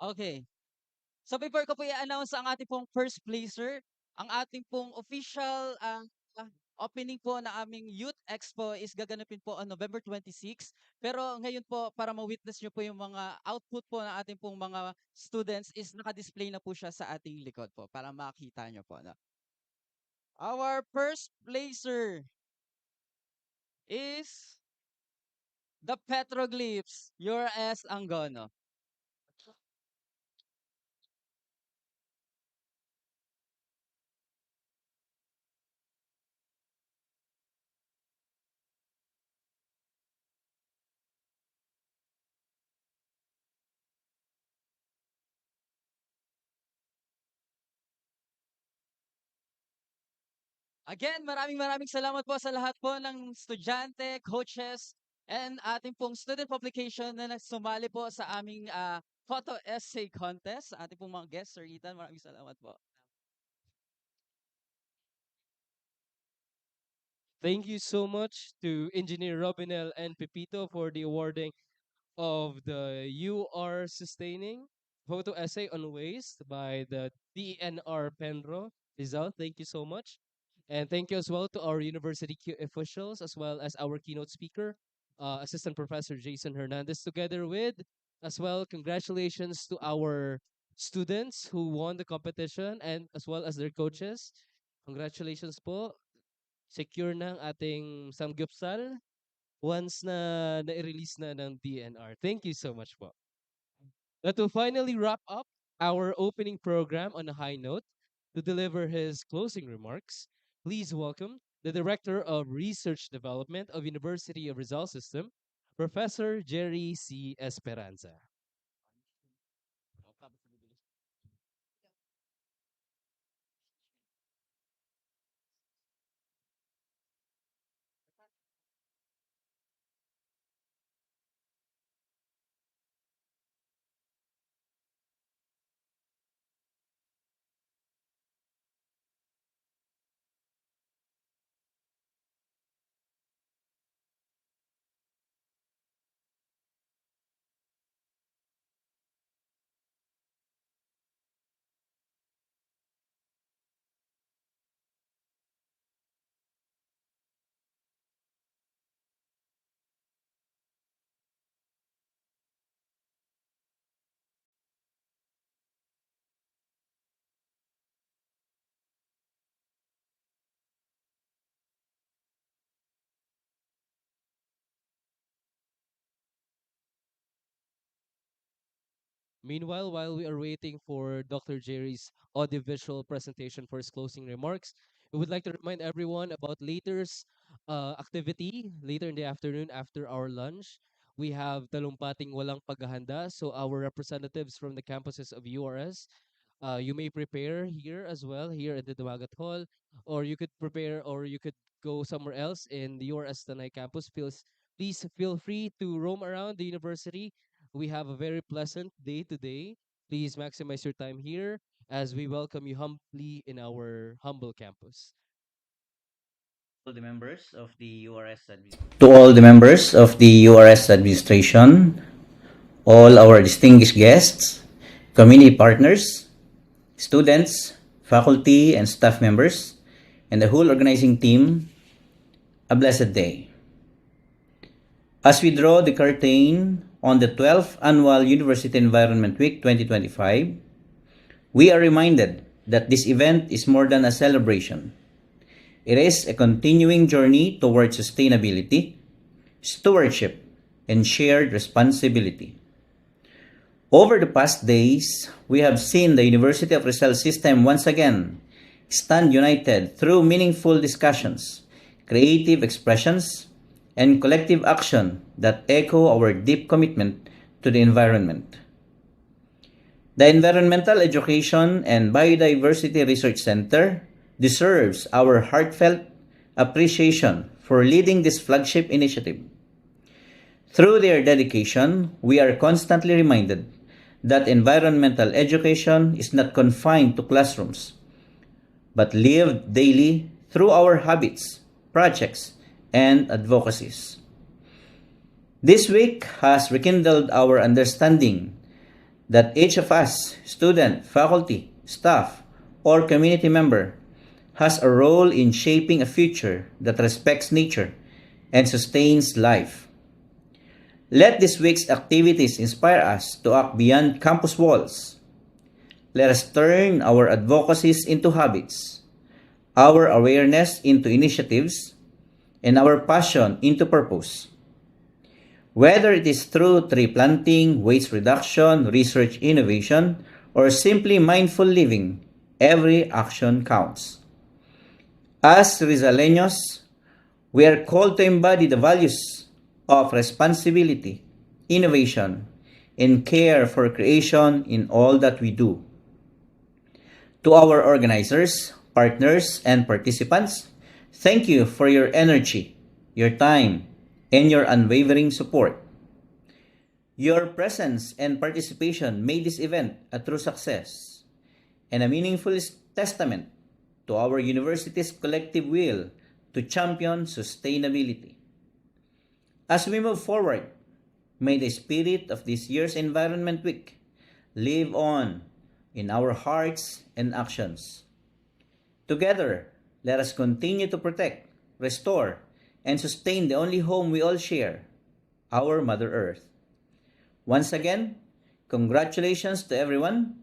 Okay. So before ko po i-announce ang ating pong first placer, ang ating pong official opening po na aming Youth Expo is gaganapin po on November 26. Pero ngayon po, para ma-witness nyo po yung mga output po ng ating pong mga students is naka-display na po siya sa ating likod po para makita nyo po. No? Our first placer is the petroglyphs, URS Angono. Again, maraming salamat po sa lahat po ng estudyante, coaches, and ating pong student publication na nagsumali po sa aming photo essay contest. Ating pong mga guests, Sir Ethan, maraming salamat po. Thank you so much to Engineer Robinel and Pepito for the awarding of the UR Sustaining Photo Essay on Waste by the DNR Penro Rizal. Thank you so much. And thank you as well to our university officials as well as our keynote speaker, Assistant Professor Jason Hernandez, together with as well congratulations to our students who won the competition and as well as their coaches. Congratulations po. Secure na ang ating samgyupsal once na na-release na ng DNR. Thank you so much po. Now to finally wrap up our opening program on a high note, to deliver his closing remarks, please welcome the Director of Research Development of University of Rizal System, Professor Jerry C. Esperanza. Meanwhile, while we are waiting for Dr. Jerry's audiovisual presentation for his closing remarks, we would like to remind everyone about later's activity later in the afternoon after our lunch. We have talumpating walang paghahanda. So our representatives from the campuses of URS, you may prepare here as well, here at the Dumagat Hall, or you could prepare or you could go somewhere else in the URS Tanay campus. Please feel free to roam around the university. We have a very pleasant day today. Please maximize your time here as we welcome you humbly in our humble campus. To all the members of the URS administration, all our distinguished guests, community partners, students, faculty, and staff members, and the whole organizing team, a blessed day. As we draw the curtain on the 12th Annual University Environment Week 2025, we are reminded that this event is more than a celebration. It is a continuing journey towards sustainability, stewardship, and shared responsibility. Over the past days, we have seen the University of Rizal System once again stand united through meaningful discussions, creative expressions, and collective action that echo our deep commitment to the environment. The Environmental Education and Biodiversity Research Center deserves our heartfelt appreciation for leading this flagship initiative. Through their dedication, we are constantly reminded that environmental education is not confined to classrooms, but lived daily through our habits, projects, and advocacies. This week has rekindled our understanding that each of us, student, faculty, staff, or community member, has a role in shaping a future that respects nature and sustains life. Let this week's activities inspire us to act beyond campus walls. Let us turn our advocacies into habits, our awareness into initiatives, and our passion into purpose. Whether it is through tree planting, waste reduction, research innovation, or simply mindful living, every action counts. As Rizaleños, we are called to embody the values of responsibility, innovation, and care for creation in all that we do. To our organizers, partners, and participants, thank you for your energy, your time, and your unwavering support. Your presence and participation made this event a true success and a meaningful testament to our university's collective will to champion sustainability. As we move forward, may the spirit of this year's Environment Week live on in our hearts and actions. Together, let us continue to protect, restore, and sustain the only home we all share, our Mother Earth. Once again, congratulations to everyone,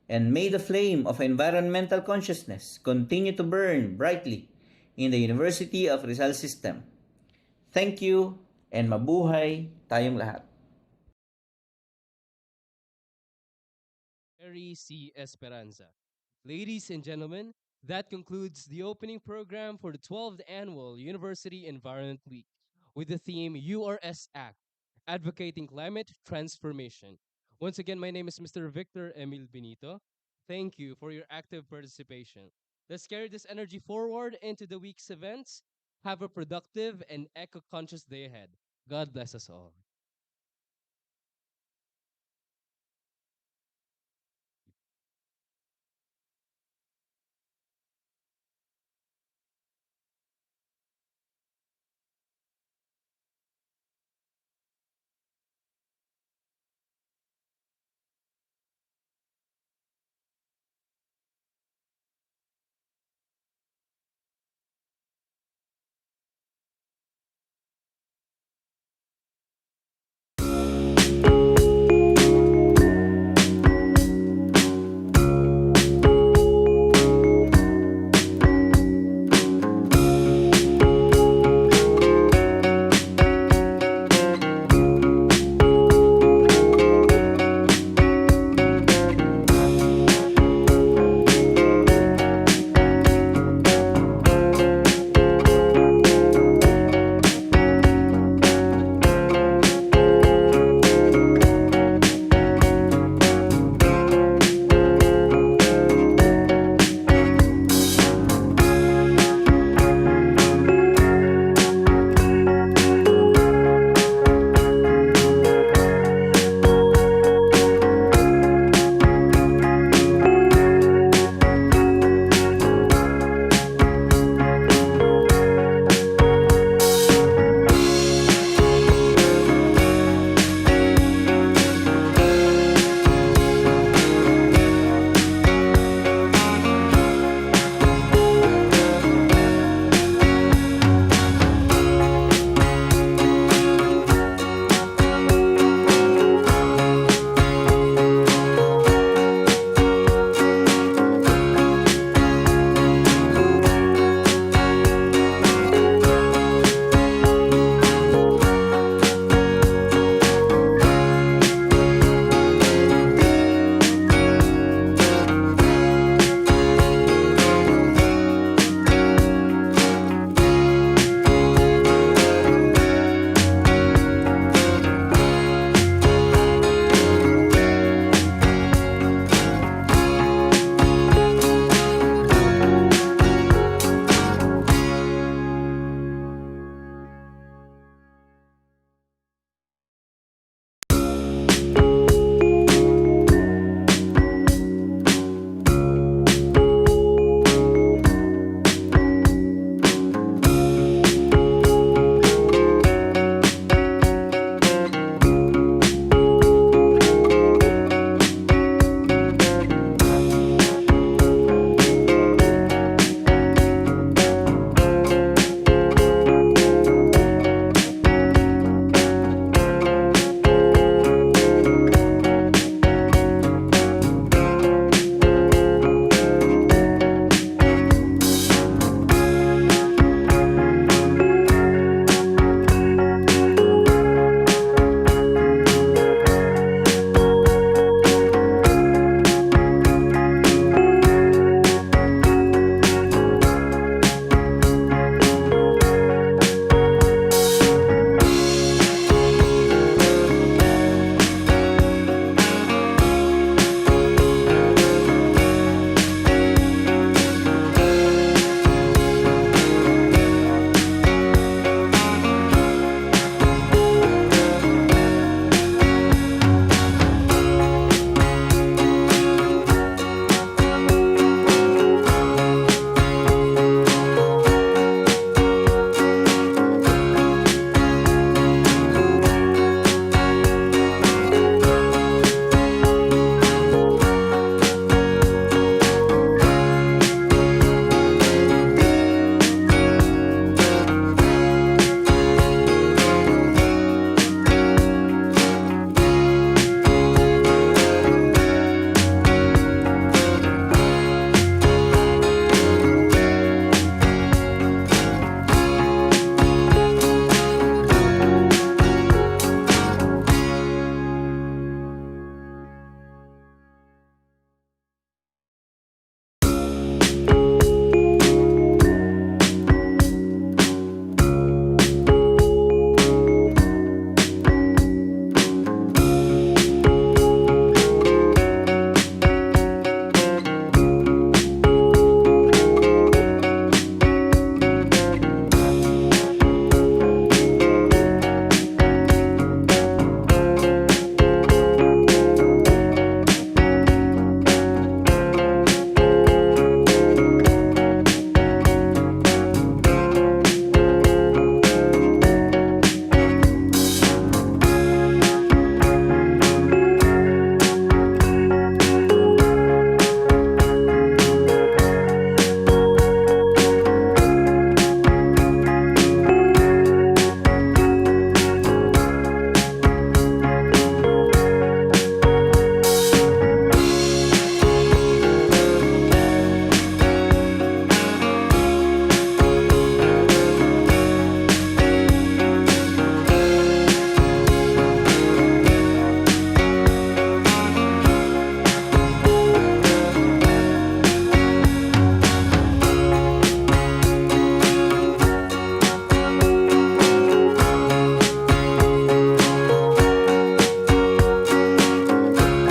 and may the flame of environmental consciousness continue to burn brightly in the University of Rizal System. Thank you, and mabuhay tayong lahat. Mary C. Esperanza. Ladies and gentlemen, that concludes the opening program for the 12th Annual University Environment Week with the theme URS Act, Advocating Climate Transformation. Once again, my name is Mr. Victor Emil Benito. Thank you for your active participation. Let's carry this energy forward into the week's events. Have a productive and eco-conscious day ahead. God bless us all.